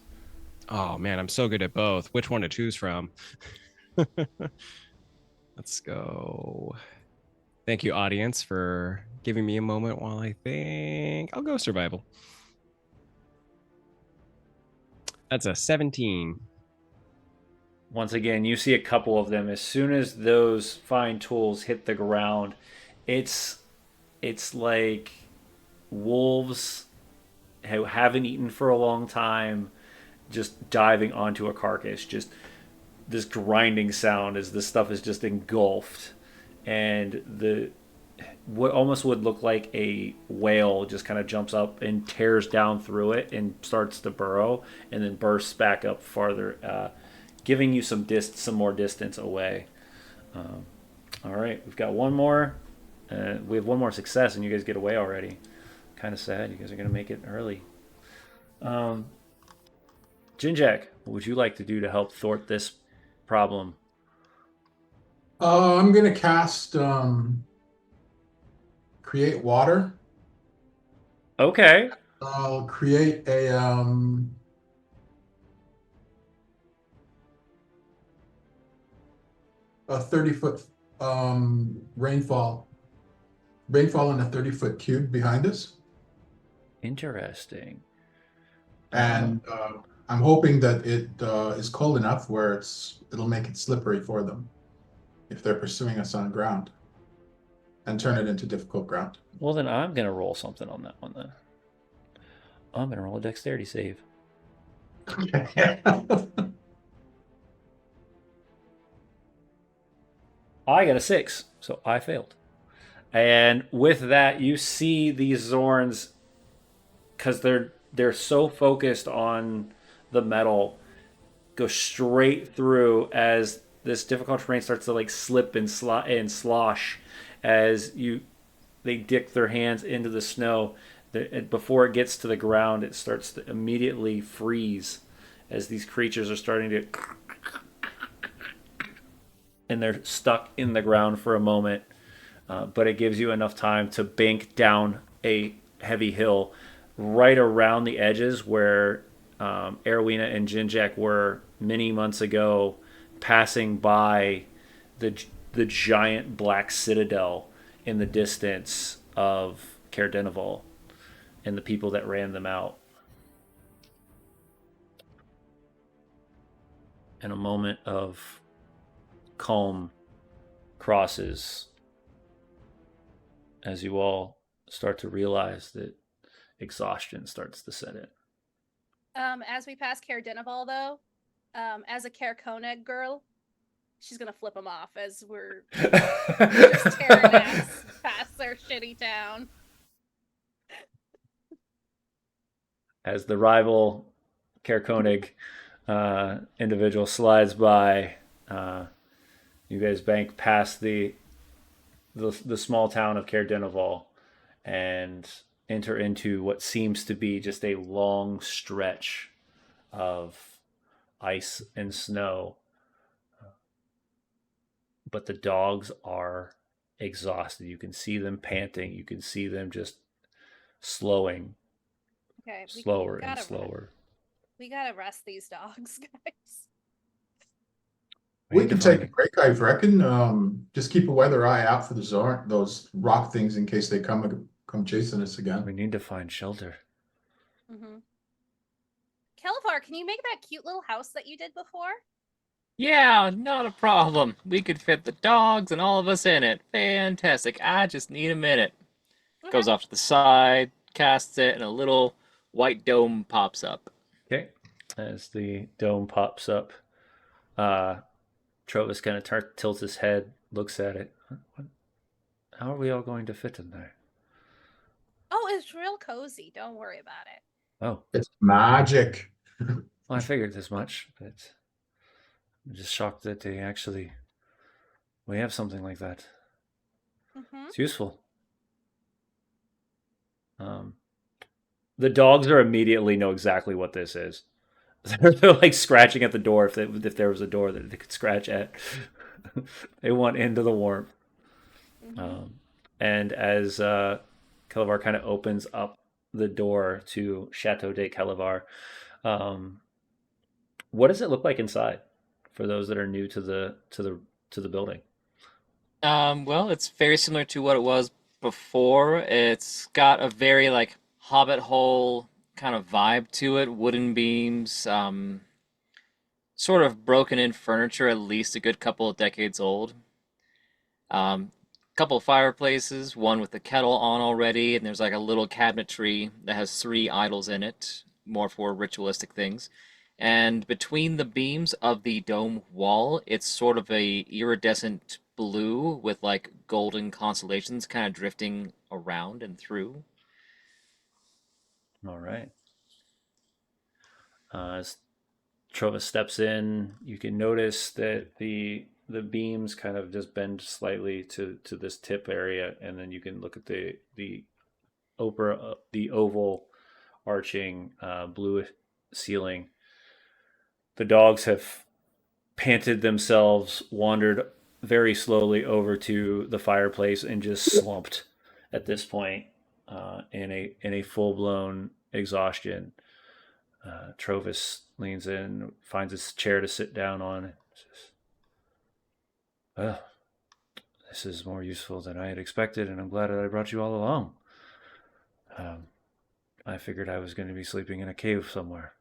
Oh man, I'm so good at both. Which one to choose from? Let's go. Thank you, audience, for giving me a moment while I think. I'll go survival. That's a 17. Once again, you see a couple of them. As soon as those fine tools hit the ground, it's like wolves who haven't eaten for a long time just diving onto a carcass. Just this grinding sound as this stuff is just engulfed, and the what almost would look like a whale just kind of jumps up and tears down through it and starts to burrow, and then bursts back up farther, giving you some more distance away. All right, we've got one more. We have one more success, and you guys get away already. Kind of sad. You guys are gonna make it early. Ginjack, what would you like to do to help thwart this problem? I'm gonna cast create water. Okay. I'll create a 30-foot rainfall in a 30-foot cube behind us. Interesting. And I'm hoping that it is cold enough where it'll make it slippery for them if they're pursuing us on ground, and turn it into difficult ground. Well, then I'm going to roll something on that one then. I'm going to roll a dexterity save. I got a 6, so I failed. And with that, you see these Zorns, because they're so focused on the metal, go straight through as this difficult terrain starts to like slip and slosh as they dick their hands into the snow. Before it gets to the ground, it starts to immediately freeze as these creatures are starting to, and they're stuck in the ground for a moment. But it gives you enough time to bank down a heavy hill right around the edges where Aerwyna and Ginjack were many months ago, passing by the giant black citadel in the distance of Caer and the people that ran them out. And a moment of calm crosses as you all start to realize that exhaustion starts to set in. As we pass Caer though, as a Caer girl, she's gonna flip them off as we're just tearing ass past their shitty town. As the rival Caer individual slides by, you guys bank past the small town of Caer and enter into what seems to be just a long stretch of ice and snow. But the dogs are exhausted. You can see them panting. You can see them just slowing. Okay, slower and slower. We gotta rest these dogs, guys. We can take a break, I reckon. Just keep a weather eye out for those rock things in case they come chasing us again. We need to find shelter. Mm-hmm. Kelevar, can you make that cute little house that you did before? Yeah, not a problem. We could fit the dogs and all of us in it. Fantastic. I just need a minute. Okay. Goes off to the side, casts it, and a little white dome pops up. Okay. As the dome pops up, Trovis kind of tilts his head, looks at it. How are we all going to fit in there? is real cozy. Don't worry about it. Oh, It's magic. well, I figured as much, but I'm just shocked that we have something like that. Mm-hmm. It's useful. The dogs are immediately know exactly what this is. They're like scratching at the door if there was a door that they could scratch at. They want into the warmth. Mm-hmm. And as Kelevar kind of opens up the door to Chateau de Kelevar, what does it look like inside for those that are new to the building? Well, it's very similar to what it was before. It's got a very like Hobbit hole kind of vibe to it. Wooden beams, sort of broken in furniture, at least a good couple of decades old. Um, Couple of fireplaces, one with the kettle on already, and there's like a little cabinetry that has three idols in it, more for ritualistic things. And between the beams of the dome wall, it's sort of a iridescent blue with like golden constellations kind of drifting around and through. All right. As Trova steps in, you can notice that the beams kind of just bend slightly to this tip area, and then you can look at the oval arching blue ceiling. The dogs have panted themselves, wandered very slowly over to the fireplace, and just slumped at this point in a full blown exhaustion. Trovis leans in, finds his chair to sit down on. And says, "Well, this is more useful than I had expected, and I'm glad that I brought you all along. Um, I figured I was going to be sleeping in a cave somewhere.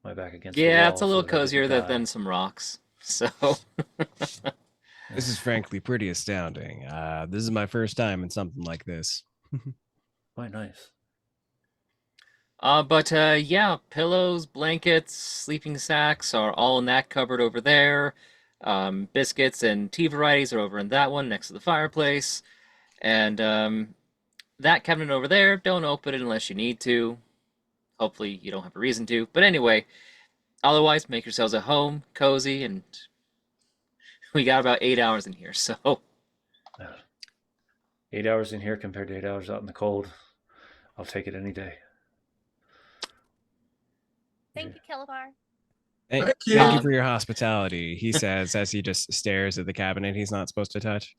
My back against the Yeah, it's wall a so little that I didn't cozier die." than some rocks. So, This is frankly pretty astounding. This is my first time in something like this. Quite nice. but yeah, pillows, blankets, sleeping sacks are all in that cupboard over there. Biscuits and tea varieties are over in that one next to the fireplace. And that cabinet over there, don't open it unless you need to. Hopefully, you don't have a reason to. But anyway, otherwise, make yourselves at home, cozy, and we got about 8 hours in here, so. 8 hours in here compared to 8 hours out in the cold. I'll take it any day. Thank you, Kelevar. Thank Thank thank you you. for your hospitality, he says as he just stares at the cabinet he's not supposed to touch.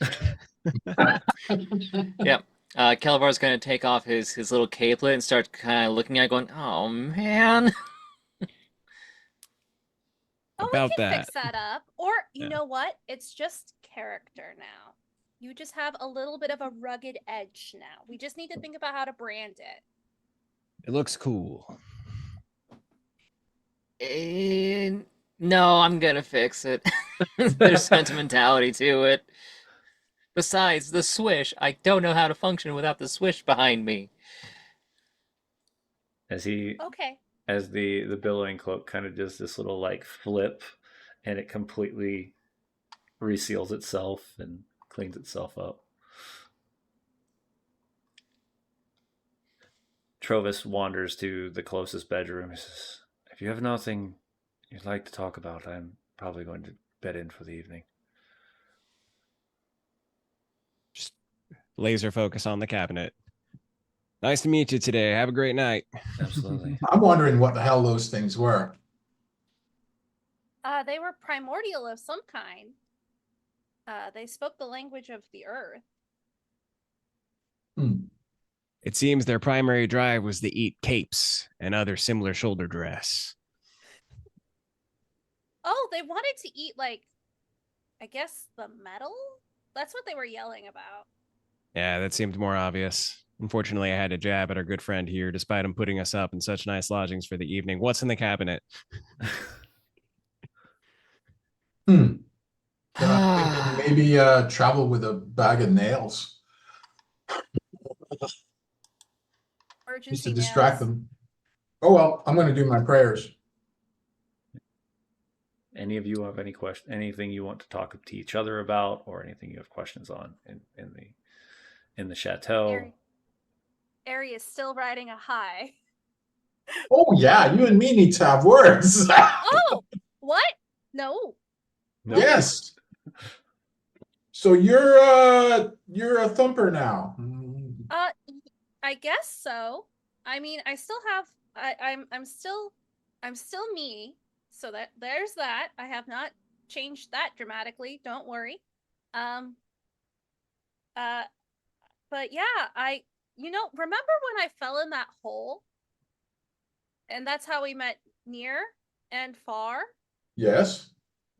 Yeah. Kelevar's gonna take off his little capelet and start kind of looking at it, going, "Oh man." Oh, About we can that. fix that up. Or you Yeah. know what? It's just character now. You just have a little bit of a rugged edge now. We just need to think about how to brand it. It looks cool. No, I'm gonna fix it. There's sentimentality to it. Besides, the swish. I don't know how to function without the swish behind me. As he Okay. as the billowing cloak kind of does this little like flip, and it completely reseals itself and cleans itself up. Trovis wanders to the closest bedroom. He says, "If you have nothing you'd like to talk about, I'm probably going to bed in for the evening." Just laser focus on the cabinet. Nice to meet you today. Have a great night. Absolutely. I'm wondering what the hell those things were. They were primordial of some kind. They spoke the language of the earth. Hmm. It seems their primary drive was to eat capes and other similar shoulder dress. Oh, they wanted to eat, like, I guess the metal? That's what they were yelling about. Yeah, that seemed more obvious. Unfortunately, I had to jab at our good friend here, despite him putting us up in such nice lodgings for the evening. What's in the cabinet? Hmm. Then I'm thinking maybe travel with a bag of nails just Emergency to distract nails. them. Oh well, I'm going to do my prayers. Any of you have any anything you want to talk to each other about, or anything you have questions on in the in the chateau. Ari is still riding a high. Oh yeah, you and me need to have words. Oh, what? No. No. Yes. So you're a thumper now. I guess so. I mean, I still have I'm still me. So that there's that. I have not changed that dramatically. Don't worry. But yeah, remember when I fell in that hole? And that's how we met Nier and Far? Yes.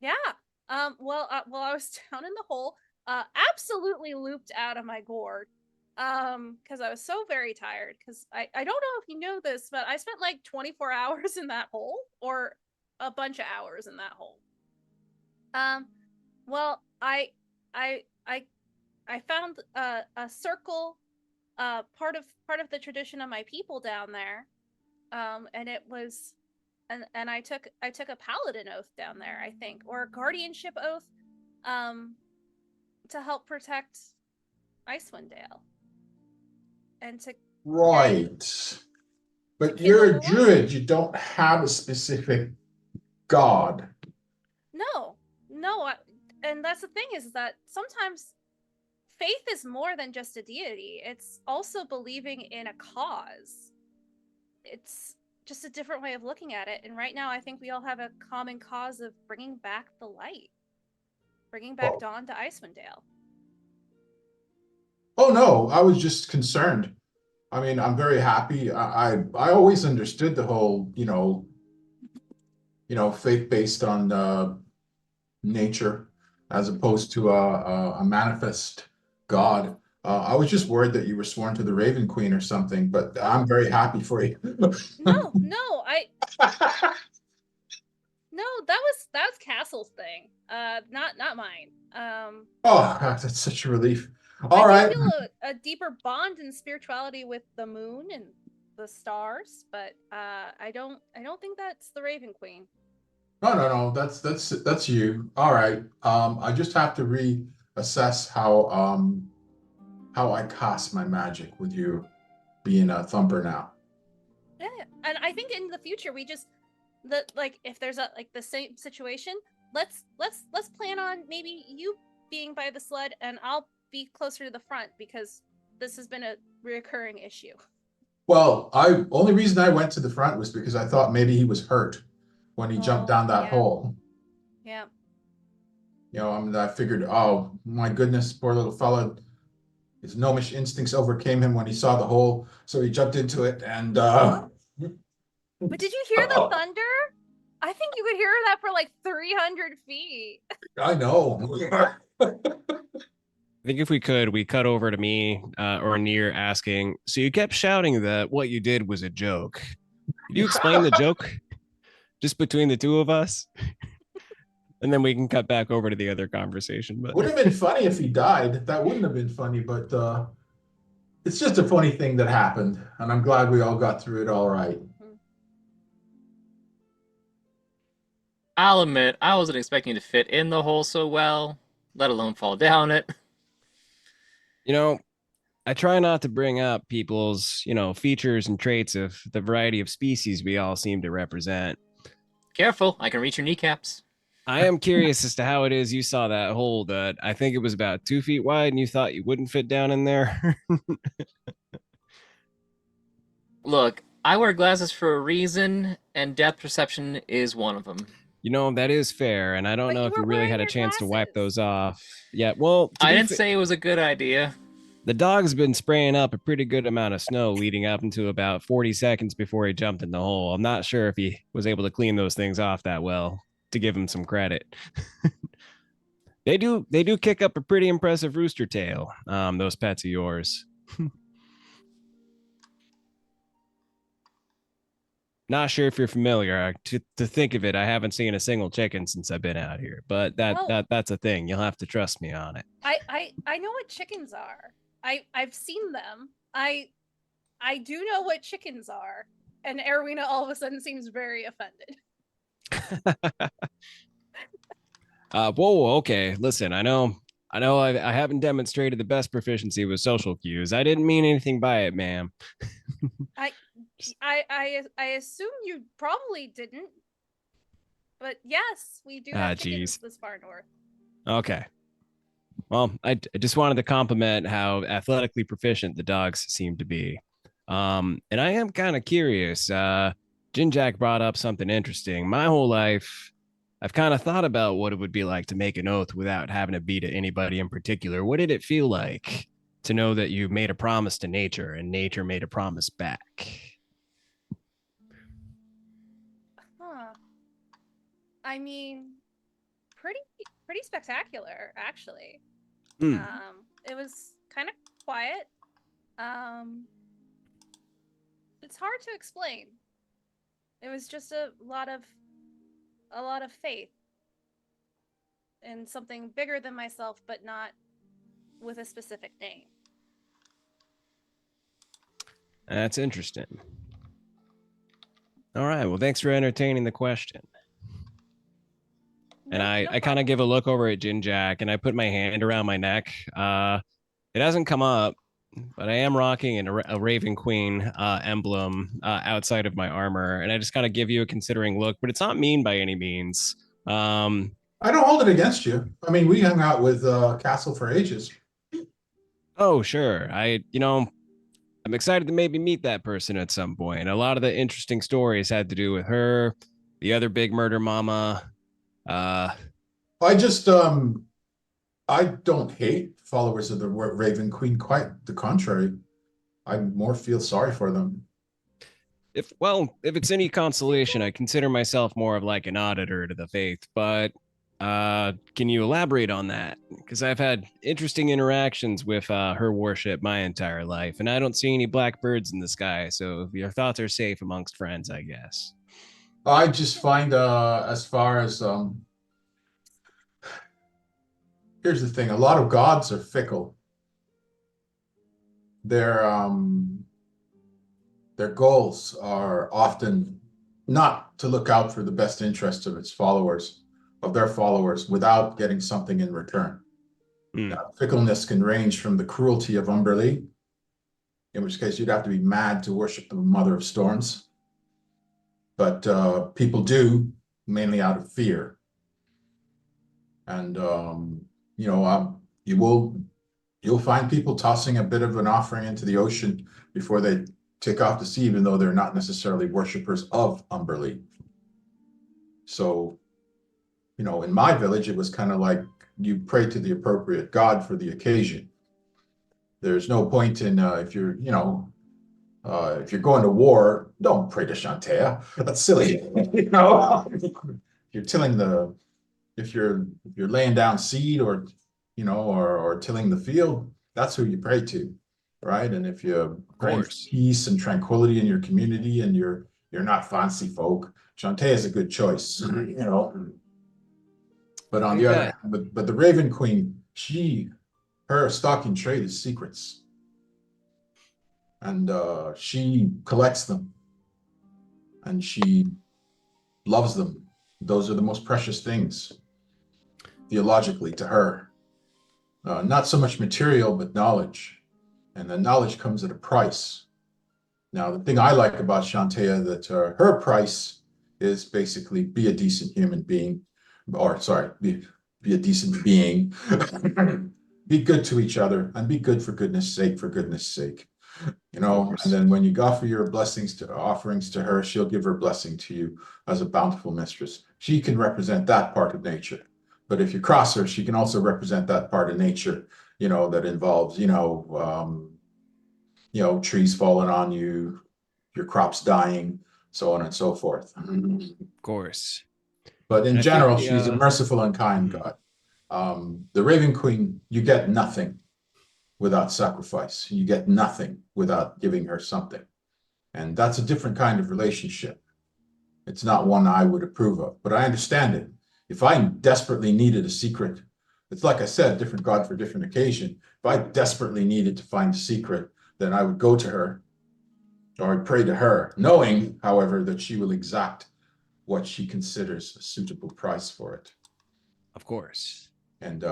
Yeah. Well, I was down in the hole, absolutely looped out of my gourd. Because I was so very tired. Because I don't know if you know this, but I spent like 24 hours in that hole, or a bunch of hours in that hole. Well, I found a circle, part of the tradition of my people down there, and it was, and I took a paladin oath down there, I think, or a guardianship oath, to help protect Icewind Dale, and to Right. But kindle you're the a light. druid. You don't have a specific god. No, and that's the thing, is that sometimes faith is more than just a deity. It's also believing in a cause. It's just a different way of looking at it. And right now, I think we all have a common cause of bringing back the light, bringing back dawn to Icewind Dale. Oh no, I was just concerned. I mean, I'm very happy. I always understood the whole, faith based on nature as opposed to a manifest god. I was just worried that you were sworn to the Raven Queen or something, but I'm very happy for you. No, no, that was Castle's thing. Not mine. Oh, God, that's such a relief. All I right. do feel a deeper bond in spirituality with the moon and the stars, but I don't think that's the Raven Queen. No. That's you. All right. I just have to reassess how I cast my magic with you being a thumper now. Yeah, and I think in the future we just if there's the same situation, let's plan on maybe you being by the sled and I'll be closer to the front, because this has been a recurring issue. Well, only reason I went to the front was because I thought maybe he was hurt when he jumped down that hole. Yeah. I figured, oh my goodness, poor little fella. His gnomish instincts overcame him when he saw the hole, so he jumped into it and But did you hear the thunder? I think you could hear that for like 300 feet. I know. I think if we could, we cut over to me or Nier asking, so you kept shouting that what you did was a joke. Could you explain the joke just between the two of us? And then we can cut back over to the other conversation. But would have been funny if he died. That wouldn't have been funny, but it's just a funny thing that happened, and I'm glad we all got through it all right. I'll admit, I wasn't expecting to fit in the hole so well, let alone fall down it. I try not to bring up people's, features and traits of the variety of species we all seem to represent. Careful, I can reach your kneecaps. I am curious as to how it is you saw that hole that I think it was about 2 feet wide and you thought you wouldn't fit down in there. Look, I wear glasses for a reason, and depth perception is one of them. That is fair, and I don't know if you really had a chance to wipe those off. Yeah, well, I didn't say it was a good idea. The dog's been spraying up a pretty good amount of snow leading up into about 40 seconds before he jumped in the hole. I'm not sure if he was able to clean those things off that well, to give him some credit. They do kick up a pretty impressive rooster tail, those pets of yours. Not sure if you're familiar. To think of it, I haven't seen a single chicken since I've been out here, but that's a thing. You'll have to trust me on it. I know what chickens are. I've seen them. I do know what chickens are. And Aerwyna all of a sudden seems very offended. Whoa, okay. Listen, I know I know I haven't demonstrated the best proficiency with social cues. I didn't mean anything by it, ma'am. I assume you probably didn't. But yes, we do have chickens Jeez. this far north. Okay. Well, I just wanted to compliment how athletically proficient the dogs seem to be. And I am kind of curious. Ginjack brought up something interesting. My whole life, I've kind of thought about what it would be like to make an oath without having to beat anybody in particular. What did it feel like to know that you made a promise to nature and nature made a promise back? Huh. I mean, pretty spectacular, actually. Hmm. It was kind of quiet. It's hard to explain. It was just a lot of faith in something bigger than myself, but not with a specific name. That's interesting. All right. Well, thanks for entertaining the question. And I kind of give a look over at Ginjack and I put my hand around my neck. It hasn't come up, but I am rocking a Raven Queen emblem outside of my armor. And I just kind of give you a considering look, but it's not mean by any means. I don't hold it against you. I mean, we hung out with Castle for ages. Oh, sure. I'm excited to maybe meet that person at some point. A lot of the interesting stories had to do with her, the other big murder mama. I just I don't hate followers of the Raven Queen. Quite the contrary. I more feel sorry for them. If it's any consolation, I consider myself more of like an auditor to the faith, but can you elaborate on that? Because I've had interesting interactions with her worship my entire life, and I don't see any black birds in the sky, so your thoughts are safe amongst friends, I guess. I just find as far as here's the thing, a lot of gods are fickle. Their goals are often not to look out for the best interests of their followers, without getting something in return. That fickleness can range from the cruelty of Umberlee, in which case you'd have to be mad to worship the Mother of Storms. But people do, mainly out of fear. And you'll find people tossing a bit of an offering into the ocean before they take off to sea, even though they're not necessarily worshippers of Umberlee. So, in my village, it was kind of like you pray to the appropriate god for the occasion. There's no point in if you're going to war, don't pray to Shantea. That's silly. If you're laying down seed or tilling the field, that's who you pray to, right? And if you pray for peace and tranquility in your community and you're not fancy folk, Shantea is a good choice, But on the other hand, but the Raven Queen, her stock in trade is secrets. And she collects them. And she loves them. Those are the most precious things, theologically, to her. Not so much material, but knowledge. And the knowledge comes at a price. Now, the thing I like about Shantea, that her price is basically be a decent human being. Or, sorry, be a decent being. Be good to each other and be good for goodness sake. And then when you offer your offerings to her, she'll give her blessing to you as a bountiful mistress. She can represent that part of nature. But if you cross her, she can also represent that part of nature, that involves, trees falling on you, your crops dying, so on and so forth. Of course. But in general, she's a merciful and kind god. The Raven Queen, you get nothing without sacrifice. You get nothing without giving her something. And that's a different kind of relationship. It's not one I would approve of, but I understand it. If I desperately needed a secret, it's like I said, different god for different occasion. If I desperately needed to find a secret, then I would go to her or I'd pray to her, knowing, however, that she will exact what she considers a suitable price for it. Of course. And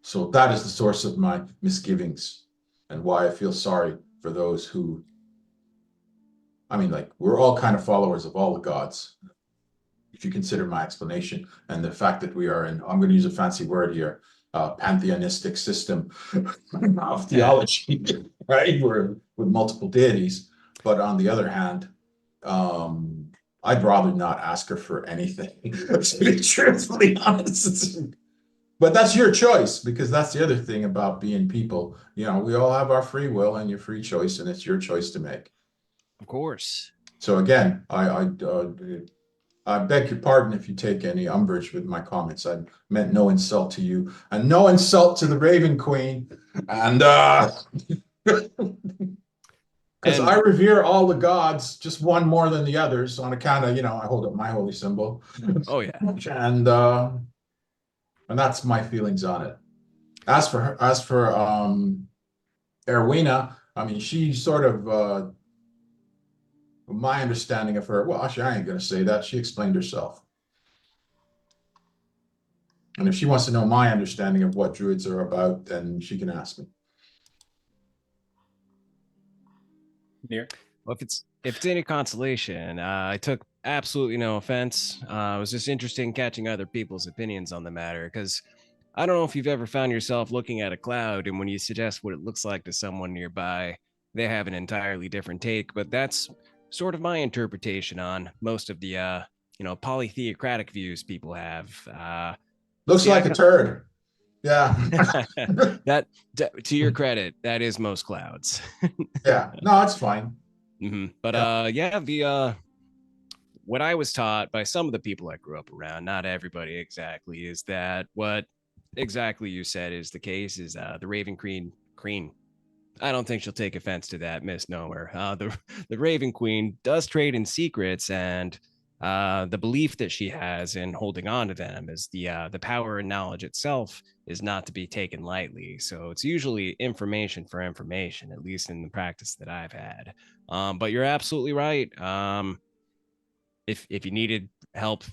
So that is the source of my misgivings and why I feel sorry for those who, I mean, like, we're all kind of followers of all the gods, if you consider my explanation and the fact that we are in, I'm going to use a fancy word here, pantheistic system of theology, right? We're with multiple deities. But on the other hand, I'd rather not ask her for anything, to be truthfully honest. But that's your choice, because that's the other thing about being people. You know, we all have our free will and your free choice, and it's your choice to make. Of course. So again, I beg your pardon if you take any umbrage with my comments. I meant no insult to you, and no insult to the Raven Queen. And because I revere all the gods, just one more than the others, on account of, I hold up my holy symbol. Oh yeah. And that's my feelings on it. As for Aerwyna, I mean, she sort of my understanding of her, well, actually, I ain't gonna say that. She explained herself. And if she wants to know my understanding of what druids are about, then she can ask me. Nier? Well, if it's any consolation, I took absolutely no offense. It was just interesting catching other people's opinions on the matter, because I don't know if you've ever found yourself looking at a cloud, and when you suggest what it looks like to someone nearby, they have an entirely different take. But that's sort of my interpretation on most of the polytheocratic views people have. Looks like a turd. Yeah. That, to your credit, that is most clouds. Yeah. No, it's fine. But what I was taught by some of the people I grew up around, not everybody exactly, is that what exactly you said is the case, is the Raven Queen. I don't think she'll take offense to that misnomer. The Raven Queen does trade in secrets, and the belief that she has in holding on to them is the power and knowledge itself is not to be taken lightly. So it's usually information for information, at least in the practice that I've had. But you're absolutely right. If you needed help,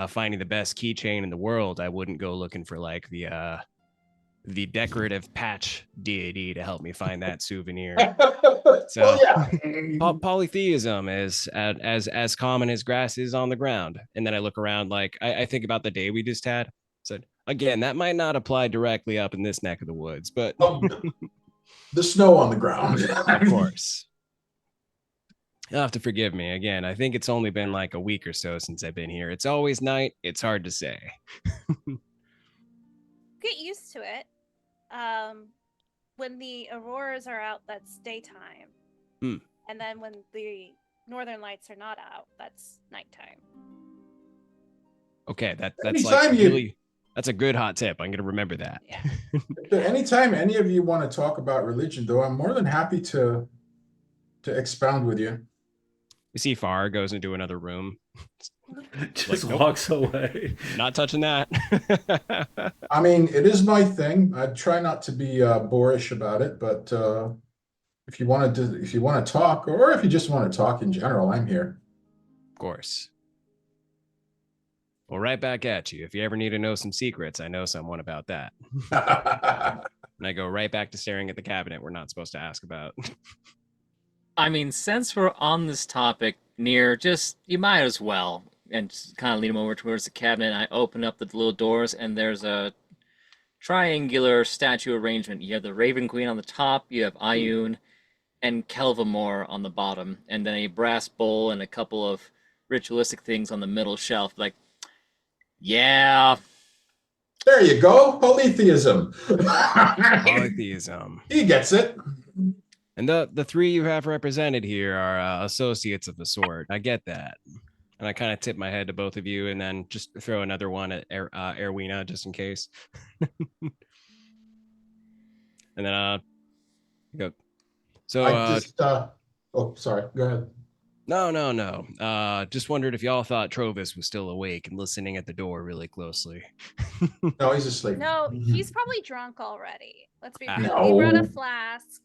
finding the best keychain in the world, I wouldn't go looking for like the decorative patch deity to help me find that souvenir. So well, yeah. Polytheism is as common as grass is on the ground. And then I look around, like I think about the day we just had. Said again, that might not apply directly up in this neck of the woods, but the snow on the ground. Of course. You'll have to forgive me. Again, I think it's only been like a week or so since I've been here. It's always night. It's hard to say. Get used to it. When the auroras are out, that's daytime. And then when the northern lights are not out, that's nighttime. Okay, that's like really, that's a good hot tip. I'm gonna remember that. Yeah. Anytime any of you want to talk about religion, though, I'm more than happy to expound with you. You see Far goes into another room. Just Like, nope, walks away. Not touching that. I mean, it is my thing. I try not to be boorish about it, but if you want to talk, or if you just want to talk in general, I'm here. Of course. Well, right back at you. If you ever need to know some secrets, I know someone about that. And I go right back to staring at the cabinet we're not supposed to ask about. I mean, since we're on this topic, Nier, you might as well. And just kind of lead him over towards the cabinet. I open up the little doors, and there's a triangular statue arrangement. You have the Raven Queen on the top, you have Ioun and Kelevar on the bottom, and then a brass bowl and a couple of ritualistic things on the middle shelf. Like, yeah. There you go. Polytheism. Polytheism. He gets it. And the three you have represented here are associates of the sort. I get that. And I kind of tip my head to both of you, and then just throw another one at Aerwyna just in case. And then go. So oh, sorry. Go ahead. No. Just wondered if y'all thought Trovis was still awake and listening at the door really closely. No, he's asleep. No, he's probably drunk already. Let's be real. No. He brought a flask.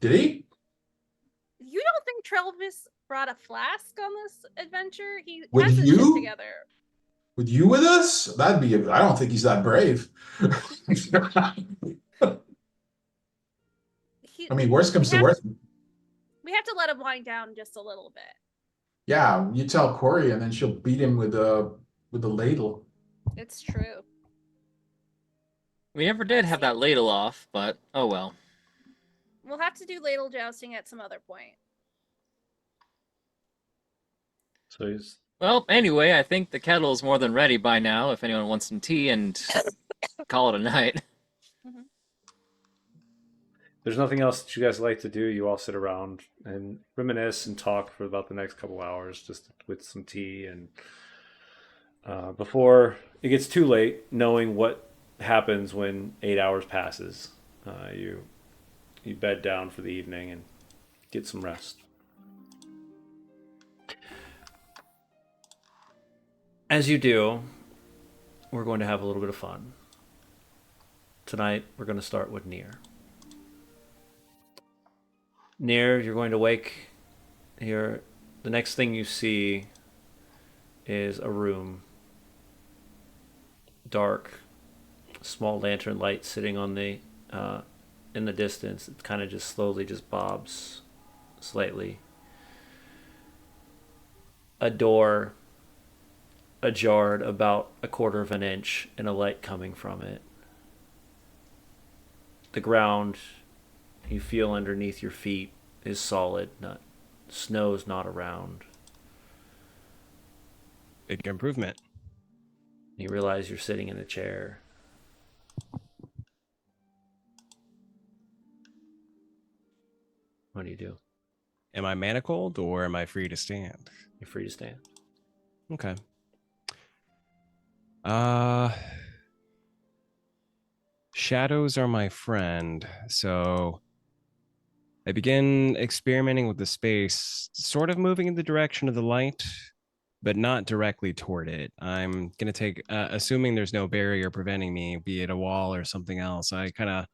Did he? You don't think Trovis brought a flask on this adventure? He With has his you? shit together. With you with us? That'd be, I don't think he's that brave. I mean, worst comes to worst. We have to let him wind down just a little bit. Yeah, you tell Corey and then she'll beat him with a ladle. It's true. We never did have that ladle off, but oh well. We'll have to do ladle jousting at some other point. So he's Well, anyway, I think the kettle is more than ready by now. If anyone wants some tea, and call it a night. there's nothing else that you guys like to do. You all sit around and reminisce and talk for about the next couple hours, just with some tea, and before it gets too late, knowing what happens when 8 hours passes, you bed down for the evening and get some rest. As you do, we're going to have a little bit of fun. Tonight, we're going to start with Nier. Nier, you're going to wake. The next thing you see is a room. Dark, small lantern light sitting on the in the distance. It kind of just slowly just bobs slightly. A door ajar about 1/4 of an inch and a light coming from it. The ground you feel underneath your feet is solid, snow's not around. Big improvement. You realize you're sitting in a chair. What do you do? Am I manacled or am I free to stand? You're free to stand. Okay. Shadows are my friend, so I begin experimenting with the space, sort of moving in the direction of the light, but not directly toward it. I'm going to take, assuming there's no barrier preventing me, be it a wall or something else, I kind of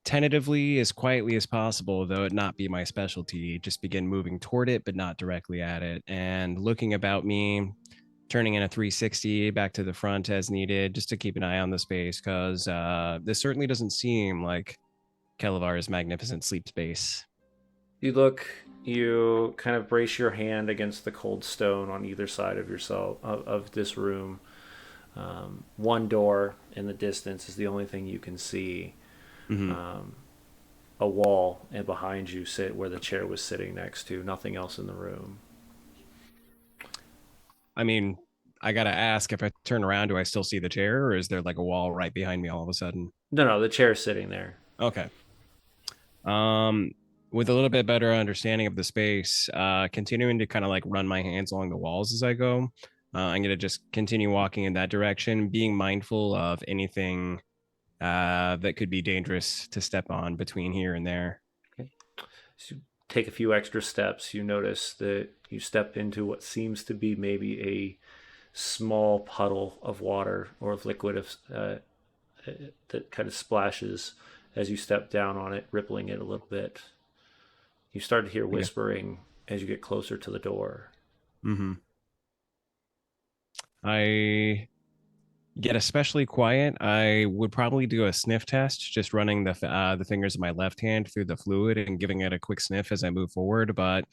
tentatively, as quietly as possible, though it not be my specialty, just begin moving toward it, but not directly at it, and looking about me, turning in a 360 back to the front as needed, just to keep an eye on the space, because this certainly doesn't seem like Kelevar's magnificent sleep space. You look, you kind of brace your hand against the cold stone on either side of yourself, of this room. One door in the distance is the only thing you can see. Mm-hmm. A wall, and behind you sit where the chair was sitting next to. Nothing else in the room. I mean, I gotta ask, if I turn around, do I still see the chair, or is there like a wall right behind me all of a sudden? No, the chair's sitting there. Okay. With a little bit better understanding of the space, continuing to kind of like run my hands along the walls as I go. I'm gonna just continue walking in that direction, being mindful of anything that could be dangerous to step on between here and there. Okay. So you take a few extra steps. You notice that you step into what seems to be maybe a small puddle of water or of liquid that kind of splashes as you step down on it, rippling it a little bit. You start to hear whispering as you get closer to the door. Mm-hmm. I get especially quiet. I would probably do a sniff test, just running the fingers of my left hand through the fluid and giving it a quick sniff as I move forward. But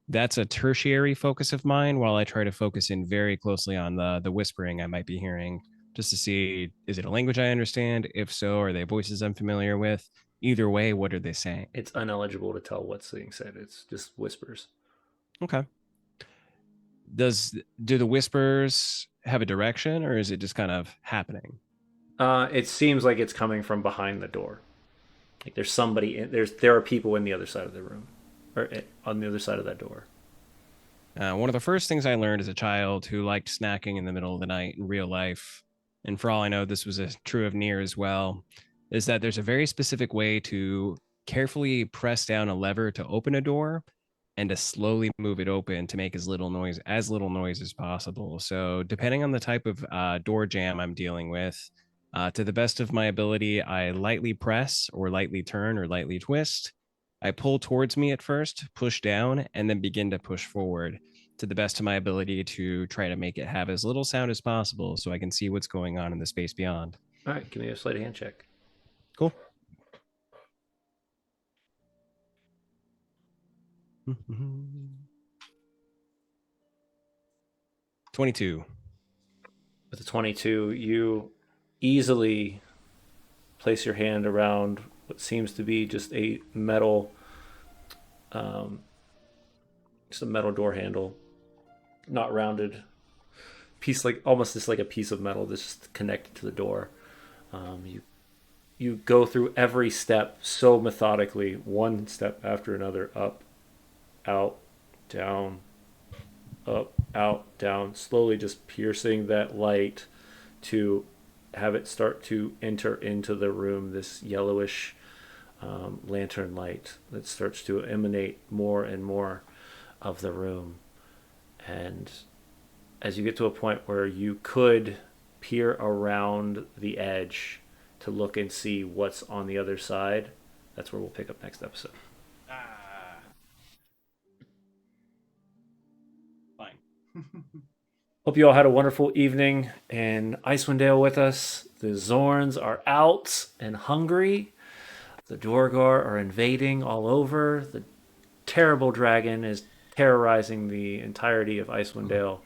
that's a tertiary focus of mine, while I try to focus in very closely on the whispering I might be hearing, just to see, is it a language I understand? If so, are they voices I'm familiar with? Either way, what are they saying? It's uneligible to tell what's being said. It's just whispers. Okay. Do the whispers have a direction, or is it just kind of happening? It seems like it's coming from behind the door. Like there's somebody there are people in the other side of the room, or on the other side of that door. One of the first things I learned as a child who liked snacking in the middle of the night in real life, and for all I know, this was true of Nier as well, is that there's a very specific way to carefully press down a lever to open a door and to slowly move it open to make as little noise as possible. So depending on the type of door jam I'm dealing with, to the best of my ability, I lightly press or lightly turn or lightly twist. I pull towards me at first, push down, and then begin to push forward. to the best of my ability to try to make it have as little sound as possible so I can see what's going on in the space beyond. All right, give me a sleight of hand check. Cool. 22. With a 22, you easily place your hand around what seems to be just a metal, just a metal door handle, not rounded, piece like almost just like a piece of metal that's just connected to the door. You go through every step so methodically, one step after another, up, out, down, up, out, down, slowly just piercing that light to have it start to enter into the room, this yellowish lantern light that starts to emanate more and more of the room. And as you get to a point where you could peer around the edge to look and see what's on the other side, that's where we'll pick up next episode. Fine. Hope you all had a wonderful evening in Icewind Dale with us. The Zorns are out and hungry. The Dorgar are invading all over. The terrible dragon is terrorizing the entirety of Icewind Dale.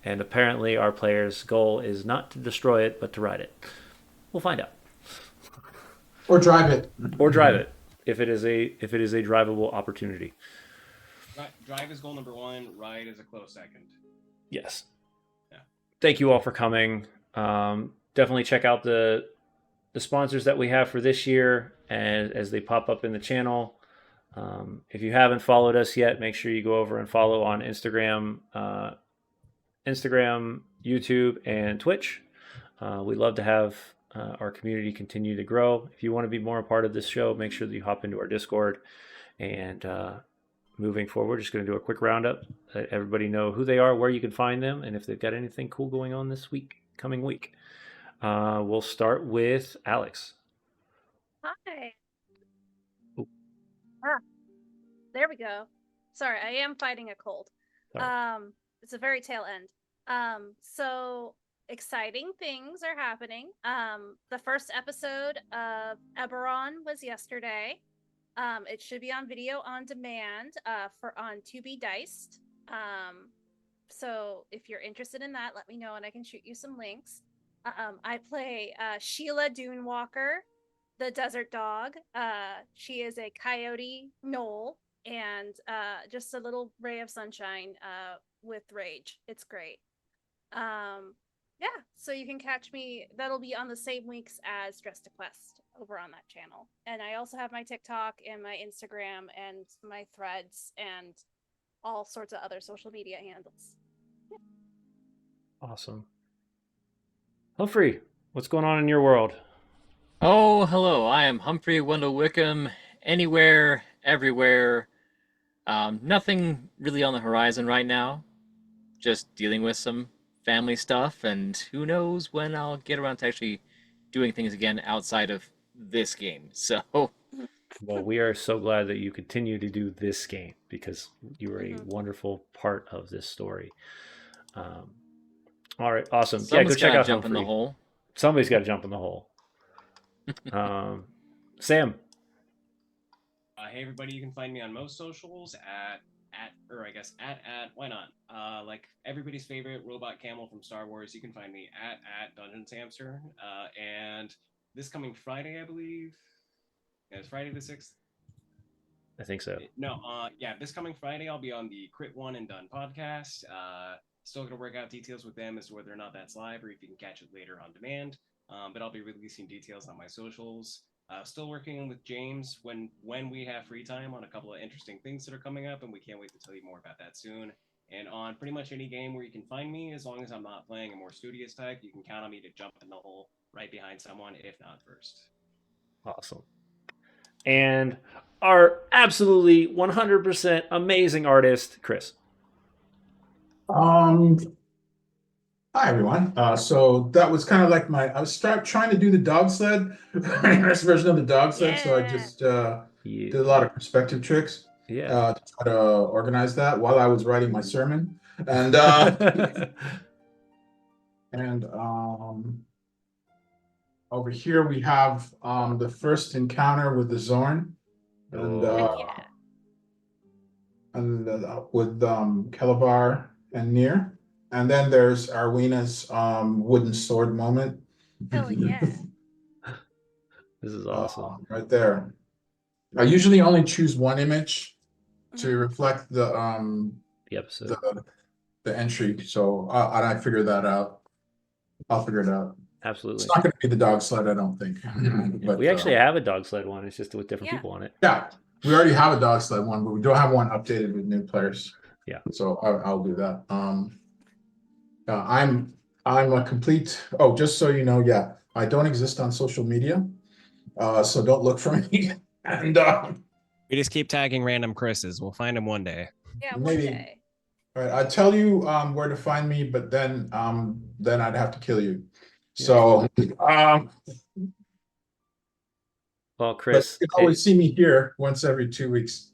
And apparently our player's goal is not to destroy it, but to ride it. We'll find out. Or drive it. Or drive it, if it is a drivable opportunity. Drive is goal number 1. Ride is a close second. Yes. Yeah. Thank you all for coming. Definitely check out the sponsors that we have for this year as they pop up in the channel. If you haven't followed us yet, make sure you go over and follow on Instagram, YouTube, and Twitch. We love to have our community continue to grow. If you want to be more a part of this show, make sure that you hop into our Discord. And moving forward, just going to do a quick roundup, let everybody know who they are, where you can find them, and if they've got anything cool going on this coming week. We'll start with Alix. Hi. There we go. Sorry, I am fighting a cold. Sorry. It's a very tail end. So exciting things are happening. The first episode of Eberron was yesterday. It should be on video on demand on To Be Diced. So if you're interested in that, let me know and I can shoot you some links. I play Sheila Dunewalker, the desert dog. She is a coyote gnoll and just a little ray of sunshine with rage. It's great. Yeah, so you can catch me. That'll be on the same weeks as Dress to Quest over on that channel. And I also have my TikTok and my Instagram and my threads and all sorts of other social media handles. Yeah. Awesome. Humphrey, what's going on in your world? Oh, hello. I am Humphrey Wendell Wickham. Anywhere, everywhere. Nothing really on the horizon right now. Just dealing with some family stuff, and who knows when I'll get around to actually doing things again outside of this game. So, well, we are so glad that you continue to do this game because you are a wonderful part of this story. All right, awesome. Someone's go check out jump Humphrey. in the hole. Somebody's got to jump in the hole. Sam. Hey everybody, you can find me on most socials at why not? Like everybody's favorite robot camel from Star Wars, you can find me at Dungeons Hamster. And this coming Friday, I believe. Yeah, it's Friday the 6th. I think so. This coming Friday, I'll be on the Crit One and Done podcast. Still gonna work out details with them as to whether or not that's live or if you can catch it later on demand. But I'll be releasing details on my socials. Still working with James when we have free time on a couple of interesting things that are coming up, and we can't wait to tell you more about that soon. And on pretty much any game where you can find me, as long as I'm not playing a more studious type, you can count on me to jump in the hole right behind someone, if not first. Awesome. And our absolutely 100% amazing artist, Chris. Hi everyone. So that was kind of like I was trying to do the dog sled, next version of the dog sled. So I just did a lot of perspective tricks Yeah. to try to organize that while I was writing my sermon. And and over here we have the first encounter with the Zorn, and Oh. Heck yeah. with Kelevar and Nier. And then there's Aerwyna's wooden sword moment. Hell yeah. This is awesome. Right there. I usually only choose one image to Mhm. reflect The episode. the entry. So I figured that out. I'll figure it out. Absolutely. It's not going to be the dog sled, I don't think. But We actually have a dog sled one. It's just with different Yeah. people on it. yeah, we already have a dog sled one, but we don't have one updated with new players. Yeah. So I'll do that. I'm a complete. Oh, just so you know, yeah, I don't exist on social media, so don't look for me. And We just keep tagging random Chris's. We'll find him one day. Yeah, one maybe. day. All right, I tell you where to find me, but then I'd have to kill you. So Well, but Chris, you can always see me here once every 2 weeks.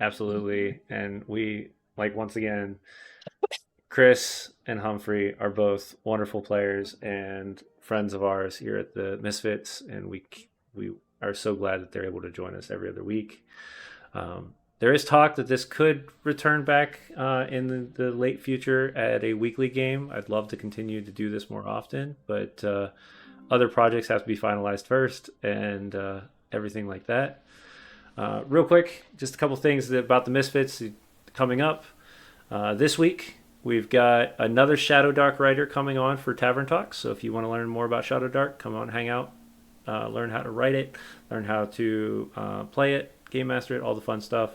absolutely. And we, like, once again, Chris and Humphrey are both wonderful players and friends of ours here at the Misfits, and we are so glad that they're able to join us every other week. There is talk that this could return back in the late future at a weekly game. I'd love to continue to do this more often, but other projects have to be finalized first and everything like that. Real quick, just a couple things about the Misfits coming up. This week, we've got another Shadow Dark writer coming on for Tavern Talks. So if you want to learn more about Shadow Dark, come on, hang out, learn how to write it, learn how to play it, game master it, all the fun stuff.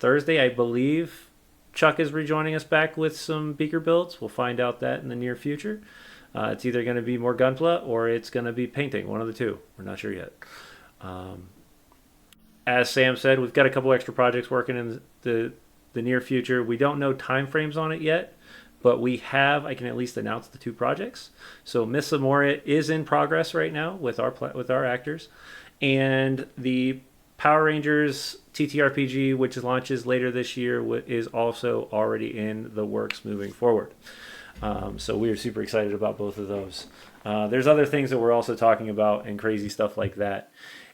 Thursday, I believe Chuck is rejoining us back with some Beaker builds. We'll find out that in the near future. It's either going to be more Gunpla or it's going to be painting, one of the two. We're not sure yet. As Sam said, we've got a couple extra projects working in the near future. We don't know timeframes on it yet, but I can at least announce the two projects. So Miss Amoria is in progress right now with our actors, and the Power Rangers TTRPG, which launches later this year, is also already in the works moving forward. So we are super excited about both of those. There's other things that we're also talking about and crazy stuff like that.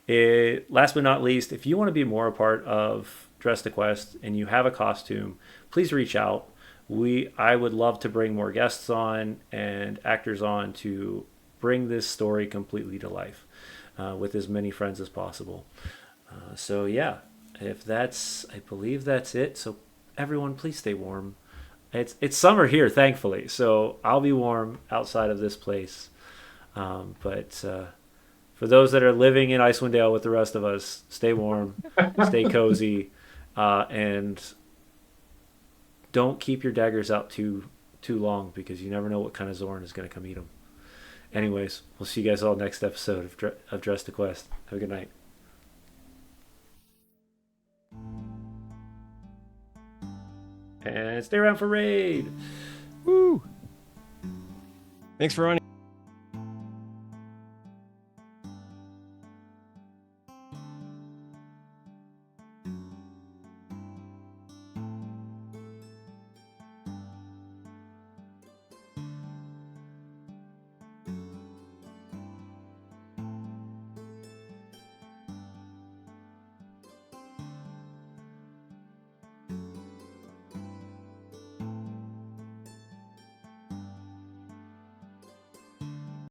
Last but not least, if you want to be more a part of Dress to Quest and you have a costume, please reach out. I would love to bring more guests on and actors on to bring this story completely to life with as many friends as possible. So yeah, I believe that's it. So everyone, please stay warm. It's summer here, thankfully, so I'll be warm outside of this place. But for those that are living in Icewind Dale with the rest of us, stay warm, stay cozy, and don't keep your daggers out too long, because you never know what kind of Zorn is going to come eat them. Anyways, we'll see you guys all next episode of Dress to Quest. Have a good night. And stay around for raid. Woo! Thanks for running.